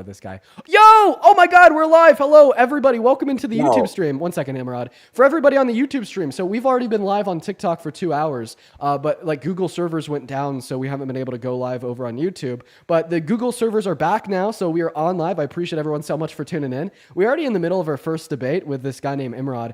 this guy. Yo! Oh my God, we're live. Hello, everybody. Welcome into the No. YouTube stream. 1 second, Imrad. For everybody on the YouTube stream, so we've already been live on TikTok for 2 hours, but like Google servers went down, so we haven't been able to go live over on YouTube. But the Google servers are back now, so we are on live. I appreciate everyone so much for tuning in. We're already in the middle of our first debate with this guy named Imrad.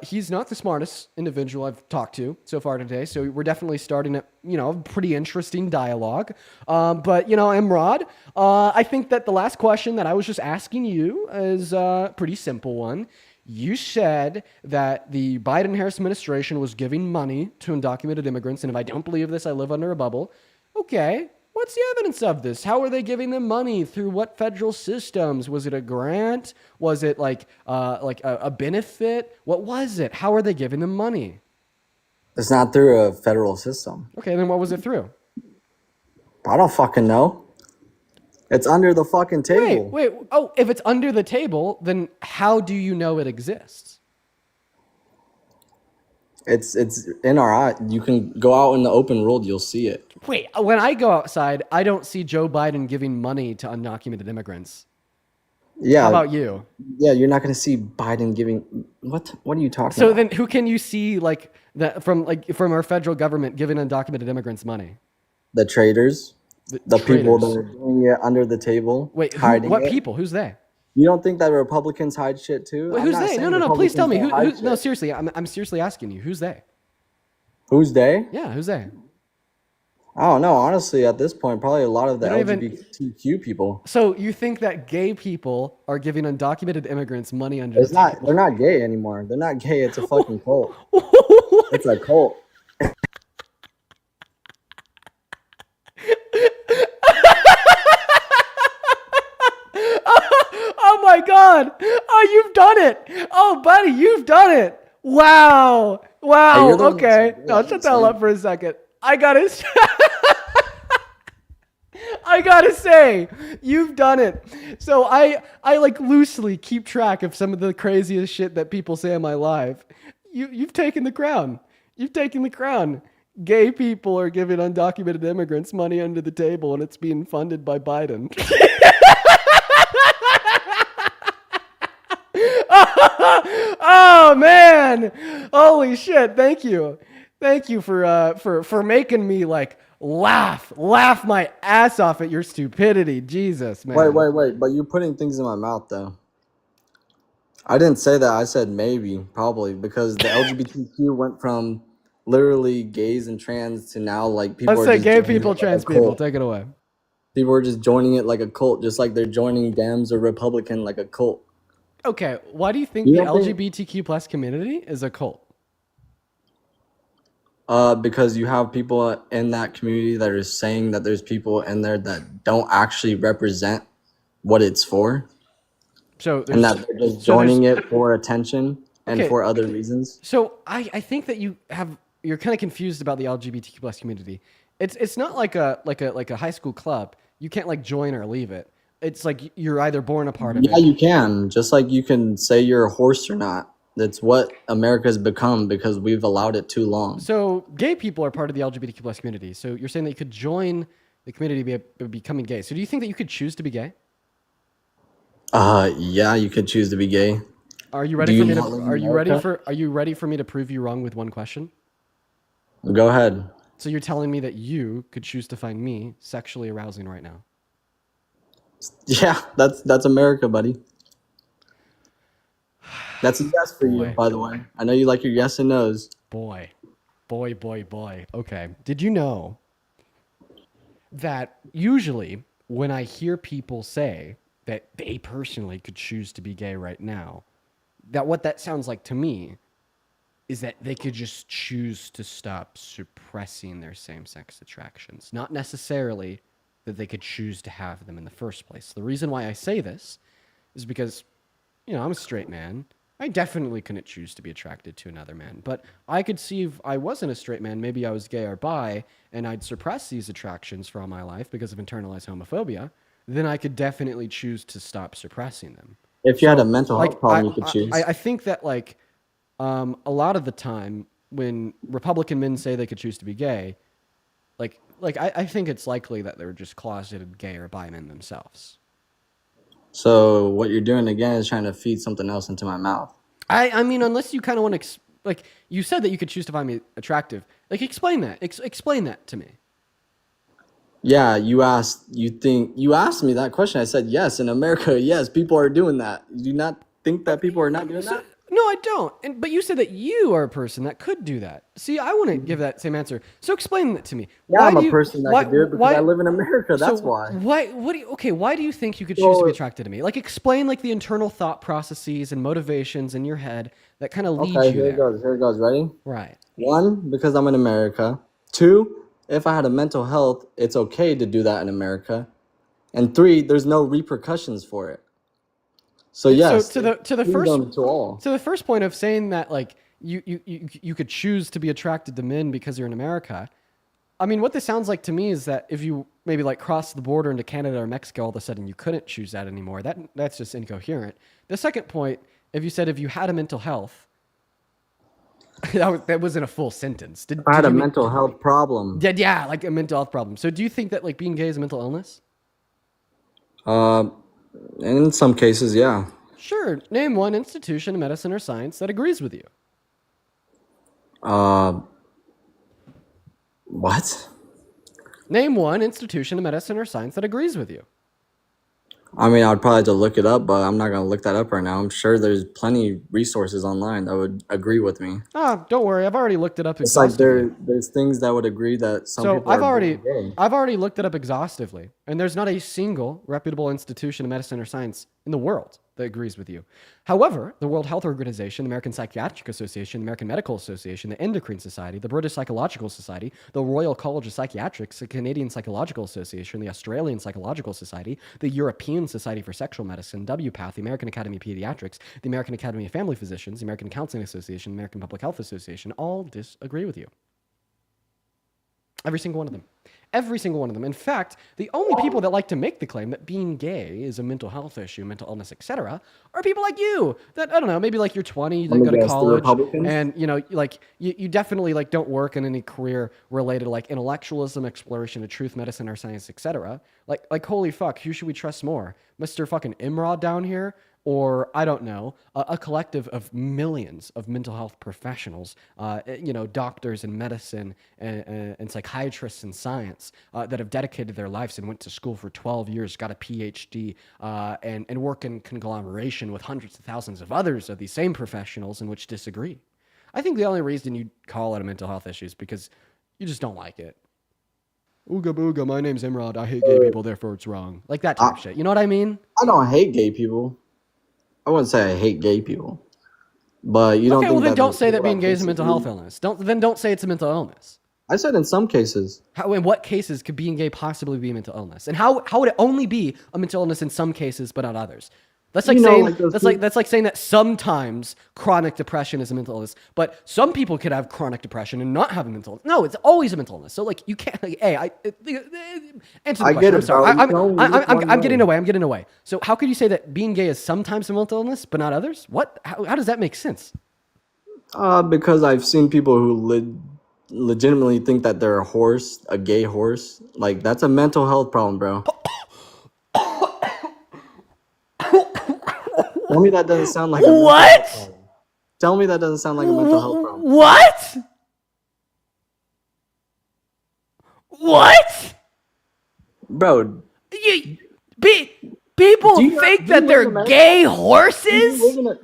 He's not the smartest individual I've talked to so far today, so we're definitely starting a pretty interesting dialogue. But Imrad, I think that the last question that I was just asking you is a pretty simple one. You said that the Biden-Harris administration was giving money to undocumented immigrants, and if I don't believe this, I live under a bubble. Okay, what's the evidence of this? How are they giving them money? Through what federal systems? Was it a grant? Was it like a benefit? What was it? How are they giving them money? It's not through a federal system. Okay, then what was it through? I don't fucking know. It's under the fucking table. Wait. Oh, if it's under the table, then how do you know it exists? It's in our eye. You can go out in the open world, you'll see it. Wait, when I go outside, I don't see Joe Biden giving money to undocumented immigrants. Yeah. How about you? Yeah, you're not gonna see Biden giving what are you talking So about? then who can you see from our federal government giving undocumented immigrants money? The traders, the people traders. that are doing it under the table, Wait, hiding what it. people? Who's they? You don't think that Republicans hide shit too? Wait, I'm who's not they? saying No. Please tell me. Republicans don't hide No, shit. seriously. I'm seriously asking you. Who's they? Who's they? Yeah, who's they? I don't know. Honestly, at this point, probably a lot of the They don't even- LGBTQ people. So you think that gay people are giving undocumented immigrants money under It's the not. table? They're not gay anymore. They're not gay. It's a fucking cult. It's a cult. Oh my God! Oh, you've done it! Oh, buddy, you've done it! Wow! Wow! you're the one Okay, that's no, shut the hell up for a second. I gotta say, you've done it. So I like loosely keep track of some of the craziest shit that people say in my life. You've taken the crown. You've taken the crown. Gay people are giving undocumented immigrants money under the table, and it's being funded by Biden. Oh man! Holy shit! Thank you for making me like laugh my ass off at your stupidity. Jesus, man. Wait. But you're putting things in my mouth, though. I didn't say that. I said maybe, probably, because the LGBTQ went from literally gays and trans to now like people Let's are say just gay joining people, it like trans a people. cult. Take it away. People are just joining it like a cult, just like they're joining Dems or Republican like a cult. Okay, why do you think You the don't think- LGBTQ plus community is a cult? Because you have people in that community that are saying that there's people in there that don't actually represent what it's for, So and that they're just joining it for attention and Okay. for other reasons. So I think that you're kind of confused about the LGBTQ plus community. It's not like a high school club. You can't like join or leave it. It's like you're either born a part of Yeah, it. you can. Just like you can say you're a horse or not. That's what America's become because we've allowed it too long. So gay people are part of the LGBTQ plus community. So you're saying that you could join the community by becoming gay. So do you think that you could choose to be gay? Yeah, you could choose to be gay. Are you Do ready you for me not live in are you ready America? for are you ready for me to prove you wrong with one question? Go ahead. So you're telling me that you could choose to find me sexually arousing right now. Yeah, that's America, buddy. That's a yes for you, Boy. by the way. I know you like your yes and no's. Boy. Okay. Did you know that usually when I hear people say that they personally could choose to be gay right now, that what that sounds like to me is that they could just choose to stop suppressing their same-sex attractions, not necessarily that they could choose to have them in the first place. The reason why I say this is because, I'm a straight man. I definitely couldn't choose to be attracted to another man, but I could see if I wasn't a straight man, maybe I was gay or bi, and I'd suppress these attractions for all my life because of internalized homophobia, then I could definitely choose to stop suppressing them. If you had a mental health Like, problem, you could choose. I think that a lot of the time when Republican men say they could choose to be gay, I think it's likely that they're just closeted gay or bi men themselves. So what you're doing again is trying to feed something else into my mouth. I mean, unless you kind of want to, like, you said that you could choose to find me attractive. Like, explain that. Explain that to me. Yeah, you asked me that question. I said yes, in America, yes, people are doing that. You do not think that people are not doing So, that? no, I don't. But you said that you are a person that could do that. See, I want to give that same answer. So explain that to me. Yeah, Why I'm do a you? person that Why? could do it because I live in America. That's So why. why? What do you? Okay, why do you think you could choose to be Well, attracted to me? Like, explain like the internal thought processes and motivations in your head that kind of lead okay, you here it there. goes. Here it goes. Ready? Right. One, because I'm in America. Two, if I had a mental health, it's okay to do that in America. And three, there's no repercussions for it. So So yes, to it's the first freedom to all. to the first point of saying that like you could choose to be attracted to men because you're in America. I mean, what this sounds like to me is that if you maybe like cross the border into Canada or Mexico, all of a sudden you couldn't choose that anymore. That's just incoherent. The second point, if you said if you had a mental health, that wasn't a full sentence. Did, If I did had a you mean? mental health problem, Yeah, like a mental health problem. So do you think that like being gay is a mental illness? uh, in some cases, yeah. Sure. Name one institution of medicine or science that agrees with you. Uh, what? Name one institution of medicine or science that agrees with you. I mean, I'd probably have to look it up, but I'm not gonna look that up right now. I'm sure there's plenty resources online that would agree with me. Ah, don't worry. I've already looked it up It's like exhaustively. there's things that would agree that some So people are being gay. I've already looked it up exhaustively, and there's not a single reputable institution of medicine or science in the world that agrees with you. However, the World Health Organization, the American Psychiatric Association, the American Medical Association, the Endocrine Society, the British Psychological Society, the Royal College of Psychiatrics, the Canadian Psychological Association, the Australian Psychological Society, the European Society for Sexual Medicine, WPATH, the American Academy of Pediatrics, the American Academy of Family Physicians, the American Counseling Association, the American Public Health Association all disagree with you. Every single one of them. Every single one of them. In fact, the only people that like to make the claim that being gay is a mental health issue, mental illness, etc., are people like you that, I don't know, maybe like you're 20, you Let didn't me go to guess, the college, Republicans? and, you know, like, you definitely, like, don't work in any career related to, like, intellectualism, exploration of truth, medicine, or science, etc. Like, holy fuck, who should we trust more? Mr. fucking Imrod down here? Or I don't know, a collective of millions of mental health professionals, you know, doctors in medicine and psychiatrists in science that have dedicated their lives and went to school for 12 years, got a PhD, and work in conglomeration with hundreds of thousands of others of these same professionals in which disagree. I think the only reason you call it a mental health issue is because you just don't like it. Ooga booga, my name's Imrod. I hate gay people, therefore it's wrong. Like that type of shit. You know what I mean? I don't hate gay people. I wouldn't say I hate gay people, but you don't Okay, well think then that don't there's say that people being gay is a mental disagree? health illness. Don't say it's a mental illness. I said in some cases. How, in what cases could being gay possibly be a mental illness? And how would it only be a mental illness in some cases but not others? That's like You know, saying like those that's like saying that sometimes chronic depression is a mental illness, but some people could have chronic depression and not have a mental illness. No, it's always a mental illness. So like you can't like, hey, answer the I question. get I'm it, sorry. bro. You can only look one I'm getting way. away. I'm getting away. So how could you say that being gay is sometimes a mental illness but not others? What? How does that make sense? Because I've seen people who legitimately think that they're a horse, a gay horse. Like that's a mental health problem, bro. Tell me that doesn't sound like a mental health What? problem. Tell me that doesn't sound like a mental health problem. What? What? Bro, You, people do you, think do that you live they're in America? gay Do you horses? live in a,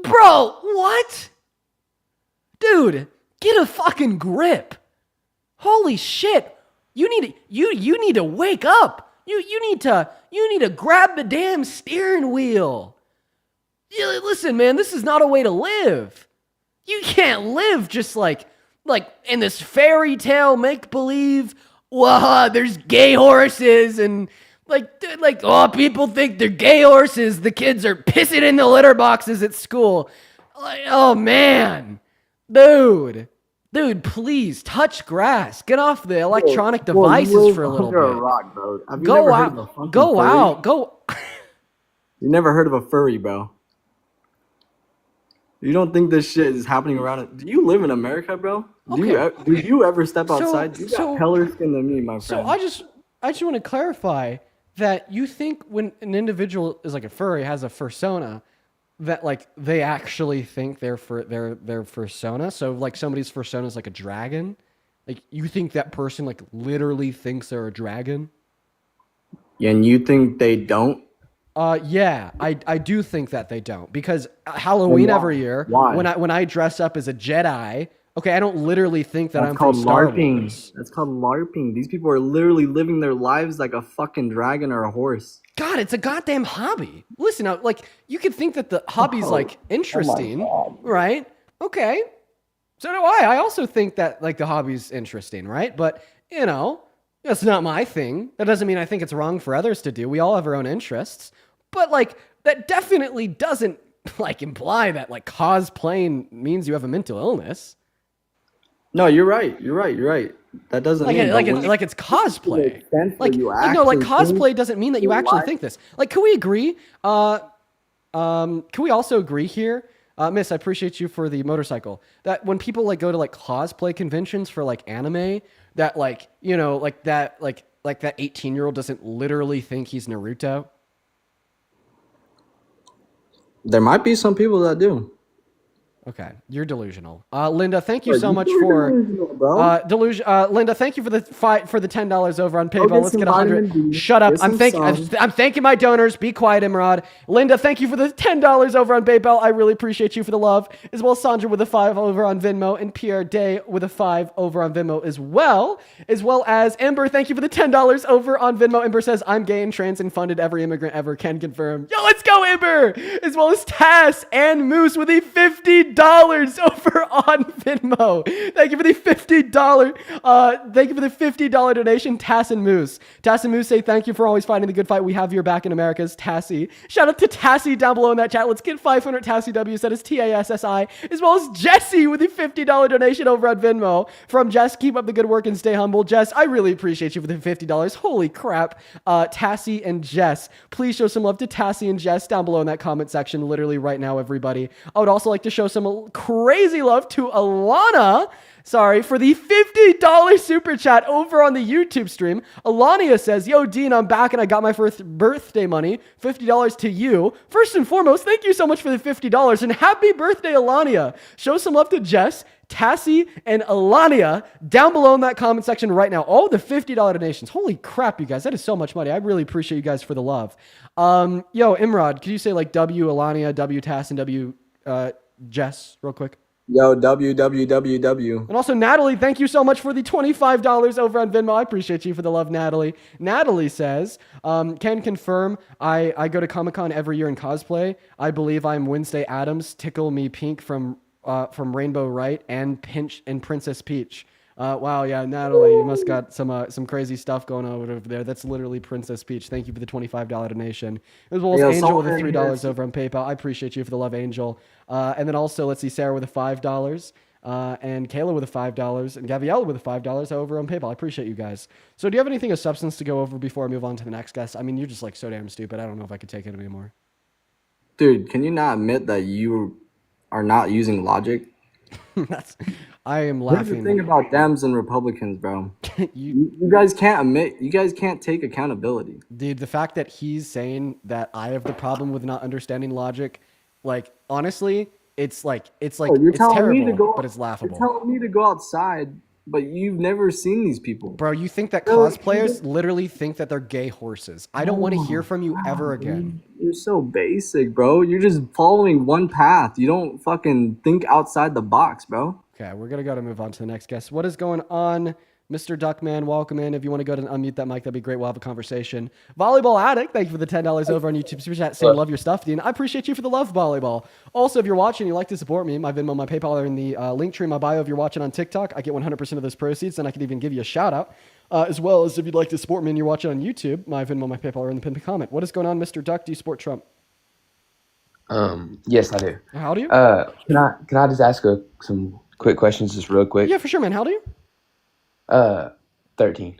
Bro, what? Dude, get a fucking grip. Holy shit. You need to wake up. You need to grab the damn steering wheel. Listen, man, this is not a way to live. You can't live just like in this fairy tale make believe. Whoa, there's gay horses and oh, people think they're gay horses. The kids are pissing in the litter boxes at school. Like, oh man, dude, please touch grass. Get off the electronic Bro, you devices live for a little under a bit. rock, bro. Have you Go never heard of a out. fucking Go furry? out. Go. You never heard of a furry, bro. You don't think this shit is happening around it? Do you live in America, bro? Okay. Do you ever step So- outside? You so- got paler skin than me, my So friend. I just I just want to clarify that you think when an individual is like a furry, has a fursona, that like they actually think their fursona. So like somebody's fursona is like a dragon. Like you think that person like literally thinks they're a dragon? And you think they don't? Yeah, I do think that they don't because Then Halloween why? every year Why? when I dress up as a Jedi, okay, I don't literally think that That's I'm from called Star LARPing. Wars. That's called LARPing. These people are literally living their lives like a fucking dragon or a horse. God, it's a goddamn hobby. Listen, like you could think that the hobby's like interesting, God. right? Okay, so do I. I also think that like the hobby's interesting, right? But you know, that's not my thing. That doesn't mean I think it's wrong for others to do. We all have our own interests, but like that definitely doesn't like imply that like cosplaying means you have a mental illness. No, you're right. You're right. You're right. That doesn't Like mean like it's cosplay. extent where Like you like no, like actually think cosplay doesn't mean that you your actually life- think this. Like, can we agree? Can we also agree here, Miss? I appreciate you for the motorcycle. That when people like go to like cosplay conventions for like anime, that like you know like that 18-year-old doesn't literally think he's Naruto. There might be some people that do. Okay, you're delusional. Linda, thank you Bro, so you much were for delusional, bro. delusion. Linda, thank you for the $10 over on PayPal. get Let's some get 100. vitamin D, Shut up. get some sun. I'm thanking my donors. Be quiet, Imrad. Linda, thank you for the $10 over on PayPal. I really appreciate you for the love, as well as Sandra with a 5 over on Venmo, and Pierre Day with a 5 over on Venmo as well as Ember. Thank you for the $10 over on Venmo. Ember says I'm gay and trans and funded every immigrant ever. Can confirm. Yo, let's go, Ember. As well as Tass and Moose with a $50 over on Venmo. Thank you for the $50. Thank you for the $50 donation, Tass and Moose. Tass and Moose say thank you for always fighting the good fight. We have your back in America's Tassie. Shout out to Tassie down below in that chat. Let's get 500 Tassie W's. That is TASSI. As well as Jesse with the $50 donation over on Venmo. From Jess, keep up the good work and stay humble. Jess, I really appreciate you for the $50. Holy crap. Tassie and Jess. Please show some love to Tassie and Jess down below in that comment section literally right now, everybody. I would also like to show some crazy love to Alana. Sorry, for the $50 super chat over on the YouTube stream. Alania says, yo, Dean, I'm back and I got my first birthday money. $50 to you. First and foremost, thank you so much for the $50 and happy birthday, Alania. Show some love to Jess, Tassie, and Alania down below in that comment section right now. All the $50 donations. Holy crap, you guys. That is so much money. I really appreciate you guys for the love. Yo, Imrad, could you say like W, Alania, W, Tass, and W, Jess real quick? Yo, www. And also, Natalie, thank you so much for the $25 over on Venmo. I appreciate you for the love, Natalie. Natalie says, can confirm I go to Comic-Con every year in cosplay. I believe I'm Wednesday Addams, Tickle Me Pink from Rainbow Right, and Princess Peach. Wow, yeah, Natalie, you must got some crazy stuff going on over there. That's literally Princess Peach. Thank you for the $25 donation. As well as Angel with the $3 over on PayPal. I appreciate you for the love, Angel. And then also, let's see, Sarah with a $5, and Kayla with a $5, and Gabriella with a $5 over on PayPal. I appreciate you guys. So do you have anything of substance to go over before I move on to the next guest? I mean, you're just like so damn stupid. I don't know if I could take it anymore. Dude, can you not admit that you are not using logic? I am Here's the laughing. thing about Dems and Republicans, bro. You, You guys can't admit, you guys can't take accountability. dude, the fact that he's saying that I have the problem with not understanding logic, like honestly, it's like Oh, you're it's telling terrible, me to go, but it's laughable. You're telling me to go outside, but you've never seen these people. Bro, you think that Bro, cosplayers literally think that they're gay horses. I don't want to hear from you ever again. You're so basic, bro. You're just following one path. You don't fucking think outside the box, bro. Okay, we're going to move on to the next guest. What is going on, Mr. Duckman? Welcome in. If you want to go and unmute that mic, that'd be great. We'll have a conversation. Volleyball Addict, thank you for the $10 over on YouTube Super Chat saying love your stuff, Dean. I appreciate you for the love, Volleyball. Also, if you're watching, you'd like to support me, my Venmo, my PayPal are in the link tree in my bio. If you're watching on TikTok, I get 100% of those proceeds, and I can even give you a shout out. As well as if you'd like to support me and you're watching on YouTube, my Venmo, my PayPal are in the pinned comment. What is going on, Mr. Duck? Do you support Trump? Yes, I do. How do you? Can I just ask some quick questions just real quick? Yeah, for sure, man. How do you? 13.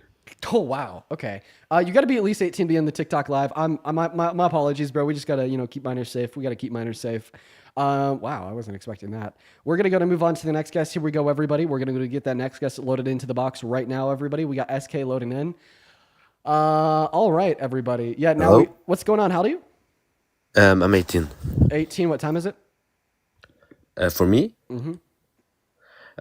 Oh wow. Okay. You got to be at least 18 to be in the TikTok live. My apologies, bro. We just gotta keep minors safe. We gotta keep minors safe. Wow, I wasn't expecting that. We're gonna go to move on to the next guest. Here we go, everybody. We're gonna go to get that next guest loaded into the box right now, everybody. We got SK loading in. All right, everybody. Yeah, now Hello? what's going on? How old are you? I'm 18. 18. What time is it? For me, Mm-hmm.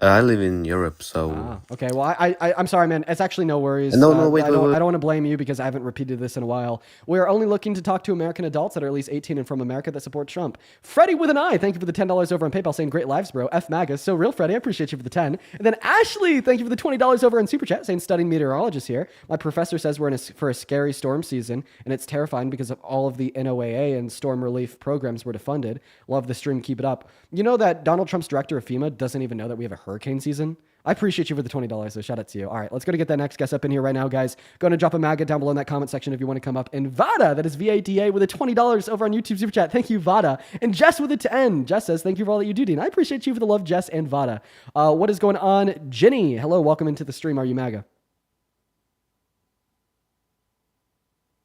I live in Europe, so Okay. Well, I'm sorry, man. It's actually no worries. no, wait, I wait, don't wait. I don't want to blame you because I haven't repeated this in a while. We are only looking to talk to American adults that are at least 18 and from America that support Trump. Freddie with an I, thank you for the $10 over on PayPal saying great lives, bro. F MAGA. So real, Freddie, I appreciate you for the 10. And then Ashley, thank you for the $20 over on Super Chat saying studying meteorologist here. My professor says we're for a scary storm season and it's terrifying because of all of the NOAA and storm relief programs were defunded. Love the stream. Keep it up. You know that Donald Trump's director of FEMA doesn't even know that we have a hurricane season? I appreciate you for the $20, so shout out to you. All right, let's go to get that next guest up in here right now, guys. Go and drop a MAGA down below in that comment section if you want to come up. And Vada, that is VADA, with a $20 over on YouTube Super Chat. Thank you, Vada. And Jess with a 10. Jess says, thank you for all that you do, Dean. I appreciate you for the love, Jess and Vada. What is going on? Jenny, hello, welcome into the stream. Are you MAGA?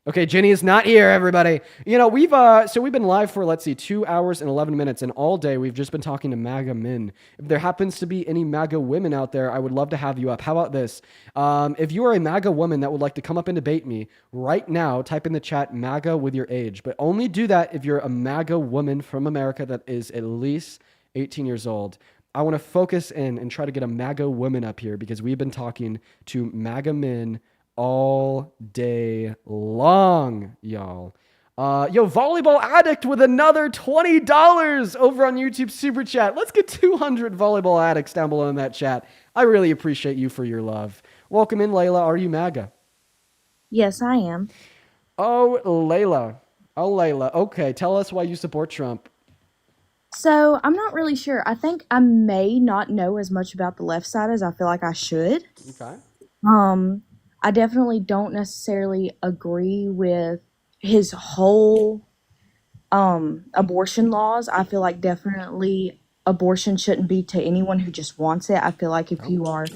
Okay, Jenny is not here, everybody. You know, we've been live for, let's see, 2 hours and 11 minutes, and all day we've just been talking to MAGA men. If there happens to be any MAGA women out there, I would love to have you up. How about this? If you are a MAGA woman that would like to come up and debate me, right now, type in the chat MAGA with your age, but only do that if you're a MAGA woman from America that is at least 18 years old. I want to focus in and try to get a MAGA woman up here because we've been talking to MAGA men all day long, y'all. Volleyball Addict with another $20 over on YouTube Super Chat. Let's get 200 Volleyball Addicts down below in that chat. I really appreciate you for your love. Welcome in, Layla. Are you MAGA? Yes, I am. Oh, Layla. Okay, tell us why you support Trump. So I'm not really sure. I think I may not know as much about the left side as I feel like I should. Okay. I definitely don't necessarily agree with his whole abortion laws. I feel like definitely abortion shouldn't be to anyone who just wants it. I feel like if you are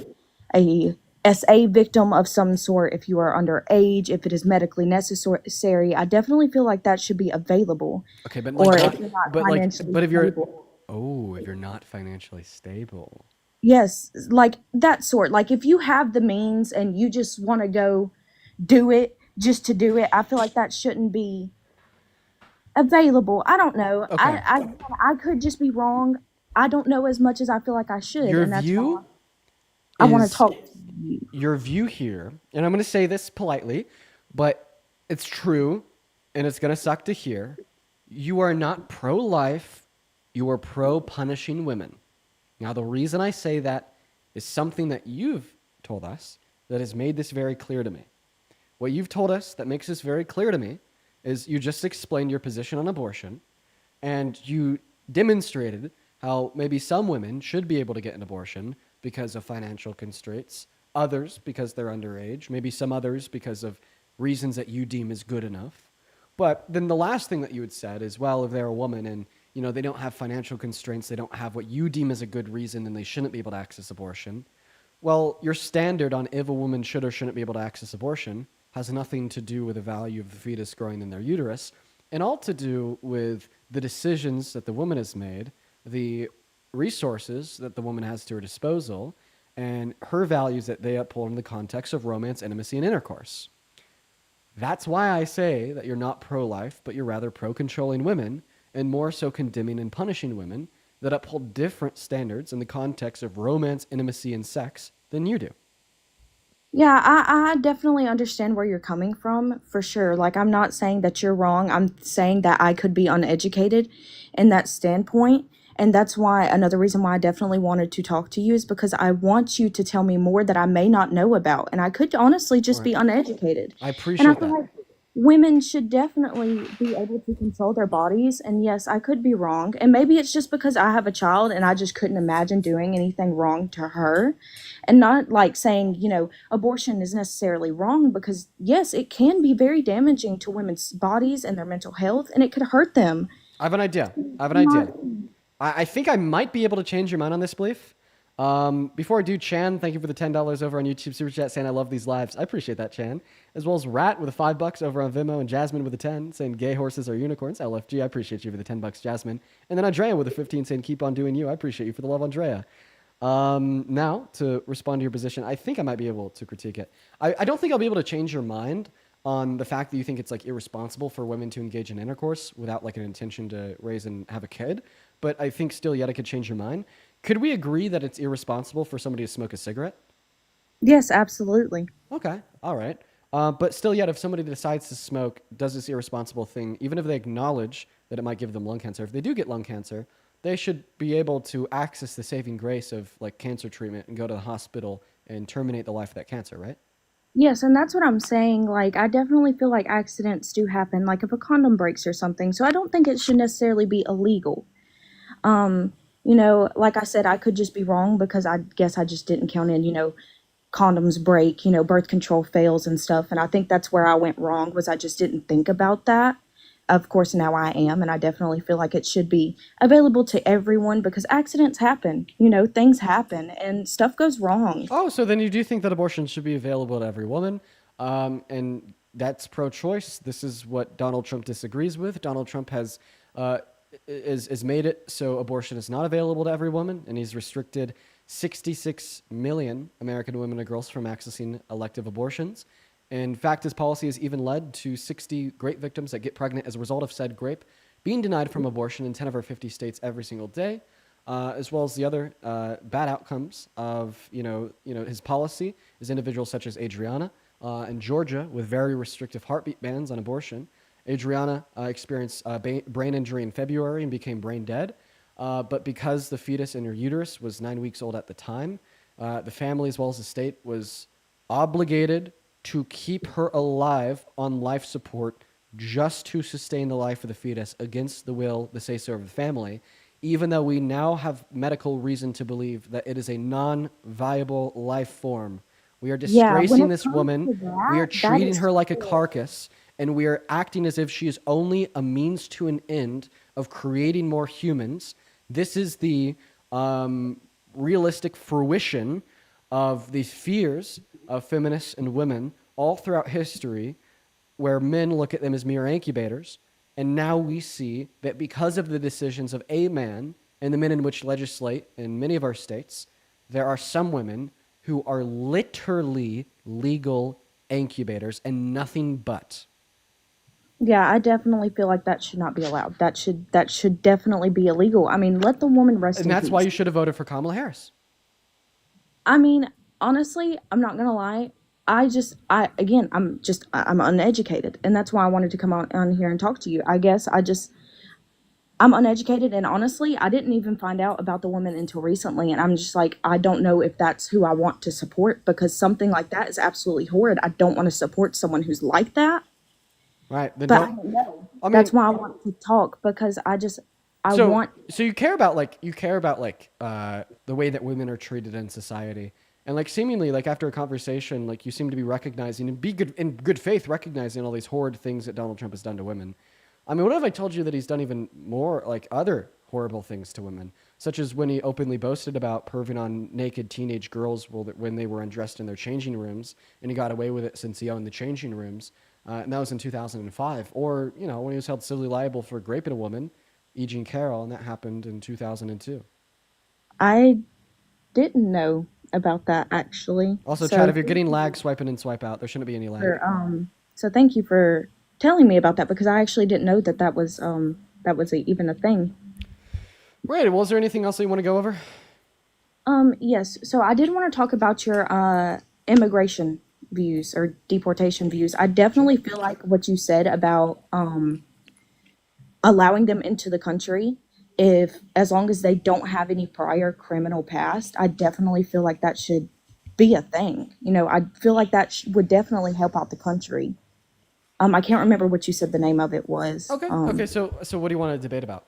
a SA victim of some sort, if you are underage, if it is medically necessary, I definitely feel like that should be available. Okay, but Or like, if you're not but financially if you're, stable. if you're not financially stable. Yes, like that sort. Like if you have the means and you just want to go do it just to do it, I feel like that shouldn't be available. I don't know. Okay. I could just be wrong. I don't know as much as I feel like I should, Your and that's why view I want to is talk to you. your view here, and I'm going to say this politely, but it's true, and it's going to suck to hear. You are not pro-life. You are pro-punishing women. Now, the reason I say that is something that you've told us that has made this very clear to me. What you've told us that makes this very clear to me is you just explained your position on abortion, and you demonstrated how maybe some women should be able to get an abortion because of financial constraints, others because they're underage, maybe some others because of reasons that you deem is good enough. But then the last thing that you had said is, well, if they're a woman and they don't have financial constraints, they don't have what you deem as a good reason, and they shouldn't be able to access abortion. Well, your standard on if a woman should or shouldn't be able to access abortion has nothing to do with the value of the fetus growing in their uterus, and all to do with the decisions that the woman has made, the resources that the woman has to her disposal, and her values that they uphold in the context of romance, intimacy, and intercourse. That's why I say that you're not pro-life, but you're rather pro-controlling women, and more so condemning and punishing women that uphold different standards in the context of romance, intimacy, and sex than you do. Yeah, I definitely understand where you're coming from, for sure. Like, I'm not saying that you're wrong. I'm saying that I could be uneducated in that standpoint. And that's why another reason why I definitely wanted to talk to you is because I want you to tell me more that I may not know about. And I could honestly just be uneducated. I And I appreciate feel that. like women should definitely be able to control their bodies. And yes, I could be wrong. And maybe it's just because I have a child and I just couldn't imagine doing anything wrong to her. And not like saying, abortion is necessarily wrong, because yes, it can be very damaging to women's bodies and their mental health, and it could hurt them. I have an idea. Not- I think I might be able to change your mind on this belief. Before I do, Chan, thank you for the $10 over on YouTube Super Chat saying I love these lives. I appreciate that, Chan. As well as Rat with the $5 over on Vimeo, and Jasmine with the 10 saying gay horses are unicorns. LFG, I appreciate you for the $10, Jasmine. And then Andrea with the 15 saying keep on doing you. I appreciate you for the love, Andrea. Now, to respond to your position, I think I might be able to critique it. I don't think I'll be able to change your mind on the fact that you think it's like irresponsible for women to engage in intercourse without like an intention to raise and have a kid. But I think still yet I could change your mind. Could we agree that it's irresponsible for somebody to smoke a cigarette? Yes, absolutely. Okay, all right. But still, yet, if somebody decides to smoke, does this irresponsible thing, even if they acknowledge that it might give them lung cancer, if they do get lung cancer, they should be able to access the saving grace of like cancer treatment and go to the hospital and terminate the life of that cancer, right? Yes, and that's what I'm saying. Like, I definitely feel like accidents do happen, like if a condom breaks or something. So I don't think it should necessarily be illegal. Like I said, I could just be wrong because I guess I just didn't count in, condoms break, birth control fails and stuff. And I think that's where I went wrong was I just didn't think about that. Of course, now I am, and I definitely feel like it should be available to everyone because accidents happen, things happen and stuff goes wrong. Oh, so then you do think that abortion should be available to every woman, and that's pro-choice. This is what Donald Trump disagrees with. Donald Trump has uh, is made it so abortion is not available to every woman, and he's restricted 66 million American women and girls from accessing elective abortions. In fact, his policy has even led to 60 grape victims that get pregnant as a result of said grape being denied from abortion in 10 of our 50 states every single day, as well as the other bad outcomes of his policy is individuals such as Adriana in Georgia with very restrictive heartbeat bans on abortion. Adriana experienced brain injury in February and became brain dead. But because the fetus in her uterus was 9 weeks old at the time, the family as well as the state was obligated to keep her alive on life support just to sustain the life of the fetus against the will, the say-so of the family, even though we now have medical reason to believe that it is a non-viable life form. We are Yeah, when disgracing it this comes woman. to We that, are that treating is her like a fair. carcass, and we are acting as if she is only a means to an end of creating more humans. This is the realistic fruition of the fears of feminists and women all throughout history, where men look at them as mere incubators. And now we see that because of the decisions of a man and the men in which legislate in many of our states, there are some women who are literally legal incubators and nothing but. Yeah, I definitely feel like that should not be allowed. That should definitely be illegal. I mean, let the woman rest And in that's why peace. you should have voted for Kamala Harris. I mean, honestly, I'm not gonna lie. I'm uneducated, and that's why I wanted to come on here and talk to you. I guess I'm uneducated, and honestly, I didn't even find out about the woman until recently, and I'm just like, I don't know if that's who I want to support because something like that is absolutely horrid. I don't want to support someone who's like that, Right. Then but I don't. don't know. I That's mean, why I want to talk because I so want. so you care about the way that women are treated in society. And like seemingly like after a conversation, like you seem to be recognizing and be good in good faith recognizing all these horrid things that Donald Trump has done to women. I mean, what if I told you that he's done even more like other horrible things to women, such as when he openly boasted about perving on naked teenage girls when they were undressed in their changing rooms, and he got away with it since he owned the changing rooms, and that was in 2005. Or when he was held civilly liable for raping a woman, E. Jean Carroll, and that happened in 2002. I didn't know about that actually. Also, Chad, So if you're getting lag, swiping and swipe out. There shouldn't be any lag. for thank you for telling me about that because I actually didn't know that was even a thing. Right. Well, is there anything else that you want to go over? Yes. So I did want to talk about your immigration views or deportation views. I Sure. definitely feel like what you said about allowing them into the country if as long as they don't have any prior criminal past, I definitely feel like that should be a thing. I feel like that would definitely help out the country. I can't remember what you said the name of it was. Okay. Okay. So what do you want to debate about?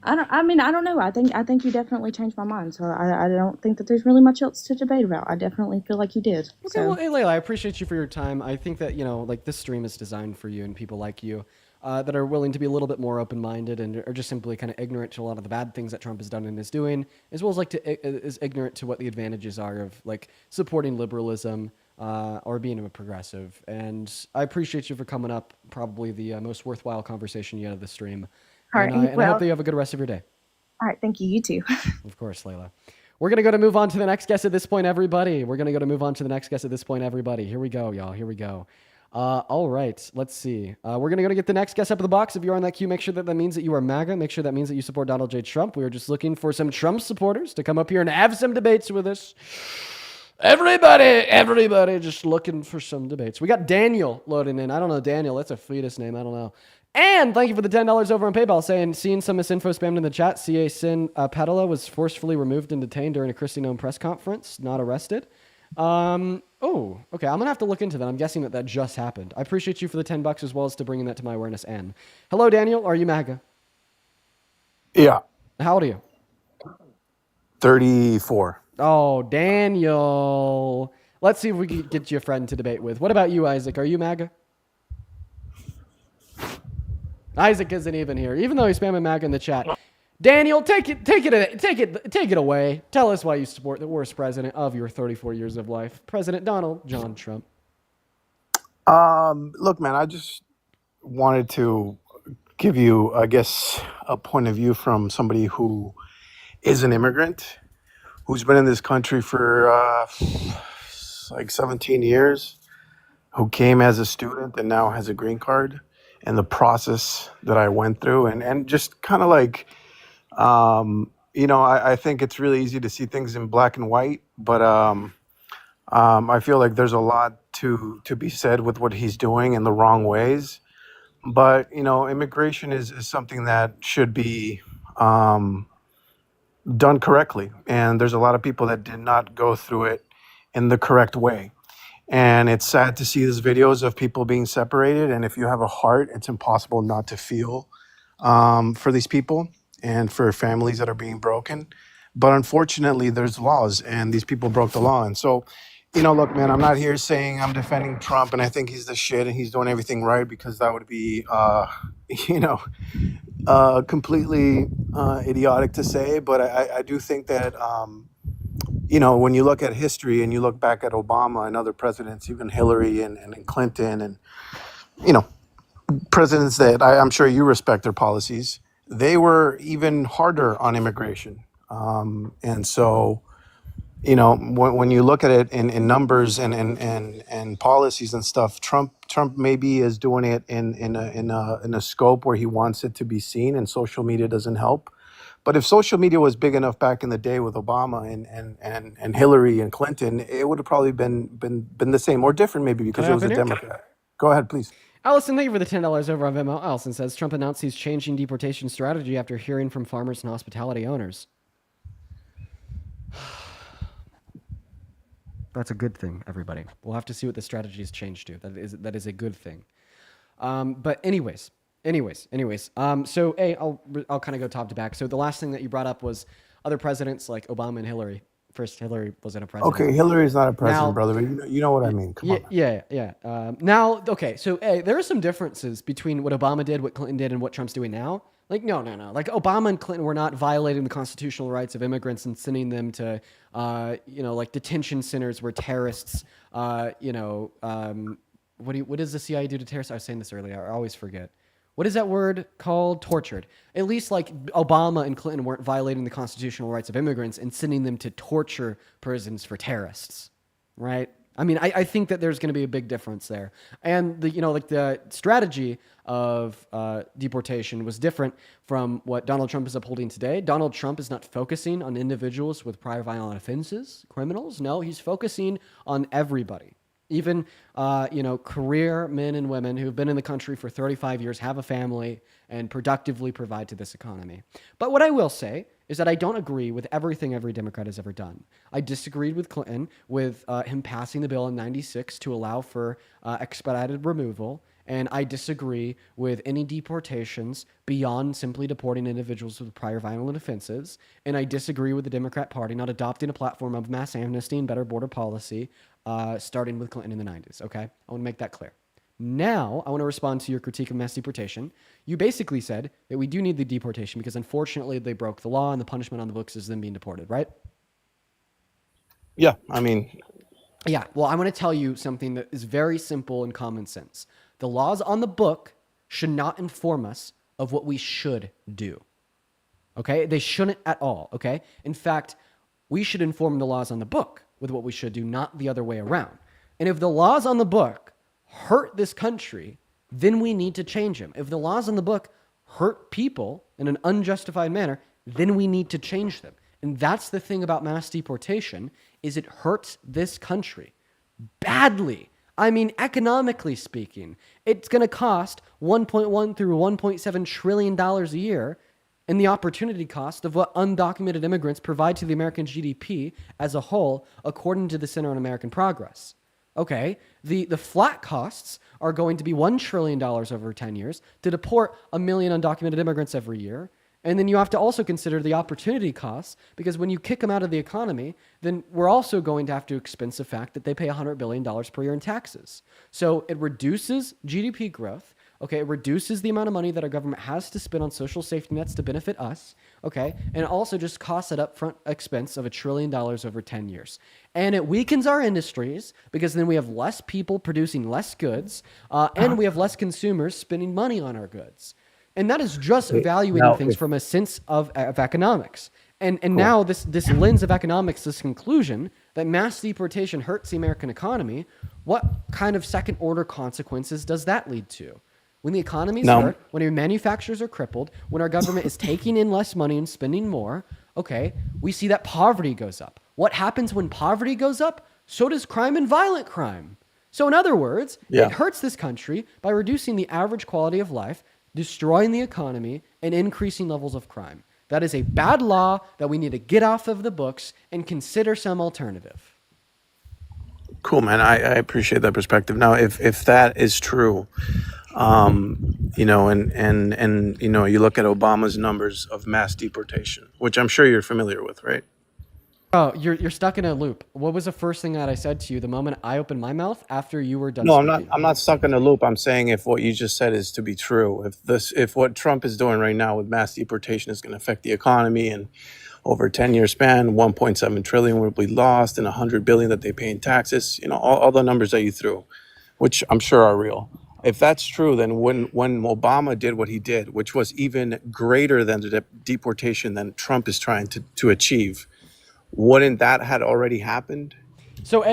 I don't. I mean, I don't know. I think you definitely changed my mind. So I don't think that there's really much else to debate about. I definitely feel like you did. Okay, well, So hey, Layla, I appreciate you for your time. I think that, like this stream is designed for you and people like you that are willing to be a little bit more open-minded and are just simply kind of ignorant to a lot of the bad things that Trump has done and is doing, as well as is ignorant to what the advantages are of like supporting liberalism or being a progressive. And I appreciate you for coming up. Probably the most worthwhile conversation yet of the stream. all And right. I hope that Well, you have a good rest of your day. All right, thank you. You too. Of course, Layla. We're going to move on to the next guest at this point, everybody. Here we go, y'all. Here we go. All right, let's see. We're going to get the next guest up in the box. If you're on that queue, make sure that means that you are MAGA. Make sure that means that you support Donald J. Trump. We are just looking for some Trump supporters to come up here and have some debates with us. Everybody just looking for some debates. We got Daniel loading in. I don't know, Daniel. That's a fetus name. I don't know. And thank you for the $10 over on PayPal saying, seeing some misinfo spammed in the chat. CA Sin Padilla was forcefully removed and detained during a Kristi Noem press conference, not arrested. Okay. I'm going to have to look into that. I'm guessing that just happened. I appreciate you for the $10 as well as to bringing that to my awareness. And hello, Daniel. Are you MAGA? Yeah, How old are you? 34. Oh, Daniel. Let's see if we can get you a friend to debate with. What about you, Isaac? Are you MAGA? Isaac isn't even here, even though he's spamming MAGA in the chat. Daniel, take it away. Tell us why you support the worst president of your 34 years of life, President Donald John Trump. Look, man, I just wanted to give you, I guess, a point of view from somebody who is an immigrant, who's been in this country for like 17 years, who came as a student and now has a green card, and the process that I went through, and just kind of like, I think it's really easy to see things in black and white, but I feel like there's a lot to be said with what he's doing in the wrong ways. But immigration is something that should be done correctly, and there's a lot of people that did not go through it in the correct way. And it's sad to see these videos of people being separated. And if you have a heart, it's impossible not to feel for these people and for families that are being broken. But unfortunately, there's laws, and these people broke the law. And so, look, man, I'm not here saying I'm defending Trump and I think he's the shit and he's doing everything right, because that would be, completely idiotic to say. But I do think that, when you look at history and you look back at Obama and other presidents, even Hillary and Clinton and, presidents that I'm sure you respect their policies, they were even harder on immigration. And so, when you look at it in numbers and policies and stuff, Trump maybe is doing it in a scope where he wants it to be seen, and social media doesn't help. But if social media was big enough back in the day with Obama and Hillary and Clinton, it would have probably been the same or different, maybe, because it was a Democrat. Go ahead, please. Allison, thank you for the $10 over on Venmo. Allison says, Trump announced he's changing deportation strategy after hearing from farmers and hospitality owners. That's a good thing, everybody. We'll have to see what the strategy has changed to. That is a good thing. But anyways. So I'll kind of go top to back. So the last thing that you brought up was other presidents like Obama and Hillary. First, Hillary wasn't a president. Okay, Hillary's not a president, Now- brother, but you know what I mean. Come on. Yeah. Now, okay, so there are some differences between what Obama did, what Clinton did, and what Trump's doing now. Like, no. Like, Obama and Clinton were not violating the constitutional rights of immigrants and sending them to, like detention centers where terrorists, what does the CIA do to terrorists? I was saying this earlier. I always forget. What is that word called? Tortured. At least like Obama and Clinton weren't violating the constitutional rights of immigrants and sending them to torture prisons for terrorists, right? I mean, I think that there's going to be a big difference there. And the strategy of deportation was different from what Donald Trump is upholding today. Donald Trump is not focusing on individuals with prior violent offenses, criminals. No, he's focusing on everybody. Even, career men and women who've been in the country for 35 years, have a family, and productively provide to this economy. But what I will say is that I don't agree with everything every Democrat has ever done. I disagreed with Clinton with him passing the bill in '96 to allow for expedited removal. And I disagree with any deportations beyond simply deporting individuals with prior violent offenses. And I disagree with the Democrat Party not adopting a platform of mass amnesty and better border policy, starting with Clinton in the 90s, okay? I want to make that clear. Now, I want to respond to your critique of mass deportation. You basically said that we do need the deportation because unfortunately they broke the law and the punishment on the books is them being deported, right? Yeah, I mean, Yeah, well, I want to tell you something that is very simple and common sense. The laws on the book should not inform us of what we should do. Okay? They shouldn't at all. Okay? In fact, we should inform the laws on the book with what we should do, not the other way around. And if the laws on the book hurt this country, then we need to change them. If the laws on the book hurt people in an unjustified manner, then we need to change them. And that's the thing about mass deportation, is it hurts this country badly. I mean, economically speaking, it's going to cost 1.1 through 1.7 trillion dollars a year in the opportunity cost of what undocumented immigrants provide to the American GDP as a whole, according to the Center on American Progress. Okay, the flat costs are going to be $1 trillion over 10 years to deport 1 million undocumented immigrants every year. And then you have to also consider the opportunity costs, because when you kick them out of the economy, then we're also going to have to expense the fact that they pay $100 billion per year in taxes. So it reduces GDP growth. Okay, it reduces the amount of money that our government has to spend on social safety nets to benefit us. Okay, and it also just costs an upfront expense of $1 trillion over 10 years. And it weakens our industries, because then we have less people producing less goods, and we have less consumers spending money on our goods. And that is just evaluating things from a sense of economics. And now this lens of economics, this conclusion that mass deportation hurts the American economy, what kind of second order consequences does that lead to? When the economy's hurt, when our manufacturers are crippled, when our government is taking in less money and spending more, okay, we see that poverty goes up. What happens when poverty goes up? So does crime and violent crime. So in other words, it hurts this country by reducing the average quality of life, destroying the economy, and increasing levels of crime. That is a bad law that we need to get off of the books and consider some alternative. Cool, man. I appreciate that perspective. Now, if that is true, you know, and you know, you look at Obama's numbers of mass deportation, which I'm sure you're familiar with, right? Oh, you're stuck in a loop. What was the first thing that I said to you the moment I opened my mouth after you were done No, speaking? I'm not stuck in a loop. I'm saying if what you just said is to be true, if what Trump is doing right now with mass deportation is going to affect the economy, and over a 10-year span, 1.7 trillion will be lost, and 100 billion that they pay in taxes, you know, all the numbers that you threw, which I'm sure are real. If that's true, then when Obama did what he did, which was even greater than the deportation than Trump is trying to achieve, wouldn't that had already happened? So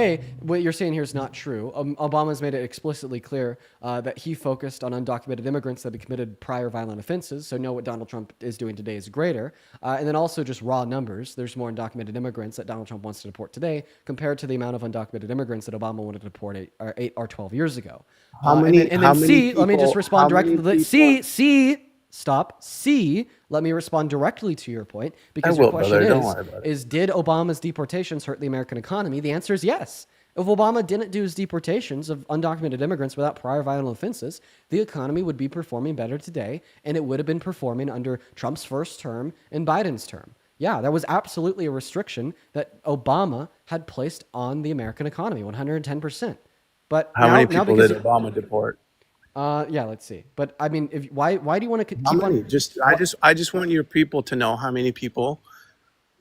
what you're saying here is not true. Obama's made it explicitly clear that he focused on undocumented immigrants that had committed prior violent offenses. So no, what Donald Trump is doing today is greater. And then also just raw numbers. There's more undocumented immigrants that Donald Trump wants to deport today compared to the amount of undocumented immigrants that Obama wanted to deport 8 or 12 years ago. Let me just respond directly. Let me respond directly to your point, because your question is, did Obama's deportations hurt the American economy? The answer is yes. If Obama didn't do his deportations of undocumented immigrants without prior violent offenses, the economy would be performing better today, and it would have been performing under Trump's first term and Biden's term. Yeah, that was absolutely a restriction that Obama had placed on the American economy, 110%. But how many people did Obama deport? Yeah, let's see. But I mean, why do you want to keep on? I just want your people to know how many people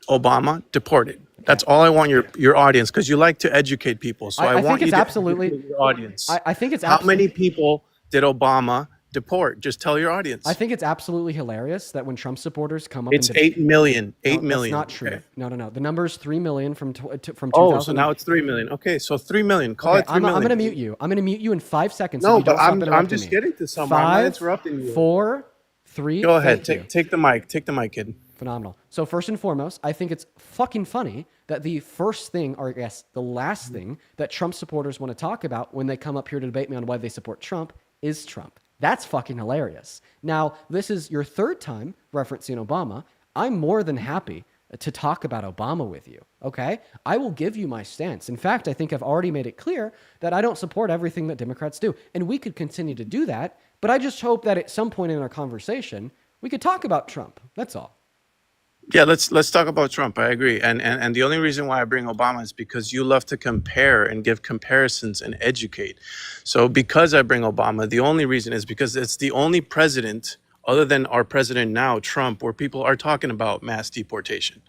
Obama deported. That's all I want your audience, because you like to educate people. So I want you to educate your audience. I think it's how many people did Obama deport? Just tell your audience. I think it's absolutely hilarious that when Trump supporters come up, it's 8 million. 8 million. That's not true. Okay. No. The number is 3 million from 2000. Oh, so now it's 3 million. Okay, so 3 million. Call it 3 million. I'm going to mute you. I'm going to mute you in 5 seconds. No, but I'm just getting to someone. I'm not interrupting you. 4, 3. Go ahead. Take the mic. Take the mic, kid. Phenomenal. So first and foremost, I think it's fucking funny that the first thing, or I guess the last thing, that Trump supporters want to talk about when they come up here to debate me on why they support Trump is Trump. That's fucking hilarious. Now, this is your third time referencing Obama. I'm more than happy to talk about Obama with you, okay? I will give you my stance. In fact, I think I've already made it clear that I don't support everything that Democrats do, and we could continue to do that, but I just hope that at some point in our conversation, we could talk about Trump. That's all. Yeah, let's talk about Trump. I agree. And the only reason why I bring Obama is because you love to compare and give comparisons and educate. So because I bring Obama, the only reason is because it's the only president other than our president now, Trump, where people are talking about mass deportation.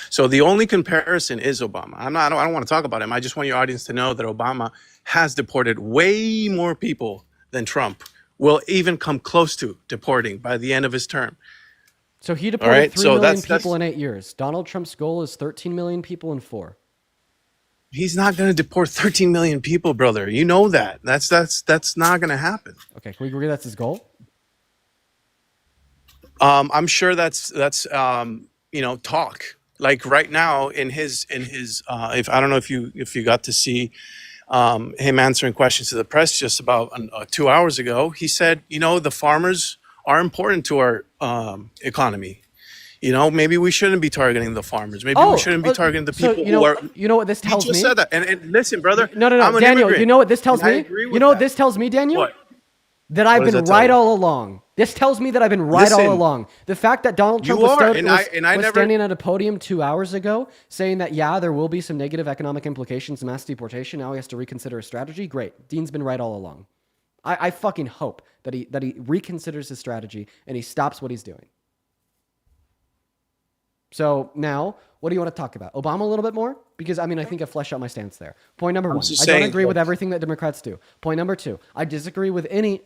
So the only comparison is Obama. I don't want to talk about him. I just want your audience to know that Obama has deported way more people than Trump will even come close to deporting by the end of his term. So he All deported right. 3 So million that's people in 8 years. Donald Trump's goal is 13 million people in 4. he's not going to deport 13 million people, brother. You know that. That's not going to happen. Okay, can we agree that's his goal? I'm sure that's talk. Like right now in his if I don't know if you got to see him answering questions to the press just about 2 hours ago, he said, the farmers are important to our economy. Maybe we shouldn't be targeting the farmers. Maybe we shouldn't be targeting the so people who are. you know what this He tells just me? said that. And listen, brother, No, I'm an Daniel, immigrant. you know what this tells and I me? agree with You know what that. this tells me, Daniel? What? That I've What does been that tell right you? all along. This tells me that I've been right all Listen, along. The fact that Donald Trump you was, are, and I never. standing at a podium 2 hours ago saying that, yeah, there will be some negative economic implications to mass deportation. Now he has to reconsider his strategy. Great. Dean's been right all along. I fucking hope that he reconsiders his strategy and he stops what he's doing. So now, what do you want to talk about? Obama a little bit more? Because, I think I fleshed out my stance there. Point number 1, just I don't saying, agree with like- everything that Democrats do. Point number 2, I disagree with any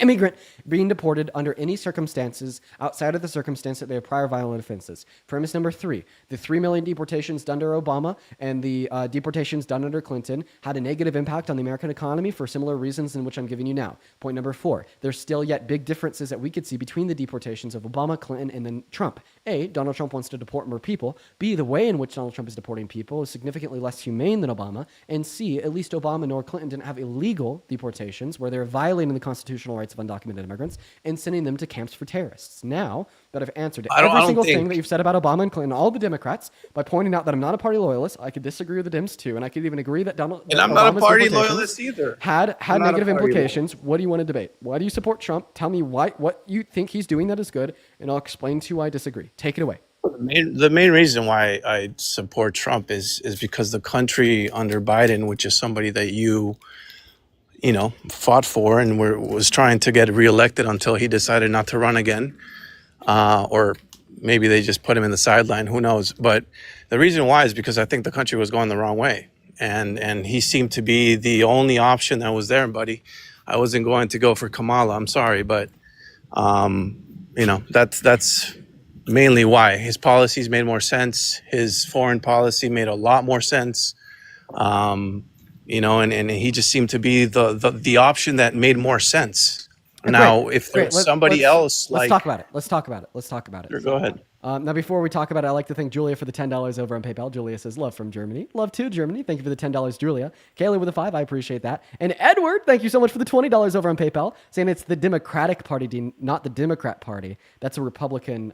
immigrant being deported under any circumstances outside of the circumstance that they have prior violent offenses. Premise number 3, the 3 million deportations done under Obama and the deportations done under Clinton had a negative impact on the American economy for similar reasons in which I'm giving you now. Point number 4, there's still yet big differences that we could see between the deportations of Obama, Clinton, and then Trump. A, Donald Trump wants to deport more people. B, the way in which Donald Trump is deporting people is significantly less humane than Obama. And C, at least Obama nor Clinton didn't have illegal deportations where they're violating the constitutional rights of undocumented immigrants and sending them to camps for terrorists. Now that I've answered I don't every single think- thing that you've said about Obama and Clinton, all the Democrats, by pointing out that I'm not a party loyalist, I could disagree with the Dems too, and I could even agree that And I'm not a Obama's party deportations loyalist either. had I'm not a negative party implications. What do you want to debate? Why do you support Trump? Tell me what you think he's doing that is good, and I'll explain to you why I disagree. Take it away. The main reason why I support Trump is because the country under Biden, which is somebody that you fought for and was trying to get reelected until he decided not to run again, or maybe they just put him in the sideline. Who knows? But the reason why is because I think the country was going the wrong way, and he seemed to be the only option that was there, buddy. I wasn't going to go for Kamala. I'm sorry, but that's mainly why. His policies made more sense. His foreign policy made a lot more sense. And he just seemed to be the option that made more sense. Now, if there's somebody else, let's talk about it. Let's talk about it. Sure, go ahead. Now, before we talk about it, I'd like to thank Julia for the $10 over on PayPal. Julia says, love from Germany. Love to Germany. Thank you for the $10, Julia. Kaylee with a 5. I appreciate that. And Edward, thank you so much for the $20 over on PayPal, saying it's the Democratic Party, Dean, not the Democrat Party. That's a Republican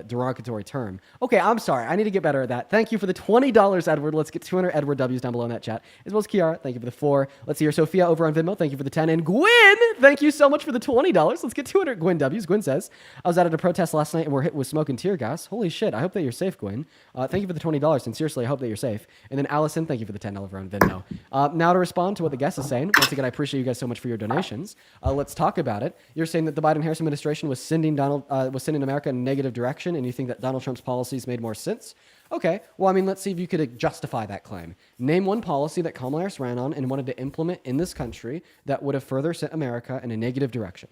derogatory term. Okay, I'm sorry. I need to get better at that. Thank you for the $20, Edward. Let's get 200 Edward W's down below in that chat. As well as Kiara, thank you for the 4. Let's see here. Sophia over on Venmo, thank you for the 10. And Gwen, thank you so much for the $20. Let's get 200 Gwen W's. Gwen says, I was out at a protest last night and we're hit with smoke and tear gas. Holy shit. I hope that you're safe, Gwen. Thank you for the $20. And seriously, I hope that you're safe. And then Allison, thank you for the $10 over on Venmo. Now to respond to what the guest is saying. Once again, I appreciate you guys so much for your donations. Let's talk about it. You're saying that the Biden-Harris administration was sending America in a negative direction, and you think that Donald Trump's policies made more sense? Okay, well, let's see if you could justify that claim. Name one policy that Kamala Harris ran on and wanted to implement in this country that would have further sent America in a negative direction.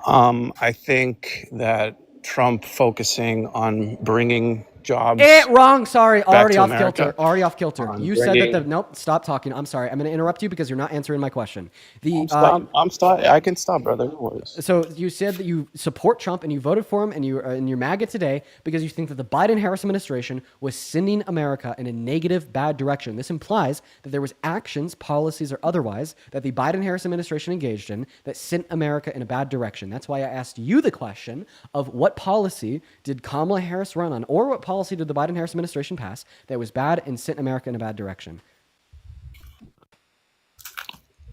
I think that Trump focusing on bringing jobs. Wrong. Sorry. Already to off America. kilter. Already off kilter. On You said that bringing- nope, stop talking. I'm sorry. I'm going to interrupt you because you're not answering my question. I'm stop. I can stop, brother. No worries. So you said that you support Trump and you voted for him and you're MAGA today because you think that the Biden-Harris administration was sending America in a negative, bad direction. This implies that there was actions, policies, or otherwise that the Biden-Harris administration engaged in that sent America in a bad direction. That's why I asked you the question of what policy did Kamala Harris run on, or what policy did the Biden-Harris administration pass that was bad and sent America in a bad direction?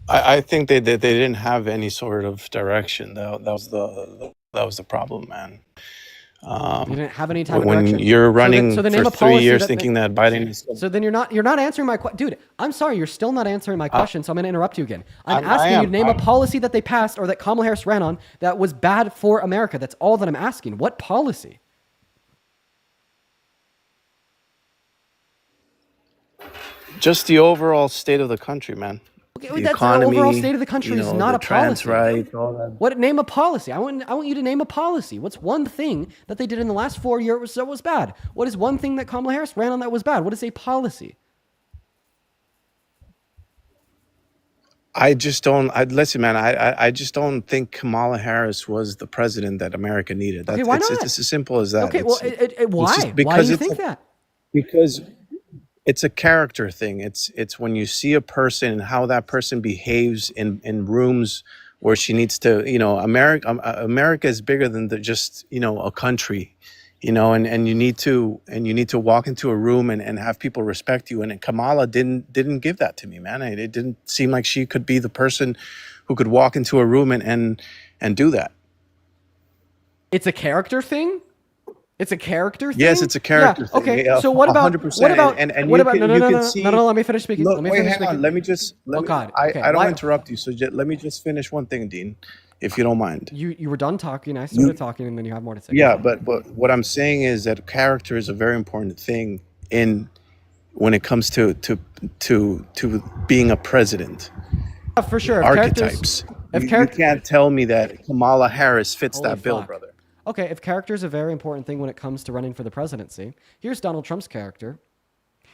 I think they didn't have any sort of direction. That was the problem, man. You didn't have any type of When direction. you're running so then name for a policy 3 years that- thinking that Biden is. So then you're not answering my question. Dude, I'm sorry, you're still not answering my question, so I'm going to interrupt you again. I'm I asking you am. to name a policy that they passed or that Kamala Harris ran on that was bad for America. That's all that I'm asking. What policy? Just the overall state of the country, man. Okay, the that's the overall state economy, of the country is the not a trans policy. rights, all that. What name a policy? I want you to name a policy. What's one thing that they did in the last 4 years that was bad? What is one thing that Kamala Harris ran on that was bad? What is a policy? I just don't. Listen, man. I just don't think Kamala Harris was the president that America needed. Okay, That's why it's not? it's as simple as that. Okay, well, It's why? just Why do because you it's think that? because it's a character thing. It's when you see a person and how that person behaves in rooms where she needs to. America is bigger than just a country. And you need to walk into a room and have people respect you. And Kamala didn't give that to me, man. It didn't seem like she could be the person who could walk into a room and do that. It's a character thing? It's a character thing? Yes, it's a character thing. Okay. Yeah, So what about 100%. what about and what you about can no, you no, no, can no, see. no, no, let me finish speaking. Look, Let me wait, finish hang on. speaking. Let me just. Oh God. I Okay. don't Why interrupt you. So let me just finish one thing, Dean, if you don't mind. you were done talking, I You, started talking, and then you have more to say. Go yeah, ahead. but what I'm saying is that character is a very important thing in when it comes to being a president. Yeah, for sure. If characters Archetypes. if You character can't tell me that Kamala Harris fits Holy that bill, fuck. brother. Okay, if character is a very important thing when it comes to running for the presidency, here's Donald Trump's character.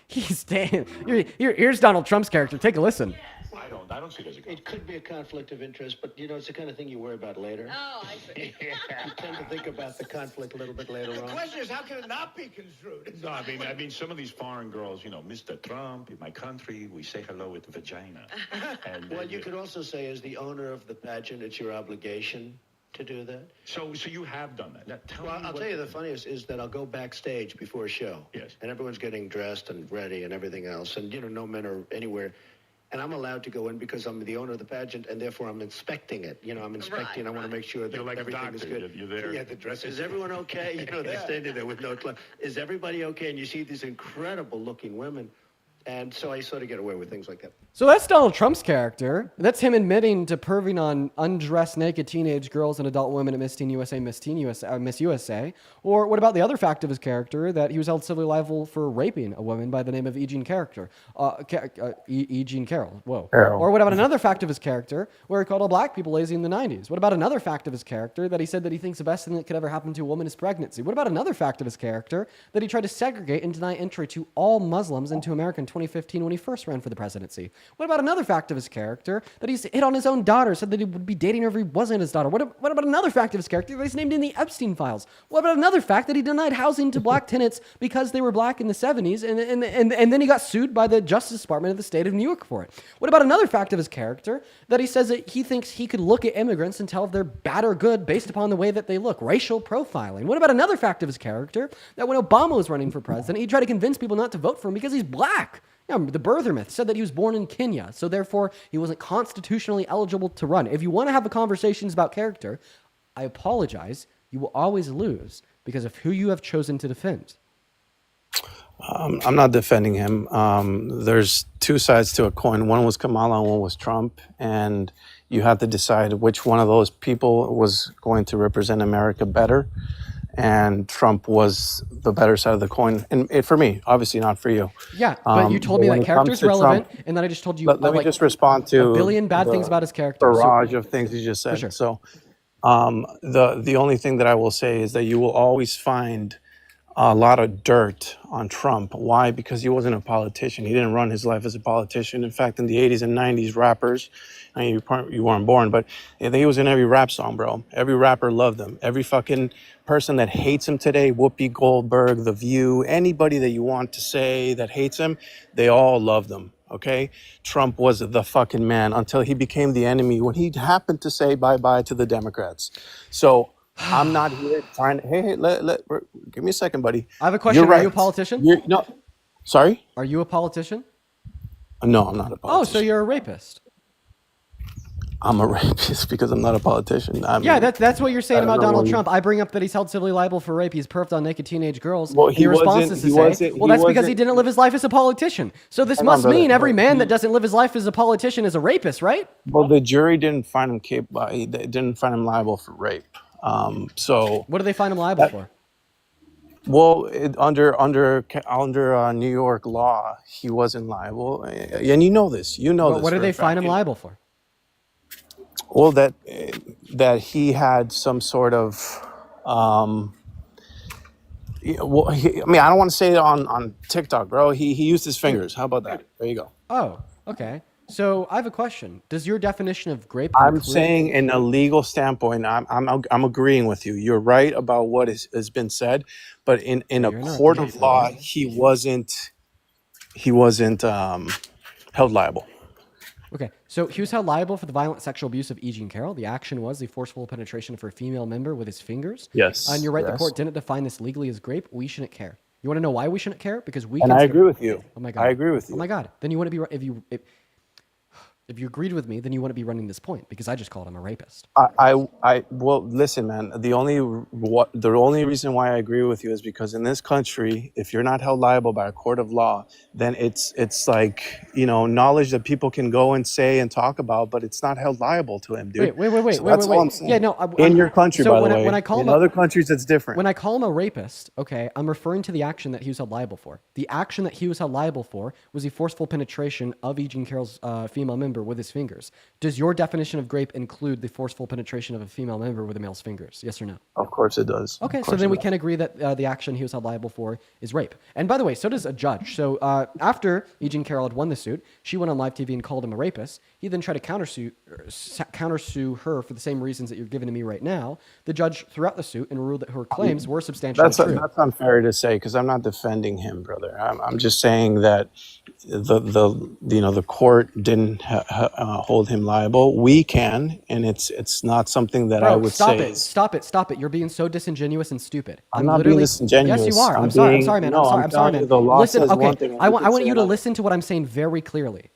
He's here's Donald Trump's character. Take a listen. I don't see it as a conflict. It could be a conflict of interest, but it's the kind of thing you worry about later. Oh, I see. You tend to think about the conflict a little bit later on. The question is, how can it not be construed? No, I mean, some of these foreign girls, Mr. Trump, in my country, we say hello with vagina. And Well, you could also say, as the owner of the pageant, it's your obligation to do that. so you have done that. Now, tell Well, me I'll what- tell you the funniest is that I'll go backstage before a show. Yes. And everyone's getting dressed and ready and everything else. And, no men are anywhere. And I'm allowed to go in because I'm the owner of the pageant, and therefore I'm inspecting it. I'm inspecting. I want to make sure that You're like a everything is doctor. good. You're there. Yeah, the dress. Is everyone okay? They're standing there with no clothes. Is everybody okay? And you see these incredible-looking women. And so I sort of get away with things like that. So that's Donald Trump's character. That's him admitting to perving on undressed naked teenage girls and adult women at Miss Teen USA, Miss USA. Or what about the other fact of his character, that he was held civilly liable for raping a woman by the name of E. Jean Carroll? Whoa. Carroll. Or what about another fact of his character, where he called all black people lazy in the 90s? What about another fact of his character, that he said that he thinks the best thing that could ever happen to a woman is pregnancy? What about another fact of his character, that he tried to segregate and deny entry to all Muslims into America in 2015 when he first ran for the presidency? What about another fact of his character, that he's hit on his own daughter, said that he would be dating her if he wasn't his daughter? What about another fact of his character, that he's named in the Epstein files? What about another fact, that he denied housing to black tenants because they were black in the 70s, and then he got sued by the Justice Department of the state of New York for it? What about another fact of his character, that he says that he thinks he could look at immigrants and tell if they're bad or good based upon the way that they look? Racial profiling. What about another fact of his character, that when Obama was running for president, he tried to convince people not to vote for him because he's black? The birther myth said that he was born in Kenya, so therefore he wasn't constitutionally eligible to run. If you want to have conversations about character, I apologize. You will always lose because of who you have chosen to defend. I'm not defending him. There's two sides to a coin. One was Kamala and one was Trump. And you have to decide which one of those people was going to represent America better. And Trump was the better side of the coin. And for me, obviously not for you. Yeah, but you told me when that it comes character's to relevant, Trump, and then I just told you let me like just respond to a billion bad things the about his character. So, barrage of things you just said. sure. So the only thing that I will say is that you will always find a lot of dirt on Trump. Why? Because he wasn't a politician. He didn't run his life as a politician. In fact, in the 80s and 90s, rappers, I mean, you weren't born, but he was in every rap song, bro. Every rapper loved him. Every fucking person that hates him today, Whoopi Goldberg, The View, anybody that you want to say that hates him, they all loved him. Okay? Trump was the fucking man until he became the enemy when he happened to say bye-bye to the Democrats. So I'm not here trying to, hey, give me a second, buddy. I have a question. You're Are you a right. politician? No, sorry? Are you a politician? No, I'm not a Oh, politician. so you're a rapist. I'm a rapist because I'm not a politician. Yeah, that's what you're saying I don't about know Donald when- Trump. I bring up that he's held civilly liable for rape. He's perved on naked teenage girls. Well, he Your response wasn't- is to he say, wasn't- well, he that's because he wasn't- didn't live his life as a politician. So this Hang on, must brother. mean every But man that doesn't live his life as a politician is a rapist, right? Well, the jury didn't find him capable. They didn't find him liable for rape. So What do they find him liable for? Well, under New York law, he wasn't liable, and you know this. You know What this what did for a they find fact. him liable for? Well, that he had some sort of well, I mean, I don't want to say it on TikTok, bro. He used his fingers. How about that? There you go. Oh, okay. So I have a question. Does your definition of grape I'm include? saying, in a legal standpoint, I'm agreeing with you. You're right about what has been said, but in Yeah, a you're interrupting court me. of law, he wasn't held liable. Okay, so he was held liable for the violent sexual abuse of E. Jean Carroll. The action was the forceful penetration of her female member with his fingers. Yes. And you're right, the Yes. court didn't define this legally as grape. We shouldn't care. You want to know why we shouldn't care? Because we And I consider- agree with you. Oh my god. I agree with Oh you. my god. Then you wouldn't be if you agreed with me, then you wouldn't be running this point because I just called him a rapist. Well, listen, man. The only reason why I agree with you is because in this country, if you're not held liable by a court of law, then it's like, knowledge that people can go and say and talk about, but it's not held liable to him, dude. Wait. So that's all I'm saying. Yeah, no. In your country, so by when the way. when I call in him other countries, it's different. when I call him a rapist, okay, I'm referring to the action that he was held liable for. The action that he was held liable for was the forceful penetration of E. Jean Carroll's female member with his fingers. Does your definition of grape include the forceful penetration of a female member with a male's fingers? Yes or no? Of course it does. Okay, Of so course then it we does. can agree that the action he was held liable for is rape. And by the way, so does a judge. So after E. Jean Carroll had won the suit, she went on live TV and called him a rapist. He then tried to countersue her for the same reasons that you're giving to me right now. The judge threw out the suit and ruled that her claims were substantially That's true. that's unfair to say because I'm not defending him, brother. I'm just saying that the court didn't hold him liable. We can, and it's not something that I Bro, would stop say. it. Stop it. Stop it. You're being so disingenuous and stupid. I'm not being literally disingenuous. Yes, you are. I'm I'm sorry. I'm being- sorry, man. no, I'm I'm sorry, telling you, man. the law Listen, says okay. one thing and I you want can say you to another. listen to what I'm saying very clearly.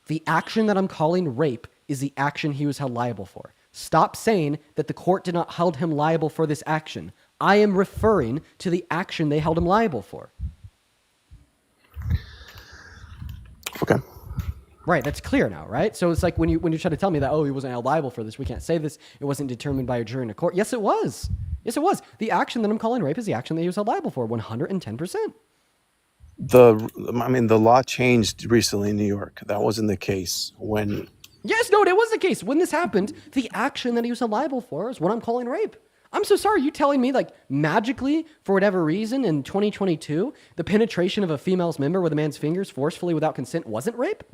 The action that I'm calling rape is the action he was held liable for. Stop saying that the court did not hold him liable for this action. I am referring to the action they held him liable for. Okay. Right, that's clear now, right? So it's like when you try to tell me that, oh, he wasn't held liable for this, we can't say this, it wasn't determined by a jury in a court. Yes, it was. Yes, it was. The action that I'm calling rape is the action that he was held liable for, 110%. The law changed recently in New York. That wasn't the case when. Yes, no, it was the case. When this happened, the action that he was held liable for is what I'm calling rape. I'm so sorry. You telling me, like, magically, for whatever reason, in 2022, the penetration of a female's member with a man's fingers forcefully without consent wasn't rape?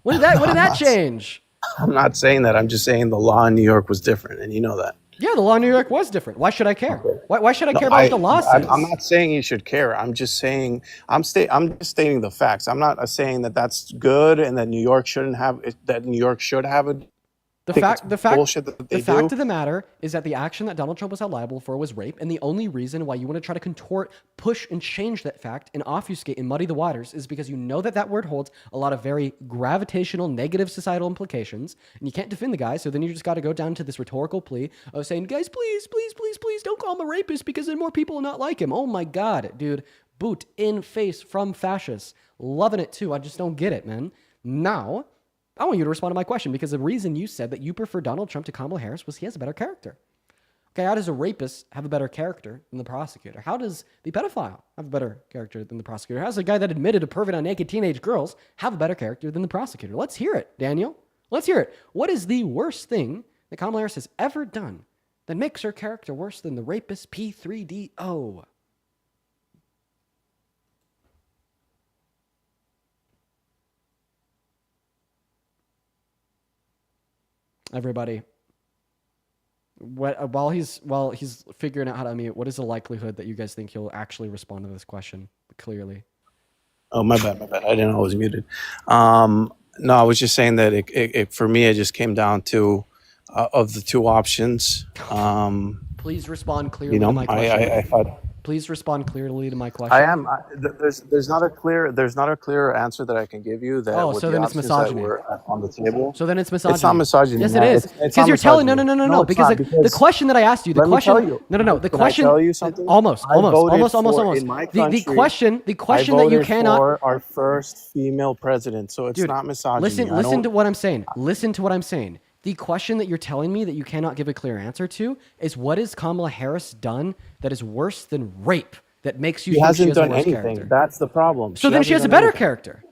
When did that change? I'm not saying that. I'm just saying the law in New York was different, and you know that. Yeah, the law in New York was different. Why should I care? Okay. Why should I No, care about what the law says? I'm not saying you should care. I'm just saying I'm just stating the facts. I'm not saying that that's good and that New York shouldn't have it, that New York should have it. The think fact, it's the fact, bullshit that they the fact do. of the matter is that the action that Donald Trump was held liable for was rape, and the only reason why you want to try to contort, push, and change that fact and obfuscate and muddy the waters is because you know that that word holds a lot of very gravitational, negative societal implications, and you can't defend the guy. So then you just got to go down to this rhetorical plea of saying, "Guys, please, please, please, please, don't call him a rapist because then more people will not like him." Oh my God, dude! Boot in face from fascists, loving it too. I just don't get it, man. Now, I want you to respond to my question because the reason you said that you prefer Donald Trump to Kamala Harris was he has a better character. Okay, how does a rapist have a better character than the prosecutor? How does the pedophile have a better character than the prosecutor? How does the guy that admitted to pervert on naked teenage girls have a better character than the prosecutor? Let's hear it, Daniel. Let's hear it. What is the worst thing that Kamala Harris has ever done that makes her character worse than the rapist P3DO? Everybody, while he's figuring out how to unmute, what is the likelihood that you guys think he'll actually respond to this question clearly? Oh, my bad. I didn't know I was muted. No, I was just saying that it for me, it just came down to of the two options. Please respond clearly to my question. I thought Please respond clearly to my question. I am. There's not a clear answer that I can give you. That Oh, with so the then it's options that misogyny. were on the table. So then it's misogyny. It's not misogyny. Yes, man. it is. It's Because not you're telling no, misogyny. no. it's Because not, the question that I asked you, the let me question, tell you. no. The Can question. I tell you something? Almost. I voted The question I that you voted cannot. for our first female president, so it's Dude, not misogyny. Listen to what I'm saying. Listen to what I'm saying. The question that you're telling me that you cannot give a clear answer to is what has Kamala Harris done that is worse than rape that makes you She think she hasn't has a done worse anything. character? That's the problem. So then she has a hasn't done better anything. character.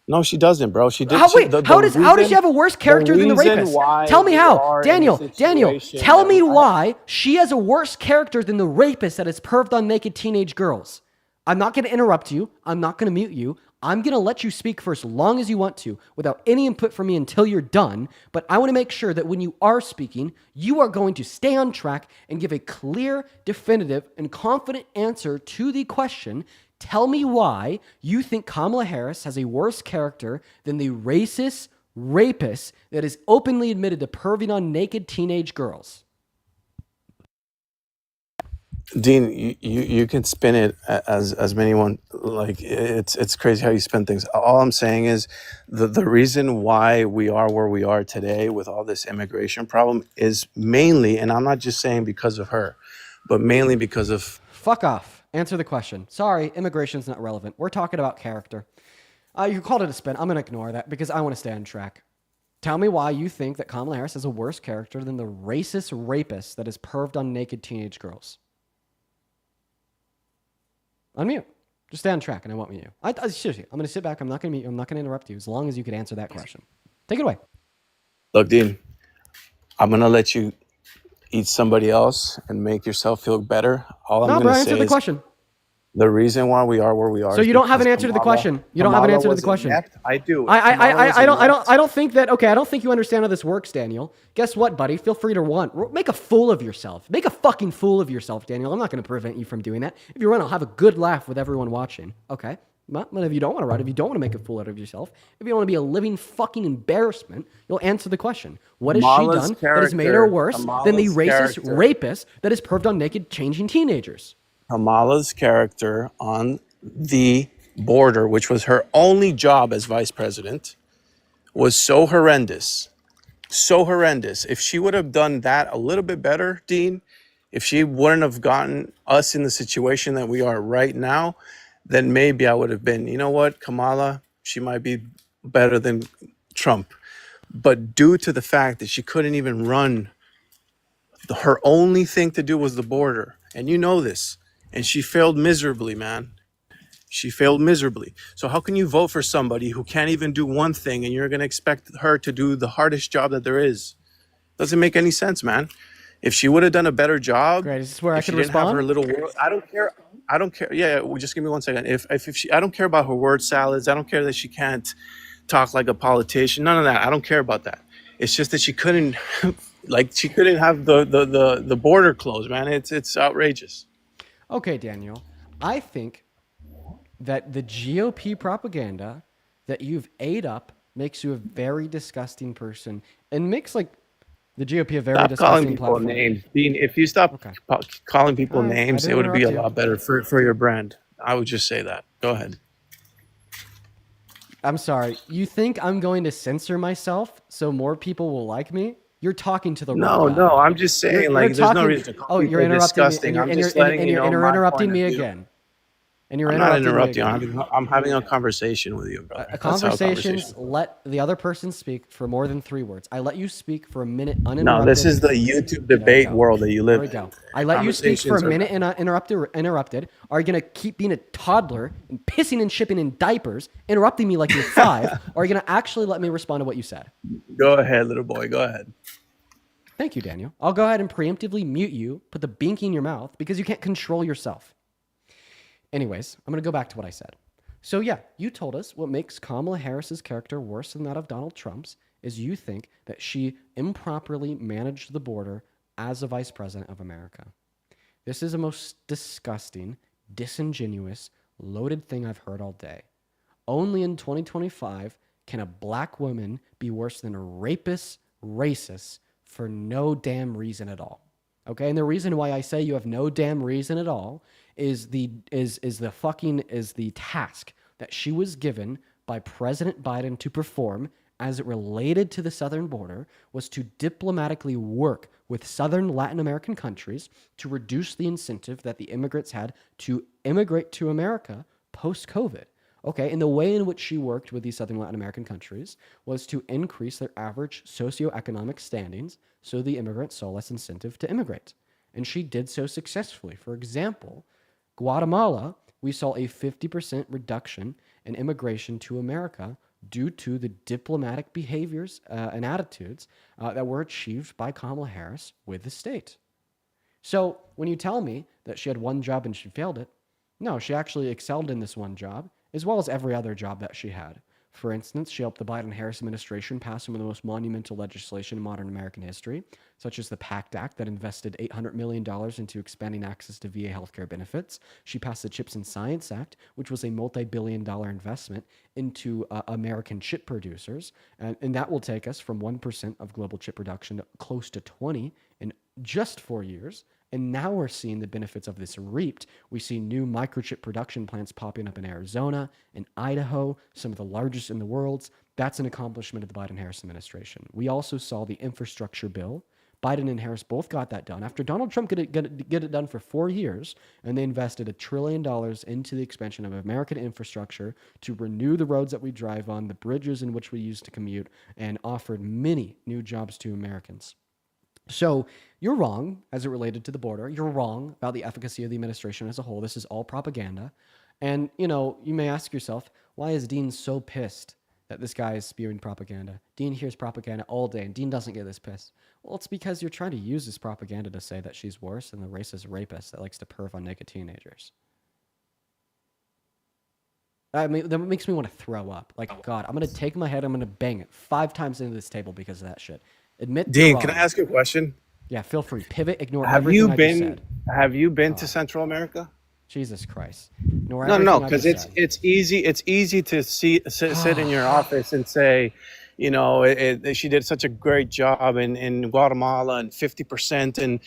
No, she doesn't, bro. She did. How She, wait? How does she have a worse character than the reason rapist? why Tell me we how, are in the Daniel. situation Tell that me why she has a worse character than the rapist that has perved on naked teenage girls. I'm not going to interrupt you. I'm not going to mute you. I'm going to let you speak for as long as you want to without any input from me until you're done. But I want to make sure that when you are speaking, you are going to stay on track and give a clear, definitive, and confident answer to the question. Tell me why you think Kamala Harris has a worse character than the racist rapist that is openly admitted to perving on naked teenage girls. Dean, you can spin it as many one, like it's crazy how you spin things. All I'm saying is the reason why we are where we are today with all this immigration problem is mainly, and I'm not just saying because of her, but mainly because of Fuck off. Answer the question. Sorry, immigration's not relevant. We're talking about character. You called it a spin. I'm going to ignore that because I want to stay on track. Tell me why you think that Kamala Harris has a worse character than the racist rapist that is perved on naked teenage girls. Unmute. Just stay on track and I won't mute you. Seriously, I'm going to sit back. I'm not going to mute you. I'm not going to interrupt you as long as you could answer that question. Take it away. look, Dean, I'm gonna let you eat somebody else and make yourself feel better. All I'm No, gonna bro, say answer the is question. the reason why we are where we are. So is you don't have an because answer to the Kamala- question. You don't have an Kamala answer to the was question. inept. I do. I Kamala was don't think that. Okay, I don't think you understand how this works, Daniel. Guess what, buddy? Feel free to make a fool of yourself. Make a fucking fool of yourself, Daniel. I'm not going to prevent you from doing that. If you run, I'll have a good laugh with everyone watching. Okay. But if you don't want to run, if you don't want to make a fool out of yourself, if you want to be a living fucking embarrassment, you'll answer the question. What has Kamala's she done that has made her character- worse than the Kamala's racist character. rapist that is perved on naked changing teenagers? Kamala's character on the border, which was her only job as vice president, was so horrendous. So horrendous. If she would have done that a little bit better, Dean, if she wouldn't have gotten us in the situation that we are right now, then maybe I would have been, you know what, Kamala, she might be better than Trump. But due to the fact that she couldn't even run, her only thing to do was the border. And you know this. And she failed miserably, man. She failed miserably. So how can you vote for somebody who can't even do one thing and you're going to expect her to do the hardest job that there is? Doesn't make any sense, man. If she would have done a better job, Great. Is this where I if she could didn't have respond? her little world, I don't care. I don't care. Yeah, well, just give me 1 second. If she, I don't care about her word salads. I don't care that she can't talk like a politician. None of that. I don't care about that. It's just that she couldn't, like, she couldn't have the border closed, man. It's outrageous. Okay, Daniel. I think that the GOP propaganda that you've ate up makes you a very disgusting person and makes like the GOP a very Stop calling disgusting people platform. names, Dean. If you stop Okay. calling people All right, I names, didn't it would be a interrupt you. lot better for your brand. I would just say that. Go ahead. I'm sorry. You think I'm going to censor myself so more people will like me? You're talking to the No, wrong guy. no, I'm just saying, You're like, there's talking, no reason to call oh, you're people interrupting me, disgusting. and I'm you're, just letting you know you're my interrupting point me of view. again. And you're I'm not interrupting me interrupting you. again. I'm having a conversation with you, brother. A That's how conversations let the other person speak for more than 3 words. I let you speak for a minute uninterrupted. No, this is the YouTube There we debate go. world that you There live we in. go. I let you speak for a Conversations are- minute and interrupted. Are you going to keep being a toddler and pissing and shipping in diapers, interrupting me like you're 5? Or are you going to actually let me respond to what you said? Go ahead, little boy. Go ahead. Thank you, Daniel. I'll go ahead and preemptively mute you, put the binky in your mouth because you can't control yourself. Anyways, I'm going to go back to what I said. So yeah, you told us what makes Kamala Harris's character worse than that of Donald Trump's is you think that she improperly managed the border as a vice president of America. This is the most disgusting, disingenuous, loaded thing I've heard all day. Only in 2025 can a black woman be worse than a rapist, racist for no damn reason at all. Okay, and the reason why I say you have no damn reason at all is the task that she was given by President Biden to perform as it related to the southern border was to diplomatically work with southern Latin American countries to reduce the incentive that the immigrants had to immigrate to America post-COVID. Okay, and the way in which she worked with these southern Latin American countries was to increase their average socioeconomic standings so the immigrants saw less incentive to immigrate. And she did so successfully. For example, Guatemala, we saw a 50% reduction in immigration to America due to the diplomatic behaviors and attitudes that were achieved by Kamala Harris with the state. So when you tell me that she had one job and she failed it, no, she actually excelled in this one job, as well as every other job that she had. For instance, she helped the Biden-Harris administration pass some of the most monumental legislation in modern American history, such as the PACT Act that invested $800 million into expanding access to VA healthcare benefits. She passed the CHIPS and Science Act, which was a multi-billion-dollar investment into American chip producers, and that will take us from 1% of global chip production to close to 20 in just 4 years. And now we're seeing the benefits of this reaped. We see new microchip production plants popping up in Arizona and Idaho, some of the largest in the world. That's an accomplishment of the Biden-Harris administration. We also saw the infrastructure bill. Biden and Harris both got that done after Donald Trump get it done for 4 years, and they invested $1 trillion into the expansion of American infrastructure to renew the roads that we drive on, the bridges in which we use to commute, and offered many new jobs to Americans. So you're wrong as it related to the border. You're wrong about the efficacy of the administration as a whole. This is all propaganda. And, you may ask yourself, why is Dean so pissed that this guy is spewing propaganda? Dean hears propaganda all day, and Dean doesn't get this pissed. Well, it's because you're trying to use this propaganda to say that she's worse than the racist rapist that likes to perv on naked teenagers. I mean, that makes me want to throw up. Like, God, I'm going to take my head, I'm going to bang it 5 times into this table because of that shit. Admit Dean, you're can I wrong. ask you a question? Yeah, feel free. Pivot, ignore Have everything you I just been said. have you been to Central America? Jesus Christ. Ignore No, everything I because just said. it's easy to sit in your office and say, she did such a great job in Guatemala and 50%. And,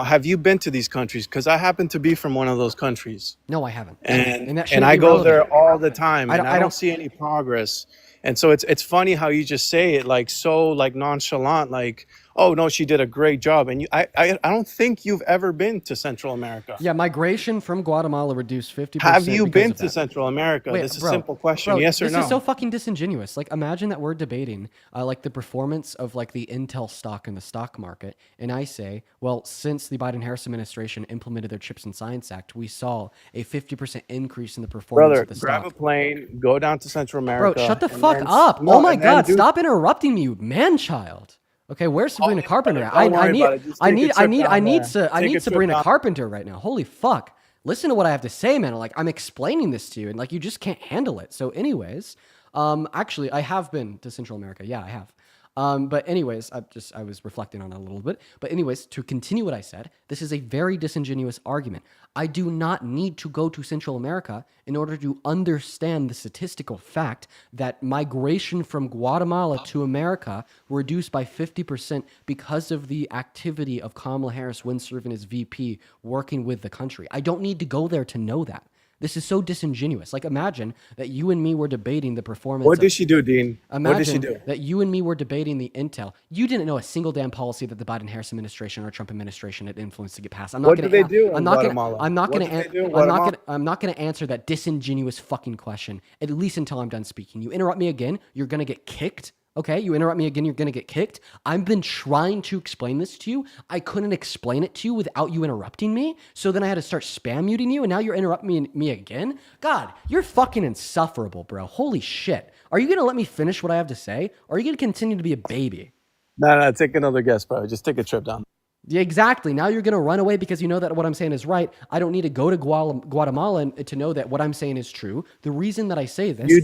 have you been to these countries? Because I happen to be from one of those countries. No, I haven't. And that shouldn't I be go relevant. there all the time, and I I don't- don't see any progress. And so it's funny how you just say it like so like nonchalant, like, oh no, she did a great job. And I don't think you've ever been to Central America. Yeah, migration from Guatemala reduced 50%. Have you because been of to that. Central America? Wait, This is a bro, simple question. bro, Yes or this no? is so fucking disingenuous. Like, imagine that we're debating like the performance of like the Intel stock in the stock market, and I say, well, since the Biden-Harris administration implemented their CHIPS and Science Act, we saw a 50% increase in the performance Brother, of the grab stock. a plane, go down to Central America. Bro, shut the and fuck then- up! No, Oh my and then God, do- stop interrupting me, you man-child. Okay, where's Sabrina yeah, Carpenter? brother, I don't worry need about it. Just take a trip down I need there. Sabrina Down- Carpenter right now. Holy fuck! Listen to what I have to say, man. Like, I'm explaining this to you, and like you just can't handle it. So, anyways, actually, I have been to Central America. Yeah, I have. But anyways, I was reflecting on it a little bit. But anyways, to continue what I said, this is a very disingenuous argument. I do not need to go to Central America in order to understand the statistical fact that migration from Guatemala to America reduced by 50% because of the activity of Kamala Harris when serving as VP working with the country. I don't need to go there to know that. This is so disingenuous. Like, imagine that you and me were debating the performance. What did she do, Dean? Imagine What did she do? that you and me were debating the Intel. You didn't know a single damn policy that the Biden-Harris administration or Trump administration had influenced to get passed. I'm not What gonna, did they do in I'm not gonna, Guatemala? I'm not What gonna, did they do in I'm not Guatemala? gonna, I'm not gonna answer that disingenuous fucking question. At least until I'm done speaking. You interrupt me again, you're gonna get kicked. Okay, you interrupt me again, you're gonna get kicked. I've been trying to explain this to you. I couldn't explain it to you without you interrupting me. So then I had to start spam muting you, and now you're interrupting me again. God, you're fucking insufferable, bro. Holy shit. Are you gonna let me finish what I have to say, or are you gonna continue to be a baby? No, take another guess, bro. Just take a trip down. Yeah, exactly. Now you're going to run away because you know that what I'm saying is right. I don't need to go to Guatemala to know that what I'm saying is true. The reason that I say this... You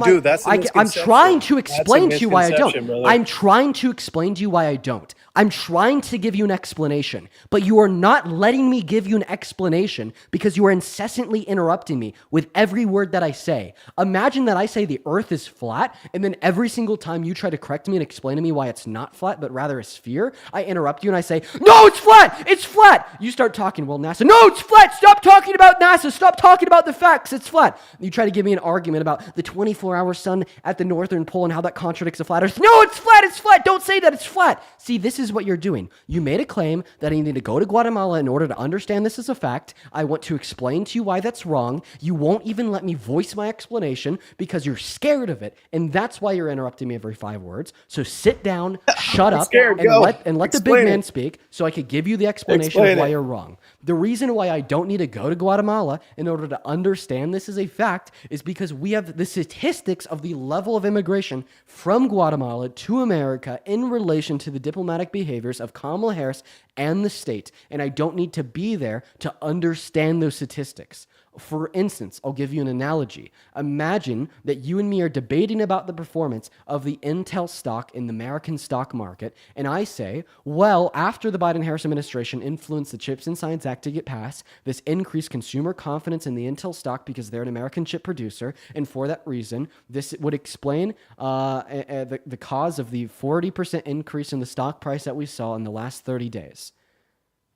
do. That's a I'm misconception. trying to That's a explain to you why I misconception, don't. brother. I'm trying to explain to you why I don't. I'm trying to give you an explanation, but you are not letting me give you an explanation because you are incessantly interrupting me with every word that I say. Imagine that I say the earth is flat, and then every single time you try to correct me and explain to me why it's not flat, but rather a sphere, I interrupt you and I say, no, it's flat! It's flat! You start talking, well, NASA, no, it's flat! Stop talking about NASA! Stop talking about the facts! It's flat! You try to give me an argument about the 24-hour sun at the northern pole and how that contradicts the flat earth. No, it's flat! It's flat! Don't say that it's flat! See, this is is what you're doing. You made a claim that I need to go to Guatemala in order to understand this as a fact. I want to explain to you why that's wrong. You won't even let me voice my explanation because you're scared of it. And that's why you're interrupting me every 5 words. So sit down, shut up, scared, and go. let the big Explain man it. speak so I could give you the explanation Explain of why it. you're wrong. The reason why I don't need to go to Guatemala in order to understand this as a fact is because we have the statistics of the level of immigration from Guatemala to America in relation to the diplomatic behaviors of Kamala Harris and the state. And I don't need to be there to understand those statistics. For instance, I'll give you an analogy. Imagine that you and me are debating about the performance of the Intel stock in the American stock market, and I say, well, after the Biden-Harris administration influenced the CHIPS and Science Act to get passed, this increased consumer confidence in the Intel stock because they're an American chip producer, and for that reason, this would explain the cause of the 40% increase in the stock price that we saw in the last 30 days.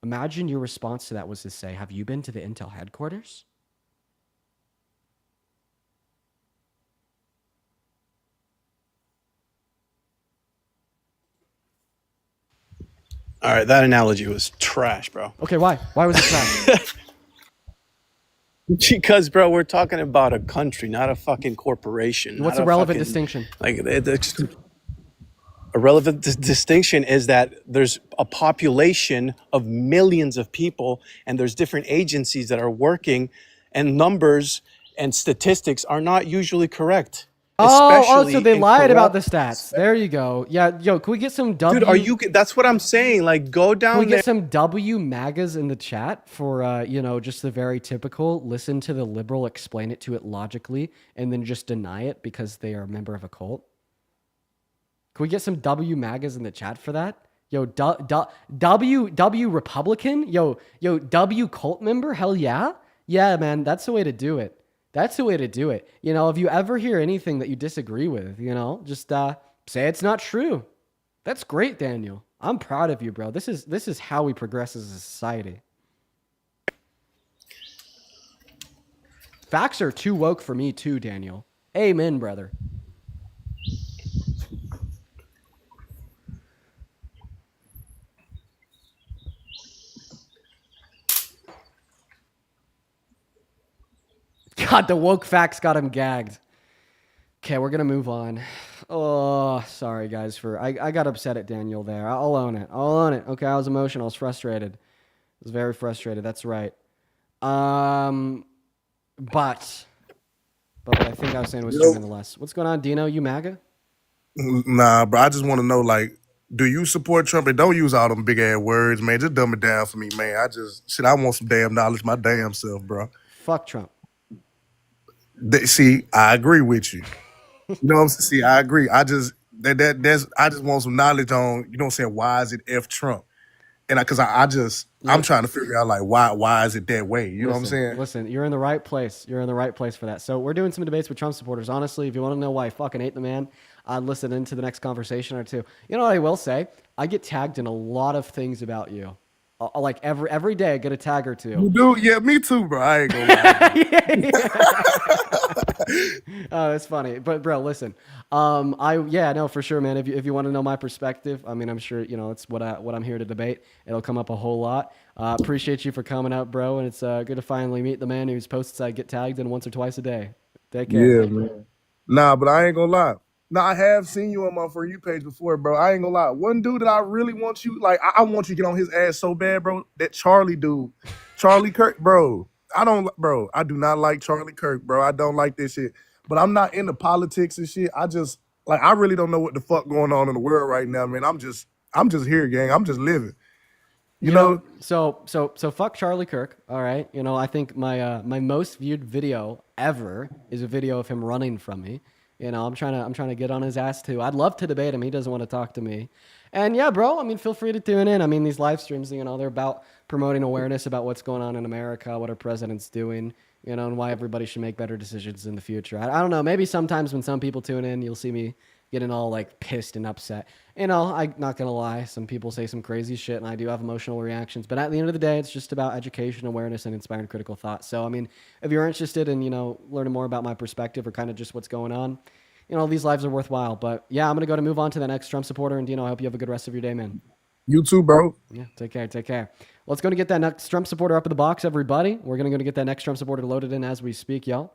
Imagine your response to that was to say, have you been to the Intel headquarters? All right, that analogy was trash, bro. Okay, why? Why was it trash? Because, bro, we're talking about a country, not a fucking corporation. What's not a relevant fucking- distinction? Like, a relevant distinction is that there's a population of millions of people, and there's different agencies that are working, and numbers and statistics are not usually correct. So especially they in lied about the corrupt- stats. There you go. Yeah, yo, can we get some W? Dude, are you? That's what I'm saying. Like, go Can down we there. get some W MAGAs in the chat for just the very typical listen to the liberal explain it to it logically and then just deny it because they are a member of a cult? Can we get some W MAGAs in the chat for that? Yo, W Republican? Yo, W cult member? Hell yeah. Yeah, man, that's the way to do it. That's the way to do it. You know, if you ever hear anything that you disagree with, just say it's not true. That's great, Daniel. I'm proud of you, bro. This is how we progress as a society. Facts are too woke for me too, Daniel. Amen, brother. God, the woke facts got him gagged. Okay, we're gonna move on. Oh, sorry guys I got upset at Daniel there. I'll own it. Okay, I was emotional. I was frustrated. I was very frustrated. That's right. But what I think I was saying was true nonetheless. What's going on, Dino? You MAGA? Nah, bro. I just want to know, like, do you support Trump? And don't use all them big ass words, man. Just dumb it down for me, man. I want some damn knowledge my damn self, bro. Fuck Trump. See, I agree with you. You know what I'm saying? See, I agree. I just want some knowledge on, you know what I'm saying, why is it F Trump? And I'm trying to figure out, like, why is it that way? You know what I'm saying? Listen, you're in the right place. You're in the right place for that. So we're doing some debates with Trump supporters. Honestly, if you want to know why I fucking hate the man, I'd listen into the next conversation or two. You know what I will say? I get tagged in a lot of things about you. Like every day I get a tag or two. You do? Yeah, me too, bro. I ain't gonna lie. Oh, that's funny. But bro, listen. No, for sure, man. If you want to know my perspective, I mean, I'm sure it's what I'm here to debate. It'll come up a whole lot. Appreciate you for coming out, bro, and it's good to finally meet the man whose posts I get tagged in once or twice a day. Take care. Yeah, man. Nah, but I ain't gonna lie. Now, I have seen you on my For You page before, bro. I ain't gonna lie. One dude that I really want you, like, I want you to get on his ass so bad, bro. That Charlie dude, Charlie Kirk, bro. I do not like Charlie Kirk, bro. I don't like this shit. But I'm not into politics and shit. I really don't know what the fuck going on in the world right now, man. I'm just here, gang. I'm just living. You know? So fuck Charlie Kirk. All right. I think my most viewed video ever is a video of him running from me. I'm trying to get on his ass too. I'd love to debate him. He doesn't want to talk to me. And yeah, bro, I mean, feel free to tune in. I mean, these live streams, they're about promoting awareness about what's going on in America, what our president's doing, and why everybody should make better decisions in the future. I don't know. Maybe sometimes when some people tune in, you'll see me getting all like pissed and upset. I'm not going to lie. Some people say some crazy shit and I do have emotional reactions, but at the end of the day, it's just about education, awareness, and inspiring critical thought. So, I mean, if you're interested in, learning more about my perspective or kind of just what's going on, these lives are worthwhile. But yeah, I'm going to move on to the next Trump supporter. And, I hope you have a good rest of your day, man. You too, bro. Yeah, take care. Take care. Let's go to get that next Trump supporter up in the box, everybody. We're going to go to get that next Trump supporter loaded in as we speak, y'all.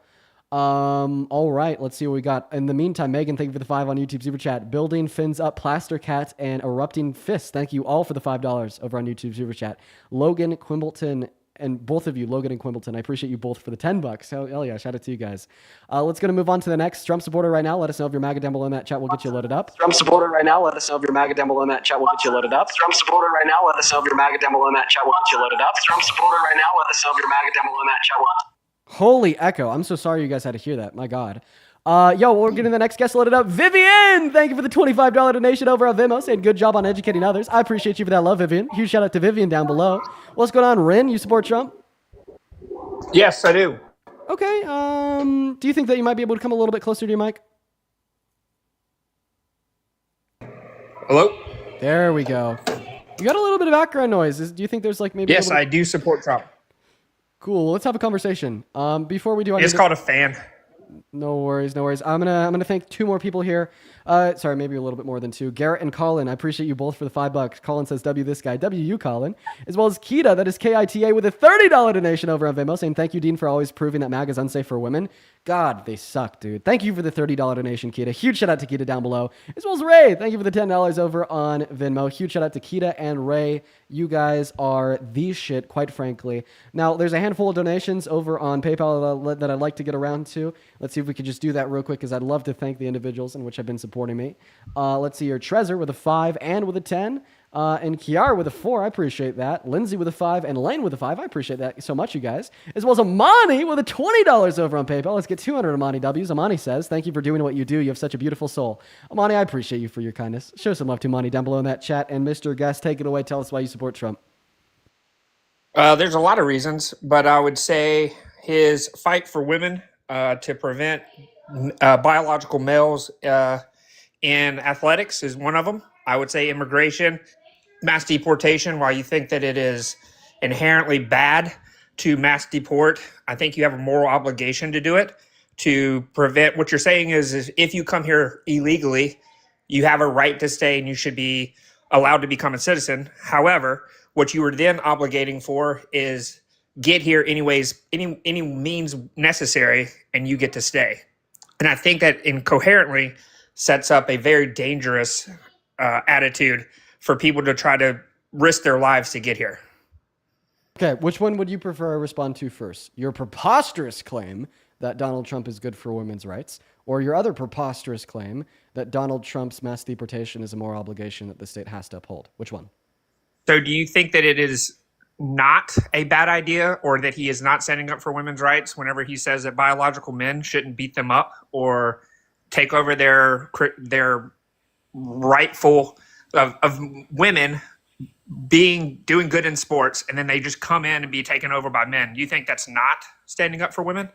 All right, let's see what we got. In the meantime, Megan, thank you for the 5 on YouTube Super Chat. Building Fins Up, Plaster Cat, and Erupting Fist. Thank you all for the $5 over on YouTube Super Chat. Logan Quimbleton, and both of you, Logan and Quimbleton, I appreciate you both for the $10. Hell yeah, shout out to you guys. Let's go to move on to the next Trump supporter right now. Let us know if you're MAGA down below in that chat. We'll get you loaded up. Trump supporter right now. Let us know if you're MAGA down below in that chat. We'll get you loaded up. Trump supporter right now. Let us know if you're MAGA down below in that chat. We'll get you loaded up. Trump supporter right now. Let us know if you're MAGA down below in that chat. Holy echo. I'm so sorry you guys had to hear that. My God. Yo, we're getting the next guest loaded up. Vivian! Thank you for the $25 donation over on Venmo. Saying good job on educating others. I appreciate you for that love, Vivian. Huge shout out to Vivian down below. What's going on, Rin? You support Trump? Yes, I do. Okay. Do you think that you might be able to come a little bit closer to your mic? Hello? There we go. You got a little bit of background noise. Do you think there's like maybe? Yes, I do support Trump. Cool. Well, let's have a conversation. Before we do, It's called a fan. No worries, no worries. I'm gonna thank 2 more people here. Sorry, maybe a little bit more than 2. Garrett and Colin, I appreciate you both for the $5. Colin says W this guy, W you Colin, as well as Kita, that is KITA, with a $30 donation over on Venmo, saying thank you, Dean, for always proving that MAGA is unsafe for women. God, they suck, dude. Thank you for the $30 donation, Kita. Huge shout out to Kita down below, as well as Ray. Thank you for the $10 over on Venmo. Huge shout out to Kita and Ray. You guys are the shit, quite frankly. Now, there's a handful of donations over on PayPal that I'd like to get around to. Let's see if we could just do that real quick, because I'd love to thank the individuals in which have been supporting me. Let's see here. Trezor with a 5 and with a 10. And Kiara with a 4. I appreciate that. Lindsay with a 5 and Lane with a 5. I appreciate that so much, you guys. As well as Amani with a $20 over on PayPal. Let's get 200 Amani W's. Amani says, thank you for doing what you do. You have such a beautiful soul. Amani, I appreciate you for your kindness. Show some love to Amani down below in that chat. And Mr. Guest, take it away. Tell us why you support Trump. There's a lot of reasons, but I would say his fight for women to prevent biological males in athletics is one of them. I would say immigration, mass deportation, while you think that it is inherently bad to mass deport, I think you have a moral obligation to do it to prevent. What you're saying is if you come here illegally, you have a right to stay and you should be allowed to become a citizen. However, what you were then obligating for is get here anyways, any means necessary, and you get to stay. And I think that incoherently sets up a very dangerous attitude for people to try to risk their lives to get here. Okay, which one would you prefer I respond to first? Your preposterous claim that Donald Trump is good for women's rights, or your other preposterous claim that Donald Trump's mass deportation is a moral obligation that the state has to uphold? Which one? So do you think that it is not a bad idea, or that he is not standing up for women's rights whenever he says that biological men shouldn't beat them up or take over their rightful of women doing good in sports, and then they just come in and be taken over by men? Do you think that's not standing up for women?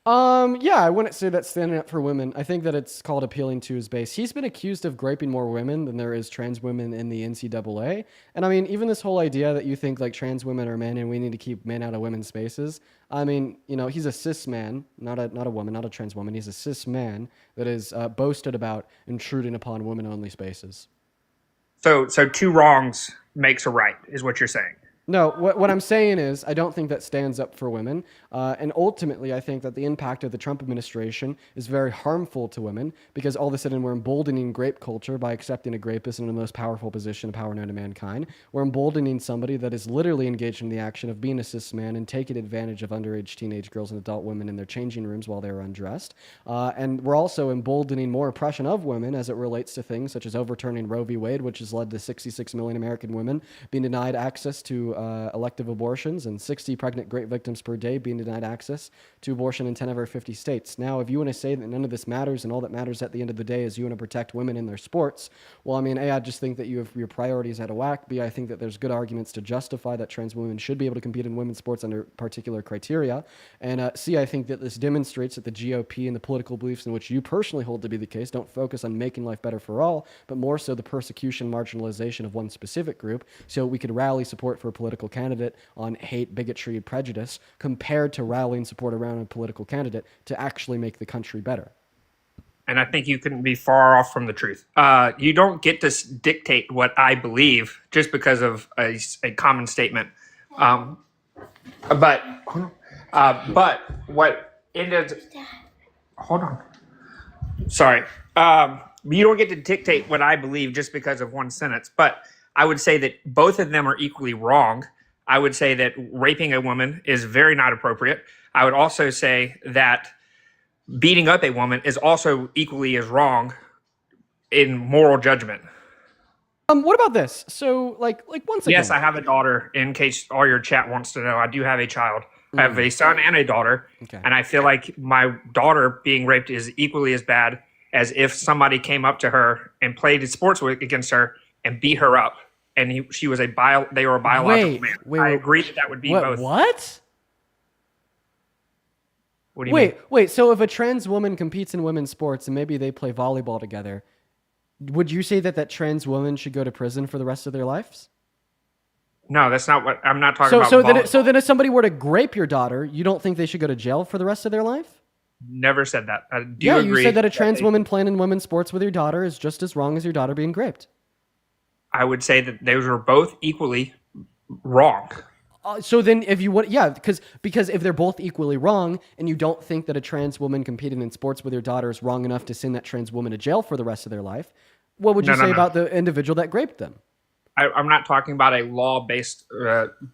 Yeah, I wouldn't say that's standing up for women. I think that it's called appealing to his base. He's been accused of raping more women than there is trans women in the NCAA. And I mean, even this whole idea that you think like trans women are men and we need to keep men out of women's spaces. I mean, you know, he's a cis man, not a woman, not a trans woman. He's a cis man that is boasted about intruding upon women-only spaces. So 2 wrongs makes a right, is what you're saying. No, what I'm saying is I don't think that stands up for women. And ultimately, I think that the impact of the Trump administration is very harmful to women because all of a sudden we're emboldening grape culture by accepting a grapist in the most powerful position of power known to mankind. We're emboldening somebody that is literally engaged in the action of being a cis man and taking advantage of underage teenage girls and adult women in their changing rooms while they're undressed. And we're also emboldening more oppression of women as it relates to things such as overturning Roe v. Wade, which has led to 66 million American women being denied access to elective abortions and 60 pregnant grape victims per day being denied access to abortion in 10 of our 50 states. Now, if you want to say that none of this matters and all that matters at the end of the day is you want to protect women in their sports, well, I mean, A, I just think that you have your priorities out of whack. B, I think that there's good arguments to justify that trans women should be able to compete in women's sports under particular criteria. And C, I think that this demonstrates that the GOP and the political beliefs in which you personally hold to be the case don't focus on making life better for all, but more so the persecution, marginalization of one specific group, so we could rally support for a political candidate on hate, bigotry, and prejudice compared to rallying support around a political candidate to actually make the country better. and I think you couldn't be far off from the truth. You don't get to dictate what I believe just because of a common statement. Um, but what ended? Hold on. Sorry. You don't get to dictate what I believe just because of one sentence. But I would say that both of them are equally wrong. I would say that raping a woman is very not appropriate. I would also say that beating up a woman is also equally as wrong in moral judgment. What about this? So, like once again, Yes, I have a daughter. In case all your chat wants to know, I do have a child. I have a son and a daughter, Okay. and I feel like my daughter being raped is equally as bad as if somebody came up to her and played sports against her and beat her up, and they were a biological Wait, man. wait, I wait. agree that would be What? both. What? What do you mean? Wait. So if a trans woman competes in women's sports and maybe they play volleyball together, would you say that trans woman should go to prison for the rest of their lives? No, that's not what I'm not talking So about. so volleyball. then if somebody were to grape your daughter, you don't think they should go to jail for the rest of their life? Never said that. I do Yeah, agree you said that a trans they- woman playing in women's sports with your daughter is just as wrong as your daughter being graped. I would say that those are both equally wrong. So then if you would, yeah, because if they're both equally wrong and you don't think that a trans woman competing in sports with your daughter is wrong enough to send that trans woman to jail for the rest of their life, what would you say about the individual that graped them? I'm not talking about a law-based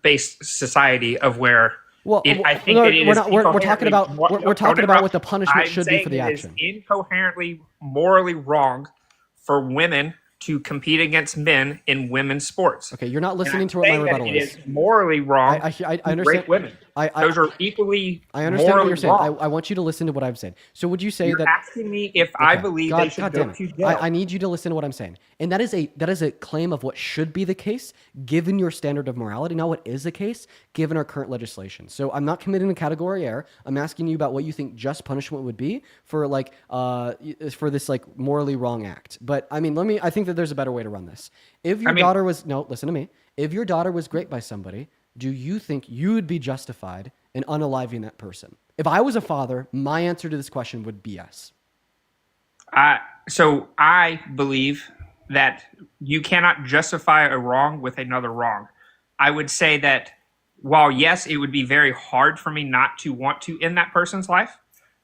based society of where. Well, I think no, that it we're is not. We're talking about. incoherently- We're talking don't about interrupt. what the punishment I'm should be saying for the it action. is incoherently, morally wrong for women to compete against men in women's sports. Okay, you're not And listening I'm to what my saying that rebuttal it is. is morally wrong. I to understand. rape women. Those are equally. I understand what morally you're saying. wrong. I want you to listen to what I've said. So would you say You're that? asking me if I Okay, believe God, they should God go damn it. to jail. I need you to listen to what I'm saying. And that is a claim of what should be the case given your standard of morality, not what is the case given our current legislation. So I'm not committing a category error. I'm asking you about what you think just punishment would be for for this like morally wrong act. But I mean, I think that there's a better way to run this. If your daughter was listen to me. If your daughter was raped by somebody, do you think you would be justified in unaliving that person? If I was a father, my answer to this question would be yes. So I believe that you cannot justify a wrong with another wrong. I would say that while yes, it would be very hard for me not to want to end that person's life,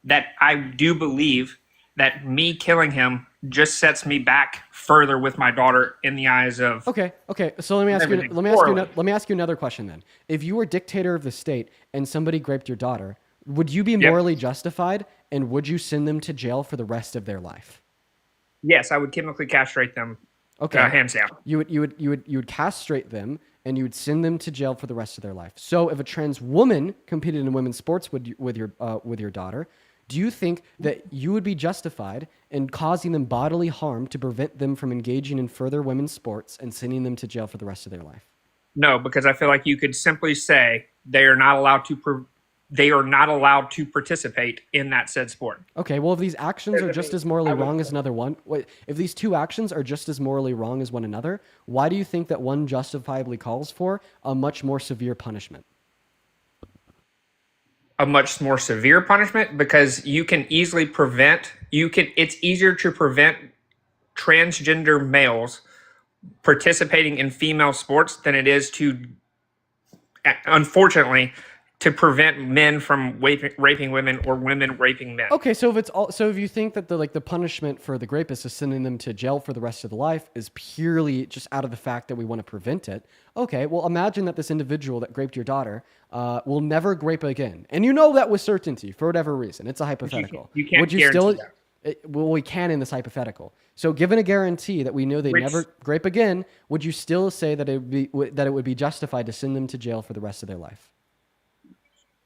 that I do believe that me killing him just sets me back further with my daughter in the eyes of. Okay. So let me ask you. Everything Let me ask you another question then. If you were dictator of the state and somebody raped your daughter, would you be morally justified, and would you send them to jail for the rest of their life? Yes, I would chemically castrate them. Okay. Hands down. You would castrate them and you would send them to jail for the rest of their life. So if a trans woman competed in women's sports with your daughter, do you think that you would be justified in causing them bodily harm to prevent them from engaging in further women's sports and sending them to jail for the rest of their life? No, because I feel like you could simply say they are not allowed to participate in that said sport. Okay, well, if these actions are just as morally wrong as another one, if these two actions are just as morally wrong as one another, why do you think that one justifiably calls for a much more severe punishment? A much more severe punishment because you can easily prevent. It's easier to prevent transgender males participating in female sports than it is to, unfortunately, to prevent men from raping women or women raping men. Okay, so if you think that the punishment for the rapist is sending them to jail for the rest of the life is purely just out of the fact that we want to prevent it, okay, well imagine that this individual that raped your daughter will never rape again, and you know that with certainty for whatever reason. It's a hypothetical. You can't Would you still? guarantee Well, we can in this hypothetical. So, given a guarantee that we know they never rape again, would you still say that it would be justified to send them to jail for the rest of their life?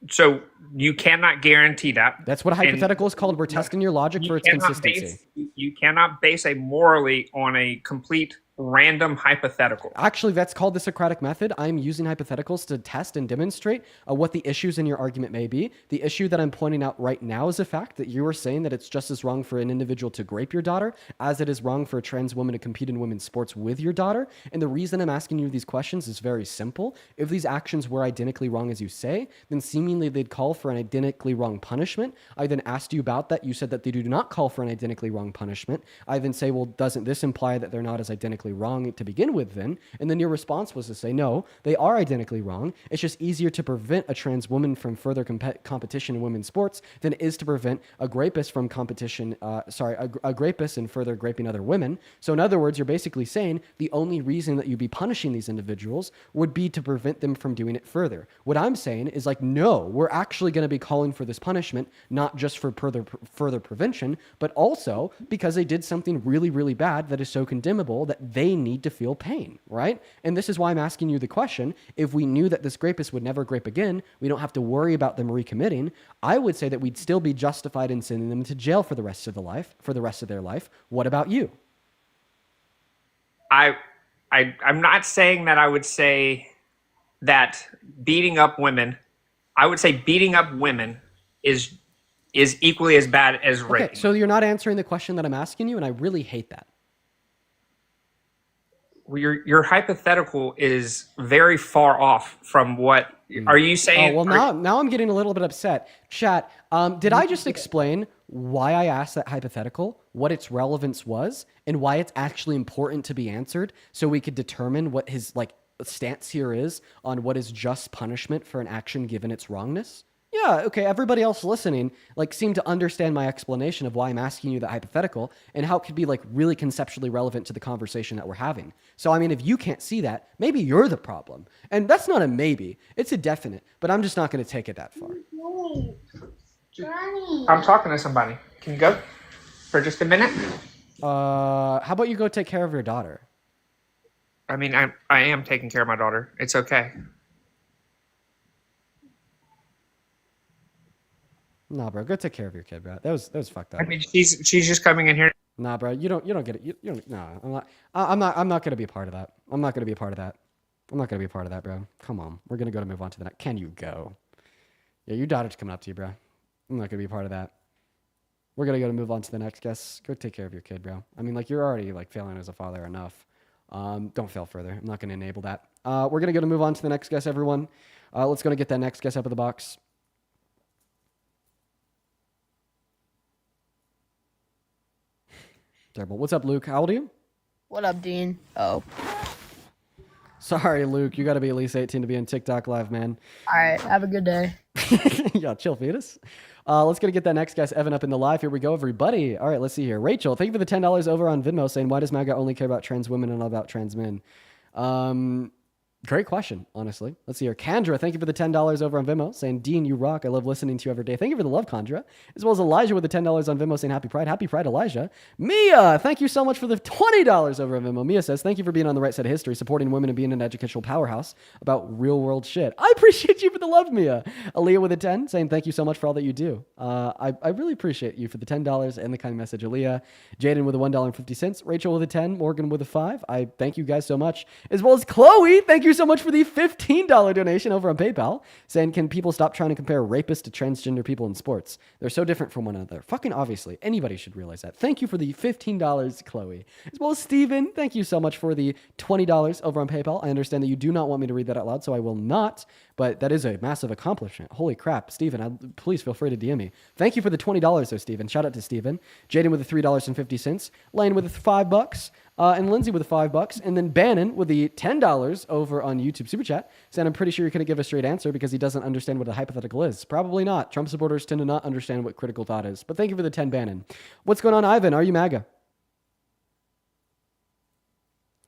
So you cannot guarantee that. That's what a hypothetical is called. We're testing your logic for its consistency. You cannot base a morally on a complete random hypothetical. Actually, that's called the Socratic method. I'm using hypotheticals to test and demonstrate what the issues in your argument may be. The issue that I'm pointing out right now is the fact that you are saying that it's just as wrong for an individual to grape your daughter as it is wrong for a trans woman to compete in women's sports with your daughter. And the reason I'm asking you these questions is very simple. If these actions were identically wrong as you say, then seemingly they'd call for an identically wrong punishment. I then asked you about that. You said that they do not call for an identically wrong punishment. I then say, well, doesn't this imply that they're not as identically wrong to begin with then? And then your response was to say, no, they are identically wrong. It's just easier to prevent a trans woman from further competition in women's sports than it is to prevent a rapist from competition, a rapist and further raping other women. So in other words, you're basically saying the only reason that you'd be punishing these individuals would be to prevent them from doing it further. What I'm saying is like, no, we're actually going to be calling for this punishment, not just for further prevention, but also because they did something really, really bad that is so condemnable that they need to feel pain, right? And this is why I'm asking you the question. If we knew that this rapist would never rape again, we don't have to worry about them recommitting. I would say that we'd still be justified in sending them to jail for the rest of their life. What about you? I'm not saying that I would say that beating up women. I would say beating up women is equally as bad as raping. Okay, so you're not answering the question that I'm asking you, and I really hate that. Your hypothetical is very far off from what are you saying? Oh, well, now I'm getting a little bit upset. Chat, did I just explain why I asked that hypothetical, what its relevance was, and why it's actually important to be answered so we could determine what his stance here is on what is just punishment for an action given its wrongness? Yeah, okay, everybody else listening seemed to understand my explanation of why I'm asking you that hypothetical and how it could be really conceptually relevant to the conversation that we're having. So I mean, if you can't see that, maybe you're the problem. And that's not a maybe, it's a definite, but I'm just not going to take it that far. I'm talking to somebody. Can you go for just a minute? How about you go take care of your daughter? I mean, I am taking care of my daughter. It's okay. Nah, bro, go take care of your kid, bro. That was fucked up. I mean, she's just coming in here. Nah, bro, you don't get it. You don't. Nah, I'm not gonna be a part of that. I'm not gonna be a part of that. I'm not gonna be a part of that, bro. Come on, we're gonna move on to the next. Can you go? Yeah, your daughter's coming up to you, bro. I'm not gonna be a part of that. We're gonna move on to the next guest. Go take care of your kid, bro. I mean, you're already failing as a father enough. Don't fail further. I'm not gonna enable that. We're gonna move on to the next guest, everyone. Let's go get that next guest up in the box. Terrible. What's up, Luke? How old are you? What up, Dean? Oh. Sorry, Luke. You got to be at least 18 to be on TikTok Live, man. All right. Have a good day. Yeah, chill, fetus. Let's get that next guest, Evan, up in the live. Here we go, everybody. All right, let's see here. Rachel, thank you for the $10 over on Venmo saying, why does MAGA only care about trans women and not about trans men? Great question, honestly. Let's see here. Kandra, thank you for the $10 over on Venmo, saying, Dean, you rock. I love listening to you every day. Thank you for the love, Kandra. As well as Elijah with the $10 on Venmo, saying, Happy Pride. Happy Pride, Elijah. Mia, thank you so much for the $20 over on Venmo. Mia says, thank you for being on the right side of history, supporting women and being an educational powerhouse about real world shit. I appreciate you for the love, Mia. Aaliyah with a 10, saying, thank you so much for all that you do. I really appreciate you for the $10 and the kind message, Aaliyah. Jaden with a $1.50. Rachel with a 10. Morgan with a 5. I thank you guys so much. As well as Chloe, thank you so much for the $15 donation over on PayPal, saying, can people stop trying to compare rapists to transgender people in sports? They're so different from one another. Fucking obviously. Anybody should realize that. Thank you for the $15, Chloe. As well as Steven, thank you so much for the $20 over on PayPal. I understand that you do not want me to read that out loud, so I will not, but that is a massive accomplishment. Holy crap. Steven, please feel free to DM me. Thank you for the $20 though, Steven. Shout out to Steven. Jaden with the $3.50. Lane with the $5. And Lindsay with the $5, and then Bannon with the $10 over on YouTube Super Chat, saying, I'm pretty sure you're going to give a straight answer because he doesn't understand what a hypothetical is. Probably not. Trump supporters tend to not understand what critical thought is. But thank you for the 10, Bannon. What's going on, Ivan? Are you MAGA?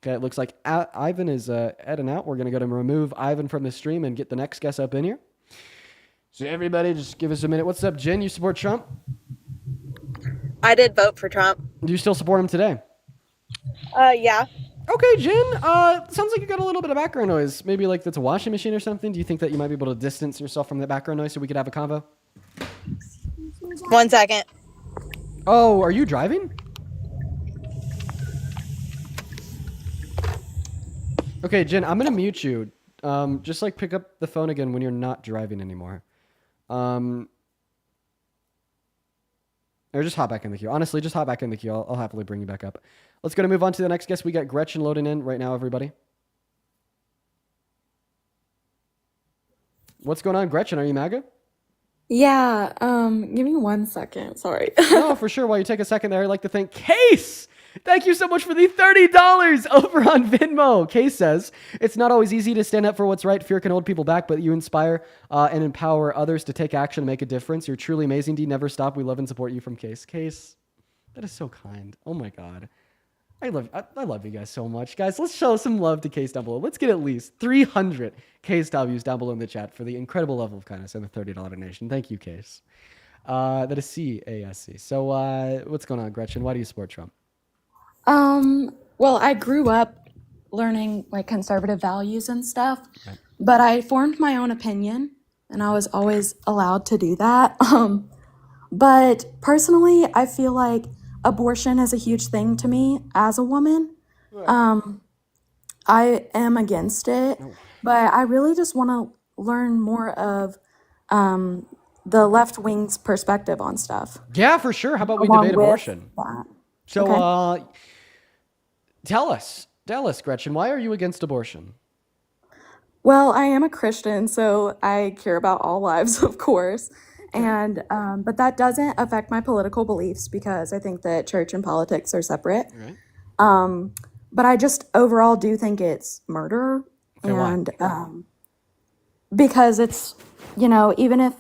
Okay, it looks like Ivan is heading out. We're going to remove Ivan from the stream and get the next guest up in here. So everybody, just give us a minute. What's up, Jen? You support Trump? I did vote for Trump. Do you still support him today? Yeah. Okay, Jen. Sounds like you got a little bit of background noise. Maybe that's a washing machine or something. Do you think that you might be able to distance yourself from that background noise so we could have a convo? 1 second. Oh, are you driving? Okay, Jen, I'm gonna mute you. Just like pick up the phone again when you're not driving anymore. Or just hop back in the queue. Honestly, just hop back in the queue. I'll happily bring you back up. Let's go to move on to the next guest. We got Gretchen loading in right now, everybody. What's going on, Gretchen? Are you MAGA? Yeah, give me 1 second. Sorry. No, for sure. While you take a second there, I'd like to thank Case. Thank you so much for the $30 over on Venmo. Case says, it's not always easy to stand up for what's right. Fear can hold people back, but you inspire and empower others to take action and make a difference. You're truly amazing, D. Never stop. We love and support you from Case. Case, that is so kind. Oh my God. I love you guys so much. Guys, let's show some love to Case down below. Let's get at least 300 Case W's down below in the chat for the incredible level of kindness and the $30 donation. Thank you, Case. That is CASC. So what's going on, Gretchen? Why do you support Trump? Well, I grew up learning like conservative values and stuff, Right. but I formed my own opinion and I was always allowed to do that. But personally, I feel like abortion is a huge thing to me as a woman. I am against it, but I really just want to learn more of the left wing's perspective on stuff. Yeah, for sure. How about we Along debate with abortion? that. So Okay. tell us, Gretchen, why are you against abortion? Well, I am a Christian, so I care about all lives, of course. And but that doesn't affect my political beliefs because I think that church and politics are separate. Right. But I just overall do think it's murder. Okay, why? And because it's, even if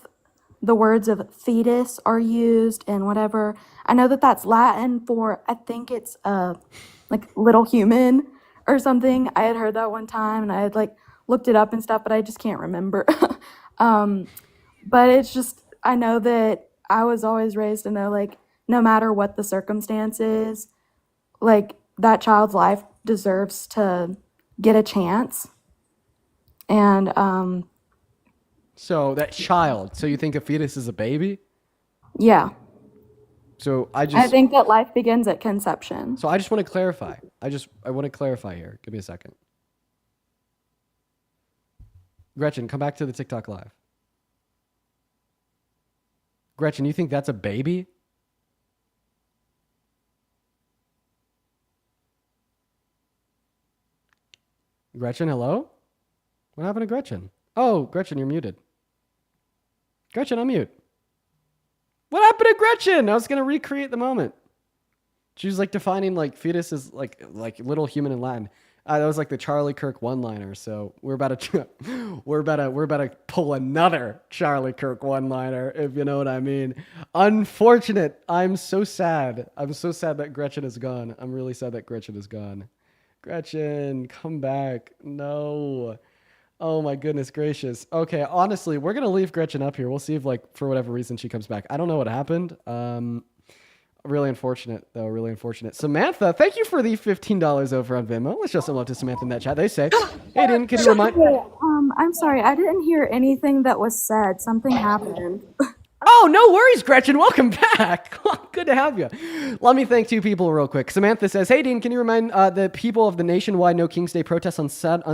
the words of fetus are used and whatever, I know that that's Latin for, I think it's like little human or something. I had heard that one time and I had like looked it up and stuff, but I just can't remember. But it's just, I know that I was always raised to know, like, no matter what the circumstances, like, that child's life deserves to get a chance. And So that child. So you think a fetus is a baby? yeah, So I think that life begins at conception. So I just want to clarify. I want to clarify here. Give me a second. Gretchen, come back to the TikTok live. Gretchen, you think that's a baby? Gretchen, hello? What happened to Gretchen? Oh, Gretchen, you're muted. Gretchen, unmute. What happened to Gretchen? I was going to recreate the moment. She was like defining like fetus as like little human in Latin. That was like the Charlie Kirk one-liner. So we're about to pull another Charlie Kirk one-liner, if you know what I mean. Unfortunate. I'm so sad. I'm so sad that Gretchen is gone. I'm really sad that Gretchen is gone. Gretchen, come back. No. Oh my goodness gracious. Okay, honestly, we're gonna leave Gretchen up here. We'll see if like for whatever reason she comes back. I don't know what happened. Really unfortunate though. Really unfortunate. Samantha, thank you for the $15 over on Venmo. Let's show some love to Samantha in that chat. They say, Hayden, can you remind? I'm sorry, I didn't hear anything that was said. Something happened. Oh, no worries, Gretchen. Welcome back. Good to have you. Let me thank two people real quick. Samantha says, hey, Dean, can you remind the people of the nationwide No King's Day protests on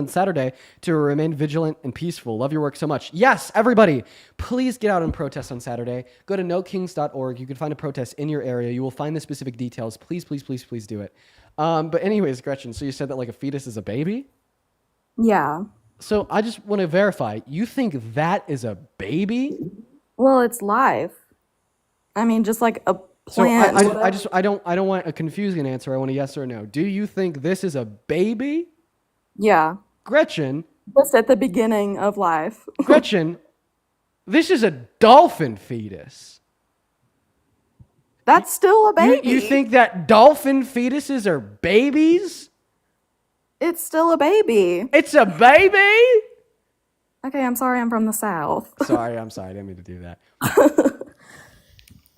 Saturday to remain vigilant and peaceful? Love your work so much. Yes, everybody, please get out and protest on Saturday. Go to nokings.org. You can find a protest in your area. You will find the specific details. Please, please, please, please do it. But anyways, Gretchen, so you said that like a fetus is a baby? Yeah. So I just want to verify. You think that is a baby? Well, it's live. I mean, just like a So plant. I don't want a confusing answer. I want a yes or no. Do you think this is a baby? Yeah. Gretchen, Just at the beginning of life. Gretchen, this is a dolphin fetus. That's still a baby. You think that dolphin fetuses are babies? It's still a baby. It's a baby? Okay, I'm sorry I'm from the South. Sorry, I'm sorry. I didn't mean to do that.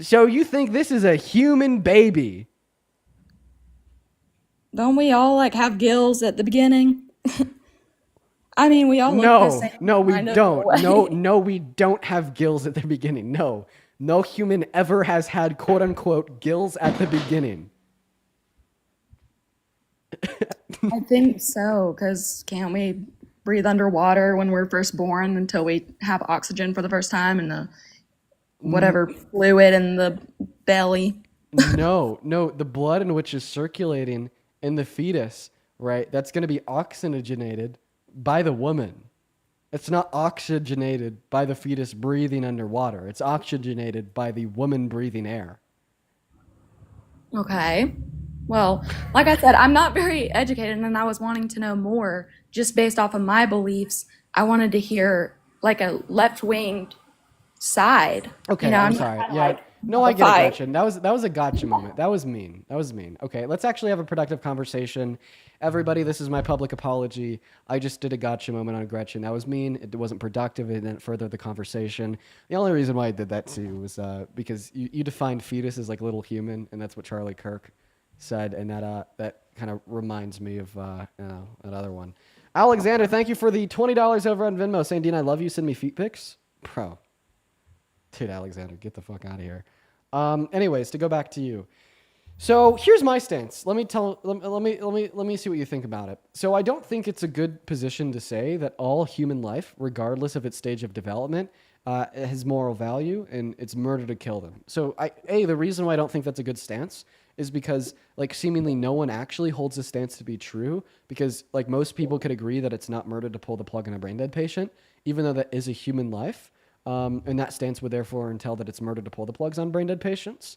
So you think this is a human baby? Don't we all like have gills at the beginning? I mean, we all look the same. No, we kind of don't. way. No, we don't have gills at the beginning. No human ever has had quote unquote gills at the beginning. I think so, because can't we breathe underwater when we're first born until we have oxygen for the first time in the whatever fluid in the belly? No, the blood in which is circulating in the fetus, right? That's going to be oxygenated by the woman. It's not oxygenated by the fetus breathing underwater. It's oxygenated by the woman breathing air. Okay. Well, like I said, I'm not very educated and I was wanting to know more just based off of my beliefs. I wanted to hear like a left-winged side. Okay, You know, I'm I'm not sorry. trying to Yeah, like no, I get it, fight. Gretchen. That was a gotcha moment. That was mean. That was mean. Okay, let's actually have a productive conversation. Everybody, this is my public apology. I just did a gotcha moment on Gretchen. That was mean. It wasn't productive. It didn't further the conversation. The only reason why I did that to you was because you defined fetus as like little human, and that's what Charlie Kirk said, and that kind of reminds me of that other one. Alexander, thank you for the $20 over on Venmo. saying, Dean, I love you. Send me feet pics, bro. Dude, Alexander, get the fuck out of here. Anyways, to go back to you. So here's my stance. Let me see what you think about it. So I don't think it's a good position to say that all human life, regardless of its stage of development, has moral value and it's murder to kill them. So the reason why I don't think that's a good stance is because like seemingly no one actually holds this stance to be true, because like most people could agree that it's not murder to pull the plug on a brain dead patient, even though that is a human life. And that stance would therefore entail that it's murder to pull the plugs on brain dead patients.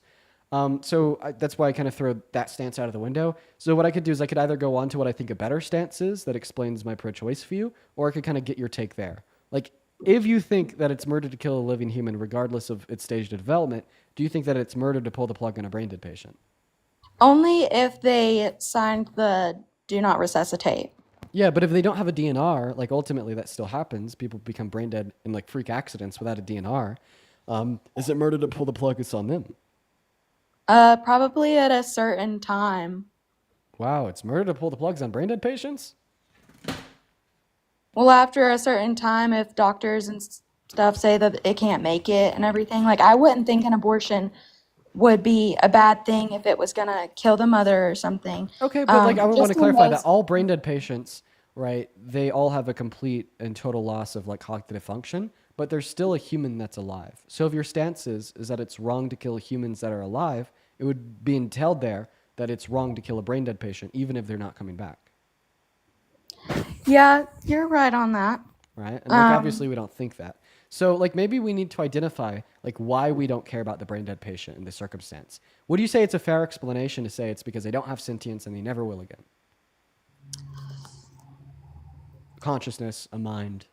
That's why I kind of throw that stance out of the window. So what I could do is I could either go on to what I think a better stance is that explains my pro-choice view, or I could kind of get your take there. Like, if you think that it's murder to kill a living human regardless of its stage of development, do you think that it's murder to pull the plug on a brain dead patient? Only if they signed the do not resuscitate. Yeah, but if they don't have a DNR, like ultimately that still happens. People become brain dead in like freak accidents without a DNR. Is it murder to pull the plug? It's on them. Probably at a certain time. Wow, it's murder to pull the plugs on brain dead patients? Well, after a certain time, if doctors and stuff say that it can't make it and everything, like I wouldn't think an abortion would be a bad thing if it was gonna kill the mother or something. Okay, but like I want Just to in clarify that those, all brain dead patients, right, they all have a complete and total loss of like cognitive function, but there's still a human that's alive. So if your stance is that it's wrong to kill humans that are alive, it would be entailed there that it's wrong to kill a brain dead patient, even if they're not coming back, yeah, you're right on that. right? And like obviously we don't think that. So like maybe we need to identify like why we don't care about the brain dead patient in this circumstance. Would you say it's a fair explanation to say it's because they don't have sentience and they never will again? Consciousness, a mind.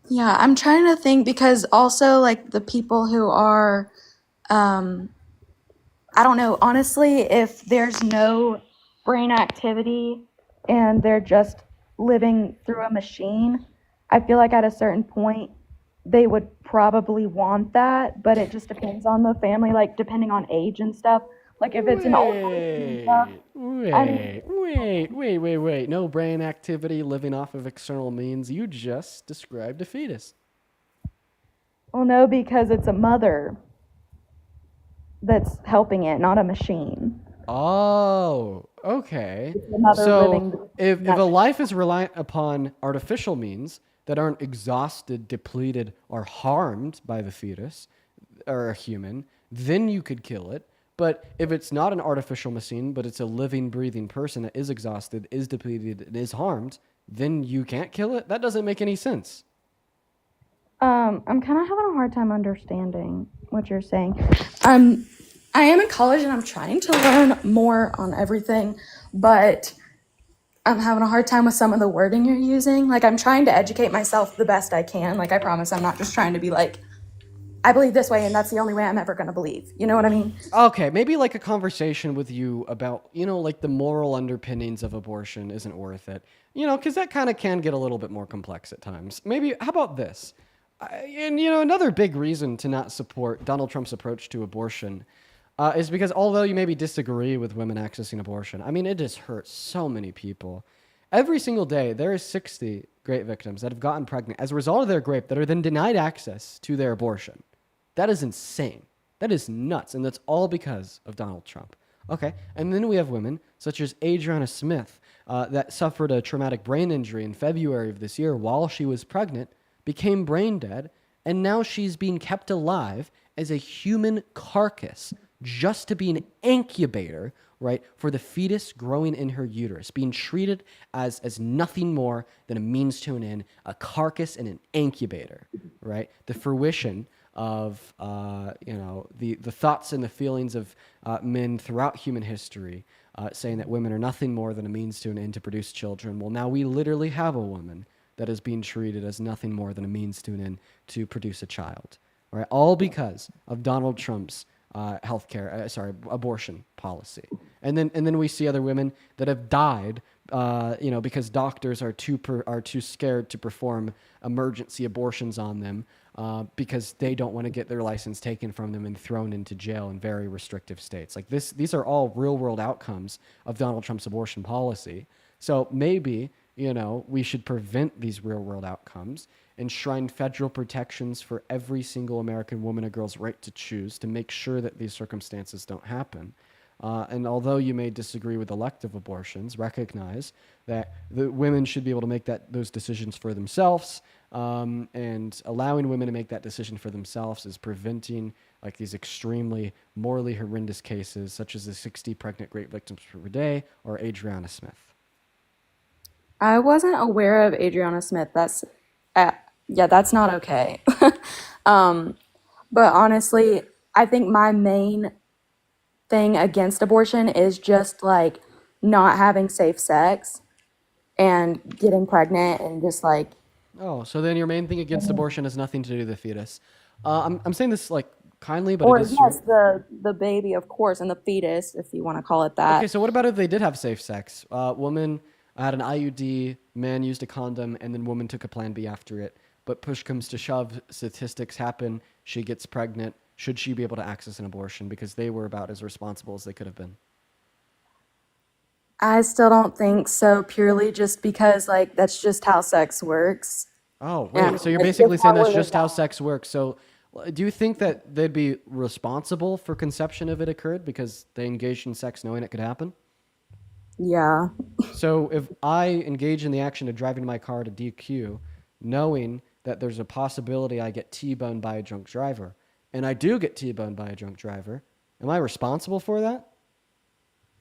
Yeah, I'm trying to think because also like the people who are, I don't know, honestly, if there's no brain activity and they're just living through a machine, I feel like at a certain point they would probably want that, but it just depends on the family, like depending on age and stuff. Like if it's an old person and stuff, Wait. No brain activity living off of external means. You just described a fetus. well, no, because it's a mother that's helping it, not a machine. Oh, okay. It's a mother So living if that a life is reliant upon artificial means that aren't exhausted, depleted, or harmed by the fetus or a human, then you could kill it. But if it's not an artificial machine, but it's a living, breathing person that is exhausted, is depleted, and is harmed, then you can't kill it? That doesn't make any sense. I'm kind of having a hard time understanding what you're saying. I am in college and I'm trying to learn more on everything, but I'm having a hard time with some of the wording you're using. Like, I'm trying to educate myself the best I can. Like, I promise I'm not just trying to be like, I believe this way and that's the only way I'm ever going to believe. You know what I mean? Okay, maybe like a conversation with you about, like the moral underpinnings of abortion isn't worth it. Because that kind of can get a little bit more complex at times. Maybe, how about this? Another big reason to not support Donald Trump's approach to abortion is because although you maybe disagree with women accessing abortion, I mean, it just hurts so many people. Every single day, there is 60 grape victims that have gotten pregnant as a result of their grape that are then denied access to their abortion. That is insane. That is nuts. And that's all because of Donald Trump. Okay. And then we have women such as Adriana Smith, that suffered a traumatic brain injury in February of this year while she was pregnant, became brain dead, and now she's being kept alive as a human carcass just to be an incubator, right, for the fetus growing in her uterus, being treated as nothing more than a means to an end, a carcass and an incubator, right? The fruition of the thoughts and the feelings of men throughout human history, saying that women are nothing more than a means to an end to produce children. Well, now we literally have a woman that is being treated as nothing more than a means to an end to produce a child, right? All because of Donald Trump's abortion policy. And then we see other women that have died, because doctors are too scared to perform emergency abortions on them, because they don't want to get their license taken from them and thrown into jail in very restrictive states. Like these are all real world outcomes of Donald Trump's abortion policy. So maybe, we should prevent these real world outcomes, enshrine federal protections for every single American woman or girl's right to choose to make sure that these circumstances don't happen. And although you may disagree with elective abortions, recognize that the women should be able to make those decisions for themselves. And allowing women to make that decision for themselves is preventing like these extremely morally horrendous cases, such as the 60 pregnant rape victims per day or Adriana Smith. I wasn't aware of Adriana Smith. That's not okay. But honestly, I think my main thing against abortion is just like not having safe sex and getting pregnant and just like. Oh, so then your main thing against abortion has nothing to do with the fetus. I'm saying this like kindly, but Or it is yes, the baby, of course, and the fetus, if you want to call it that. Okay, so what about if they did have safe sex? Woman had an IUD, man used a condom, and then woman took a Plan B after it. But push comes to shove, statistics happen, she gets pregnant. Should she be able to access an abortion? Because they were about as responsible as they could have been. I still don't think so, purely just because like that's just how sex works. Oh, wait, And so you're it's basically just saying how that's women just how sex works. So do you think that they'd be responsible for conception if it occurred because they engaged in sex knowing it could happen? Yeah. So if I engage in the action of driving my car to DQ, knowing that there's a possibility I get T-boned by a drunk driver, and I do get T-boned by a drunk driver, am I responsible for that?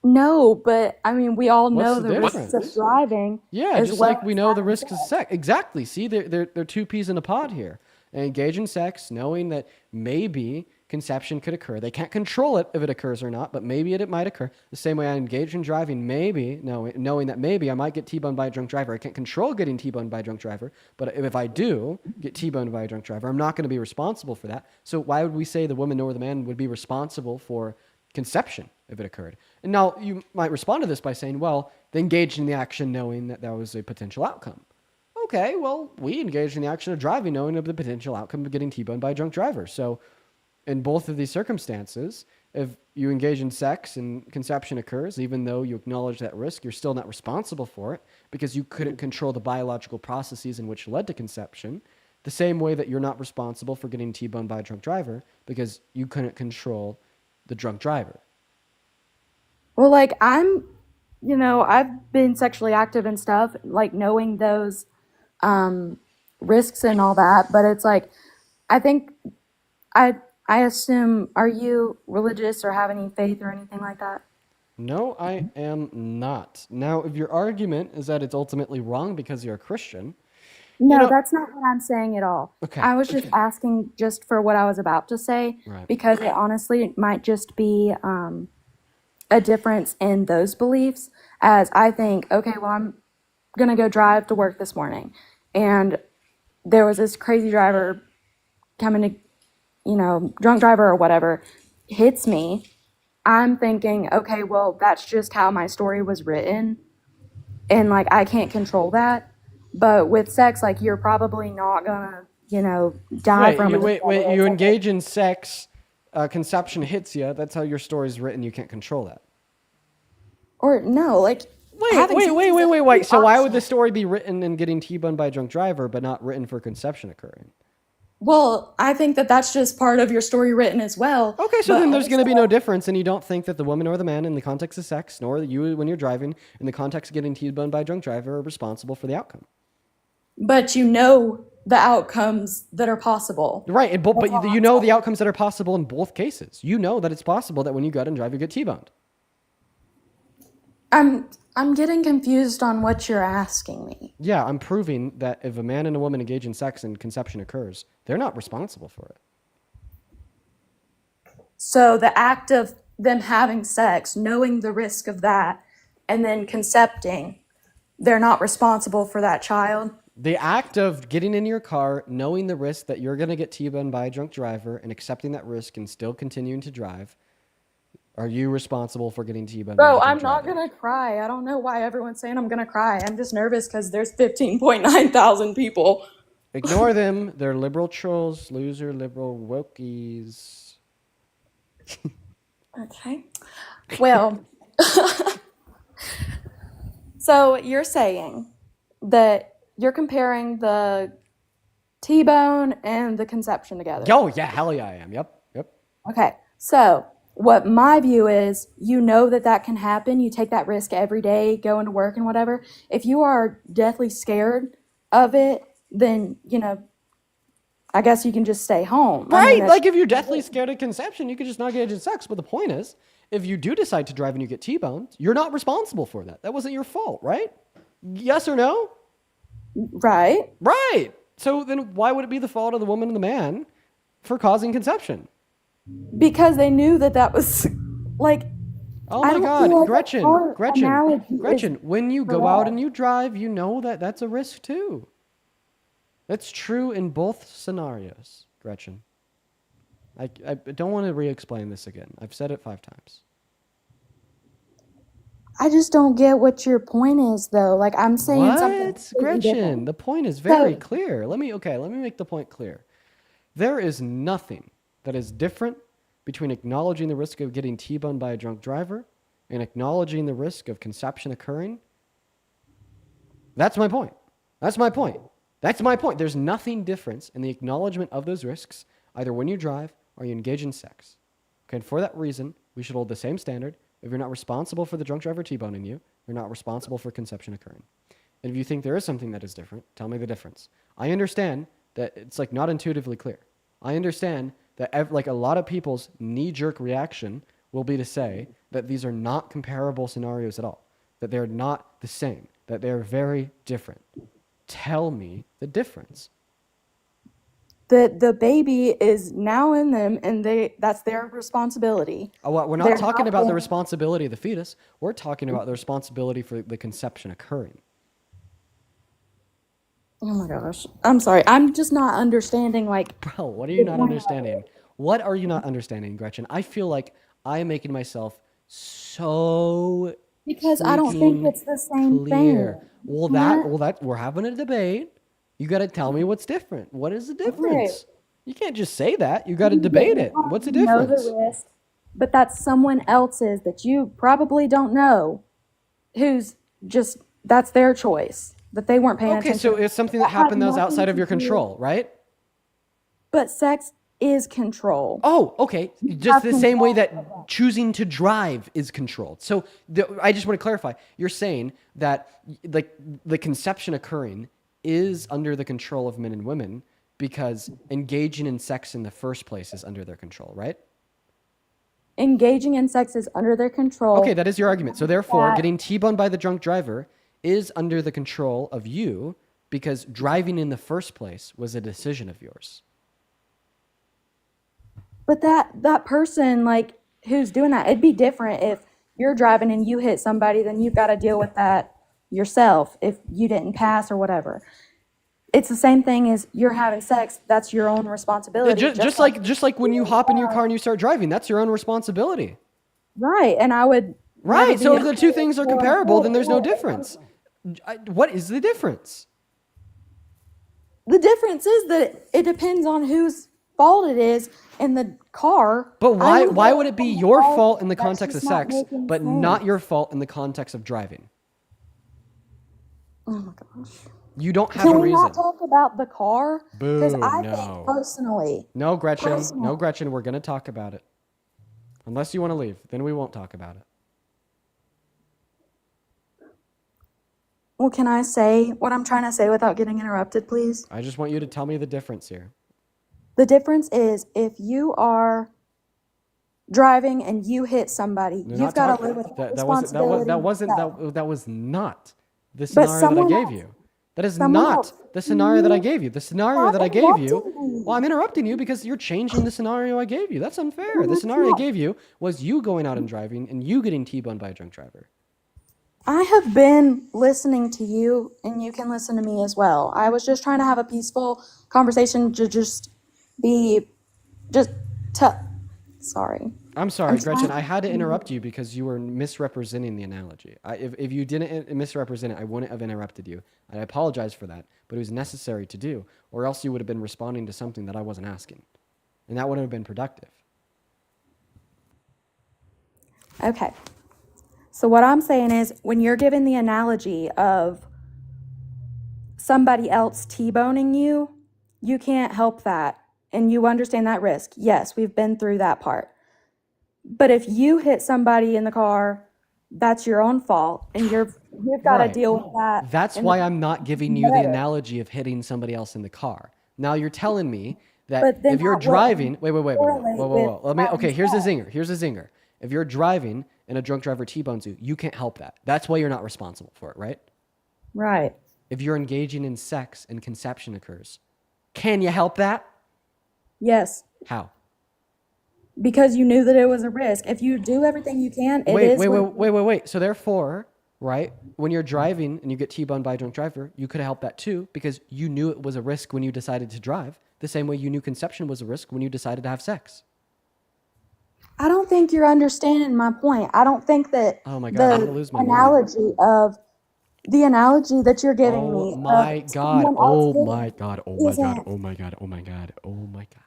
No, but I mean, we all know What's the the risks difference? of driving. Yeah, as just well like we as know the having risks of sex. sex. Exactly. See, they're two peas in a pod here. They engage in sex, knowing that maybe conception could occur. They can't control it if it occurs or not, but maybe it might occur. The same way I engage in driving, maybe knowing that maybe I might get T-boned by a drunk driver. I can't control getting T-boned by a drunk driver, but if I do get T-boned by a drunk driver, I'm not going to be responsible for that. So why would we say the woman or the man would be responsible for conception if it occurred? And now you might respond to this by saying, well, they engaged in the action knowing that there was a potential outcome. Okay, well, we engaged in the action of driving knowing of the potential outcome of getting T-boned by a drunk driver. So in both of these circumstances, if you engage in sex and conception occurs, even though you acknowledge that risk, you're still not responsible for it because you couldn't control the biological processes in which led to conception, the same way that you're not responsible for getting T-boned by a drunk driver because you couldn't control the drunk driver. Well, like I've been sexually active and stuff, like knowing those risks and all that, but it's like, I think I assume, are you religious or have any faith or anything like that? No, I am not. Now, if your argument is that it's ultimately wrong because you're a Christian, No, that's not what I'm saying at all. Okay. I was just asking just for what I was about to say, Right. because it honestly might just be a difference in those beliefs. As I think, okay, well, I'm gonna go drive to work this morning, and there was this crazy driver coming to, drunk driver or whatever, hits me. I'm thinking, okay, well, that's just how my story was written, and like I can't control that. But with sex, like you're probably not gonna, die from it. You engage in sex, conception hits you. That's how your story's written. You can't control that. Or no, like having sex is Wait. So why would optional. the story be written and getting T-boned by a drunk driver, but not written for conception occurring? Well, I think that that's just part of your story written as well. Okay, so But then there's going to be also- no difference, and you don't think that the woman or the man in the context of sex, nor you when you're driving, in the context of getting T-boned by a drunk driver, are responsible for the outcome. But you know the outcomes that are possible. Right, and but That's all you I'm know saying. the outcomes that are possible in both cases. You know that it's possible that when you go out and drive, you get T-boned. I'm getting confused on what you're asking me. Yeah, I'm proving that if a man and a woman engage in sex and conception occurs, they're not responsible for it. So the act of them having sex, knowing the risk of that, and then concepting, they're not responsible for that child. The act of getting in your car, knowing the risk that you're going to get T-boned by a drunk driver, and accepting that risk and still continuing to drive, are you responsible for getting T-boned by a Bro, drunk I'm not driver? gonna cry. I don't know why everyone's saying I'm gonna cry. I'm just nervous because there's 15.9 thousand people. Ignore them. They're liberal trolls, loser, liberal wokies. Okay. Well, so you're saying that you're comparing the T-bone and the conception together. Oh, yeah, hell yeah, I am. Yep. Okay. So what my view is, you know that that can happen. You take that risk every day, going to work and whatever. If you are deathly scared of it, then, I guess you can just stay home. I mean, Right, that's- like if you're deathly scared of conception, you could just not engage in sex. But the point is, if you do decide to drive and you get T-boned, you're not responsible for that. That wasn't your fault, right? Yes or no? Right. Right. So then why would it be the fault of the woman and the man for causing conception? Because they knew that that was like. Oh I my don't God, feel like Gretchen, our Gretchen, analogy is Gretchen, when you go out correct. and you drive, you know that that's a risk too. That's true in both scenarios, Gretchen. I don't want to re-explain this again. I've said it 5 times. I just don't get what your point is, though. Like I'm saying something What? completely Gretchen, different. the point is very So- clear. Let me make the point clear. There is nothing that is different between acknowledging the risk of getting T-boned by a drunk driver and acknowledging the risk of conception occurring. That's my point. That's my point. That's my point. There's nothing different in the acknowledgement of those risks, either when you drive or you engage in sex. Okay, and for that reason, we should hold the same standard. If you're not responsible for the drunk driver T-boning you, you're not responsible for conception occurring. And if you think there is something that is different, tell me the difference. I understand that it's like not intuitively clear. I understand that like a lot of people's knee-jerk reaction will be to say that these are not comparable scenarios at all, that they're not the same, that they're very different. Tell me the difference. The baby is now in them, and that's their responsibility. Oh, well, we're not They're talking not about the in- responsibility of the fetus. We're talking about the responsibility for the conception occurring. Oh my gosh. I'm sorry. I'm just not understanding, like, Bro, what are you not understanding? What are you not understanding, Gretchen? I feel like I'm making myself so because I don't think freaking it's the same clear. thing. Well, that we're having a debate. You got to tell me what's different. What is the difference? You can't just say that. You got to debate it. What's the Know difference? the risk, but that's someone else's that you probably don't know, who's just that's their choice that they weren't paying Okay, attention. so it's something that had happened that was nothing outside of to your do- control, right? But sex is control. Oh, okay. Just the same way that choosing to drive is controlled. So I just want to clarify. You're saying that like the conception occurring is under the control of men and women because engaging in sex in the first place is under their control, right? Engaging in sex is under their control. Okay, that is your argument. So therefore, That- getting T-boned by the drunk driver is under the control of you because driving in the first place was a decision of yours. But that person, like, who's doing that, it'd be different if you're driving and you hit somebody, then you've got to deal with that yourself if you didn't pass or whatever. It's the same thing as you're having sex. That's your own responsibility. Just like when you hop in your car and you start driving, that's your own responsibility. Right. And I would. Right. never So be if the able two to things are go comparable, then there's no forward. difference. What is the difference? The difference is that it depends on whose fault it is in the car. But I why would it be your fault in the That's context of just not sex, making but sense. not your fault in the context of driving? Oh my gosh. You don't have Can a we reason. not talk about the car? Because Boo, I think no. personally, No, Gretchen. No, Gretchen. We're going to talk about it. Unless you want to leave, then we won't talk about it. well, can I say what I'm trying to say without getting interrupted, please? I just want you to tell me the difference here. The difference is if you are driving and you hit somebody, You're you've not got to talking. live with that That wasn't. responsibility. That was not the But scenario that I someone gave else, you. That is someone not else, the scenario that I you gave you. The scenario stop that I gave you. interrupting me. Well, I'm interrupting you because you're changing the scenario I gave you. That's unfair. The That's scenario I not. gave you was you going out and driving and you getting T-boned by a drunk driver. I have been listening to you, and you can listen to me as well. I was just trying to have a peaceful conversation to just be, just to, sorry. I'm sorry, I'm Gretchen. trying I had to to, interrupt you because you were misrepresenting the analogy. If you didn't misrepresent it, I wouldn't have interrupted you. I apologize for that, but it was necessary to do, or else you would have been responding to something that I wasn't asking, and that wouldn't have been productive. okay. So what I'm saying is, when you're given the analogy of somebody else T-boning you, you can't help that, and you understand that risk. Yes, we've been through that part. But if you hit somebody in the car, that's your own fault, and you've got to Right. deal with that. That's in why the I'm not giving you the better. analogy of hitting somebody else in the car. Now you're telling me that But then if you're that driving, wouldn't wait. correlate Whoa. with Okay, here's a having zinger. Here's a zinger. If you're driving and a drunk driver T-bones you, you can't help that. That's why you're not responsible for it, right? right. If you're engaging in sex and conception occurs, can you help that? Yes, How? because you knew that it was a risk. If you do everything you can, it is what Wait. So therefore, right, when you're driving and you get T-boned by a drunk driver, you could have helped that too because you knew it was a risk when you decided to drive, the same way you knew conception was a risk when you decided to have sex. I don't think you're understanding my point. I don't think that Oh my God, I'm the gonna lose my mind. analogy that you're giving Oh me my of God. someone else Oh hitting my God. Oh my God. isn't. Oh my God. Oh my God. Oh my God.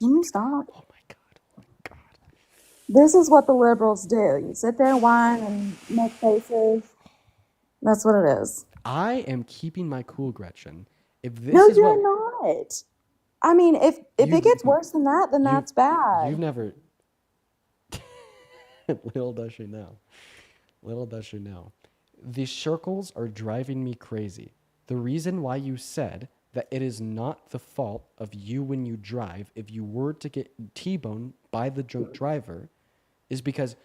Can you stop? Oh my God. Oh my God. This is what the liberals do. You sit there and whine and make faces. That's what it is. I am keeping my cool, Gretchen. If this No, is you're what not. I mean, if it you gets worse than that, then you that's bad. you've never little does she know. Little does she know. These circles are driving me crazy. The reason why you said that it is not the fault of you when you drive if you were to get T-boned by the drunk driver is because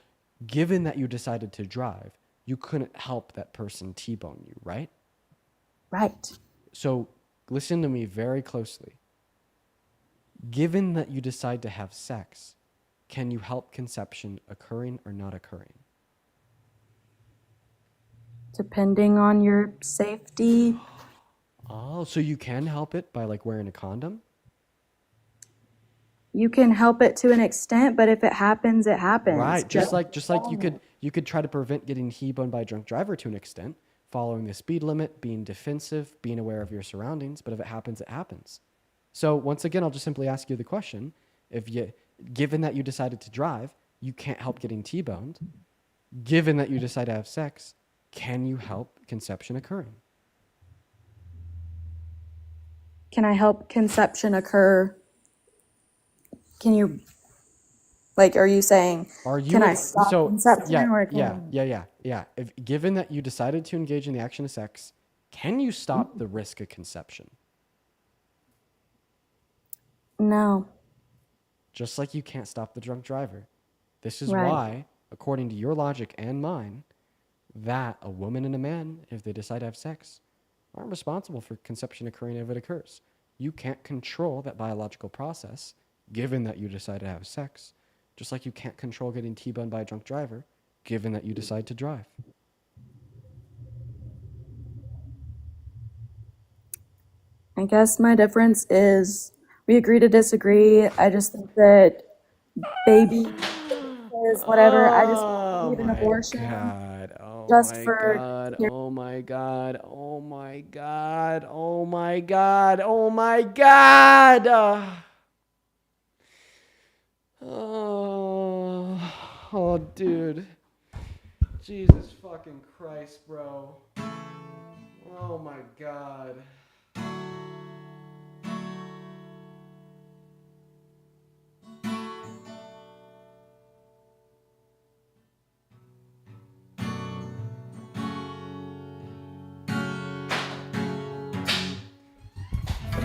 given that you decided to drive, you couldn't help that person T-bone you, right? Right. So listen to me very closely. Given that you decide to have sex, can you help conception occurring or not occurring? Depending on your safety. Oh, so you can help it by like wearing a condom? You can help it to an extent, but if it happens, it happens. Right. Just like you could try to prevent getting T-boned by a drunk driver to an extent, following the speed limit, being defensive, being aware of your surroundings, but if it happens, it happens. So once again, I'll just simply ask you the question. Given that you decided to drive, you can't help getting T-boned. Given that you decide to have sex, can you help conception occurring? Can I help conception occur? Can you, like, are you saying, can I stop conception or can Yeah. If given that you decided to engage in the action of sex, can you stop the risk of conception? No. Just like you can't stop the drunk driver. This is Right. why, according to your logic and mine, that a woman and a man, if they decide to have sex, aren't responsible for conception occurring if it occurs. You can't control that biological process, given that you decide to have sex, just like you can't control getting T-boned by a drunk driver, given that you decide to drive. I guess my difference is we agree to disagree. I just think that baby is whatever. I just believe in abortion. God. Oh just my for God. Oh my God. Oh my God. Oh my God. Oh my God. Oh, dude. Jesus fucking Christ, bro. Oh my god.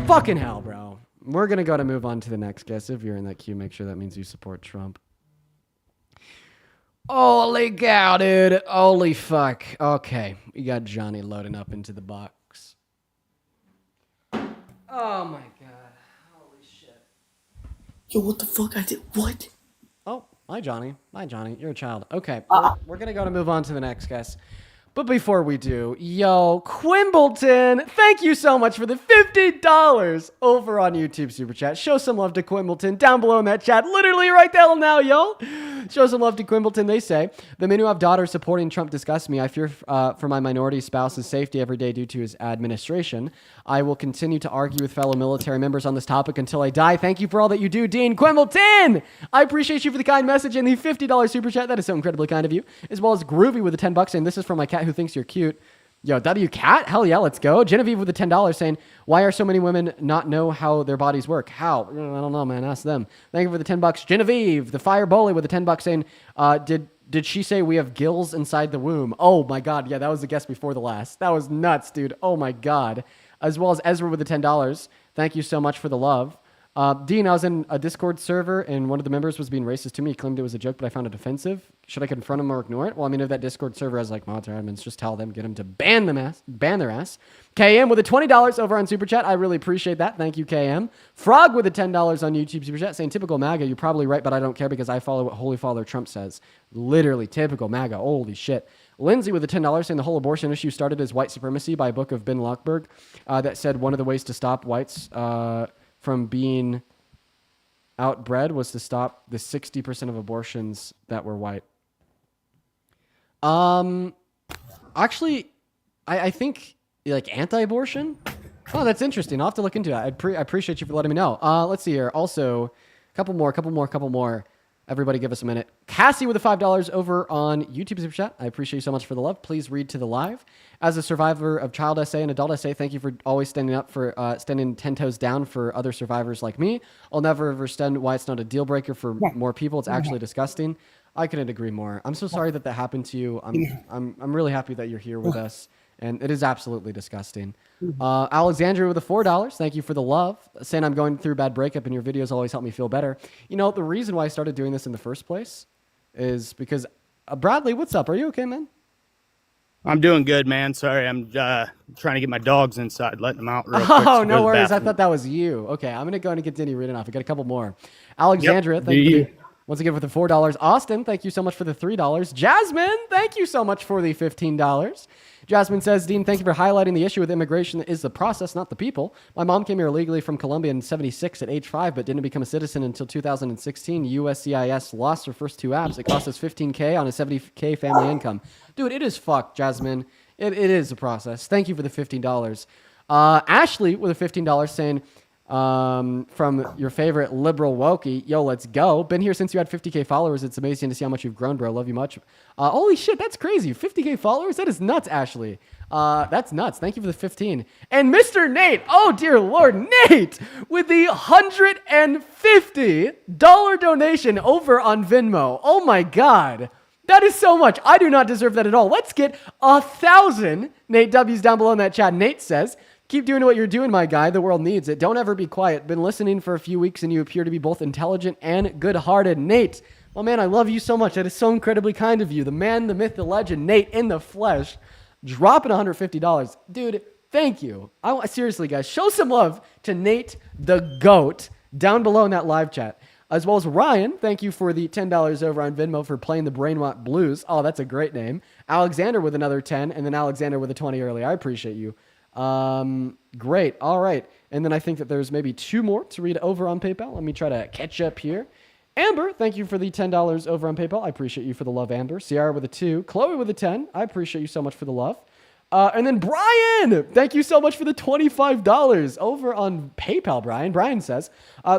Fucking hell, bro. We're gonna go to move on to the next guest. If you're in that queue, make sure that means you support Trump. Holy cow, dude. Holy fuck. Okay, we got Johnny loading up into the box. Oh my god. Holy shit. Yo, what the fuck? I did what? Oh, hi, Johnny. Hi, Johnny. You're a child. Okay, we're going to go to move on to the next guest. But before we do, yo, Quimbleton, thank you so much for the $50 over on YouTube Super Chat. Show some love to Quimbleton down below in that chat. Literally right there now, yo. Show some love to Quimbleton. They say, the men who have daughters supporting Trump disgust me. I fear for my minority spouse's safety every day due to his administration. I will continue to argue with fellow military members on this topic until I die. Thank you for all that you do, Dean Quimbleton. I appreciate you for the kind message and the $50 Super Chat. That is so incredibly kind of you. As well as Groovy with the $10 saying, this is from my cat who thinks you're cute. Yo, W Cat? Hell yeah, let's go. Genevieve with the $10 saying, why are so many women not know how their bodies work? How? I don't know, man. Ask them. Thank you for the $10. Genevieve, the Fire Bully with the $10 saying, did she say we have gills inside the womb? Oh my God. Yeah, that was the guest before the last. That was nuts, dude. Oh my God. As well as Ezra with the $10. Thank you so much for the love. Dean, I was in a Discord server and one of the members was being racist to me. He claimed it was a joke, but I found it offensive. Should I confront him or ignore it? Well, I mean, if that Discord server has like mods or admins, just tell them, get them to ban their ass. KM with the $20 over on Super Chat. I really appreciate that. Thank you, KM. Frog with the $10 on YouTube Super Chat saying, typical MAGA. You're probably right, but I don't care because I follow what Holy Father Trump says. Literally, typical MAGA. Holy shit. Lindsay with the $10 saying the whole abortion issue started as white supremacy by a book of Ben Lockberg that said one of the ways to stop whites from being outbred was to stop the 60% of abortions that were white. Actually, I think like anti-abortion. Oh, that's interesting. I'll have to look into that. I appreciate you for letting me know. Let's see here. Also, couple more. Everybody give us a minute. Cassie with the $5 over on YouTube Super Chat. I appreciate you so much for the love. Please read to the live. As a survivor of child SA and adult SA, thank you for always standing up for, standing 10 toes down for other survivors like me. I'll never understand why it's not a deal breaker for more people. It's actually disgusting. I couldn't agree more. I'm so sorry that happened to you. I'm really happy that you're here with us. And it is absolutely disgusting. Alexandria with the $4. Thank you for the love. Saying I'm going through a bad breakup and your videos always help me feel better. You know, the reason why I started doing this in the first place is because... Bradley, what's up? Are you okay, man? I'm doing good, man. Sorry, I'm trying to get my dogs inside, letting them out real quick. Oh, no worries. I thought that was you. Okay, I'm going to go and get Denny reading off. I got a couple more. Alexandria, thank you. Once again, for the $4. Austin, thank you so much for the $3. Jasmine, thank you so much for the $15. Jasmine says, Dean, thank you for highlighting the issue with immigration is the process, not the people. My mom came here illegally from Colombia in 76 at age 5, but didn't become a citizen until 2016. USCIS lost her first 2 apps. It cost us $15K on a $70K family income. Dude, it is fucked, Jasmine. It is a process. Thank you for the $15. Ashley with a $15 saying, from your favorite liberal wokey, yo, let's go. Been here since you had 50K followers. It's amazing to see how much you've grown, bro. Love you much. Holy shit, that's crazy. 50K followers? That is nuts, Ashley. That's nuts. Thank you for the 15. And Mr. Nate, oh dear Lord, Nate, with the $150 donation over on Venmo. Oh my God. That is so much. I do not deserve that at all. Let's get 1,000 Nate W's down below in that chat. Nate says, keep doing what you're doing, my guy. The world needs it. Don't ever be quiet. Been listening for a few weeks and you appear to be both intelligent and good-hearted. Nate, my man, I love you so much. That is so incredibly kind of you. The man, the myth, the legend, Nate in the flesh, dropping $150. Dude, thank you. Seriously, guys, show some love to Nate the GOAT down below in that live chat. As well as Ryan, thank you for the $10 over on Venmo for playing the Brainwatt Blues. Oh, that's a great name. Alexander with another 10, and then Alexander with a 20 early. I appreciate you. Great. All right. And then I think that there's maybe 2 more to read over on PayPal. Let me try to catch up here. Amber, thank you for the $10 over on PayPal. I appreciate you for the love, Amber. Ciara with a 2. Chloe with a 10. I appreciate you so much for the love. And then Brian, thank you so much for the $25 over on PayPal, Brian. Brian says,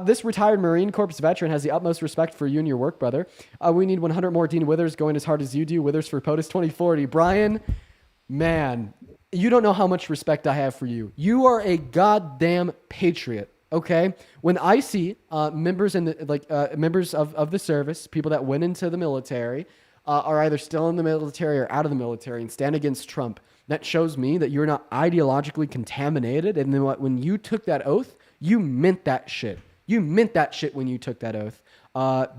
this retired Marine Corps veteran has the utmost respect for you and your work, brother. We need 100 more Dean Withers going as hard as you do. Withers for POTUS 2040. Brian, man, you don't know how much respect I have for you. You are a goddamn patriot. Okay, when I see members members of the service, people that went into the military, are either still in the military or out of the military and stand against Trump, that shows me that you're not ideologically contaminated. And then when you took that oath, you meant that shit. You meant that shit when you took that oath.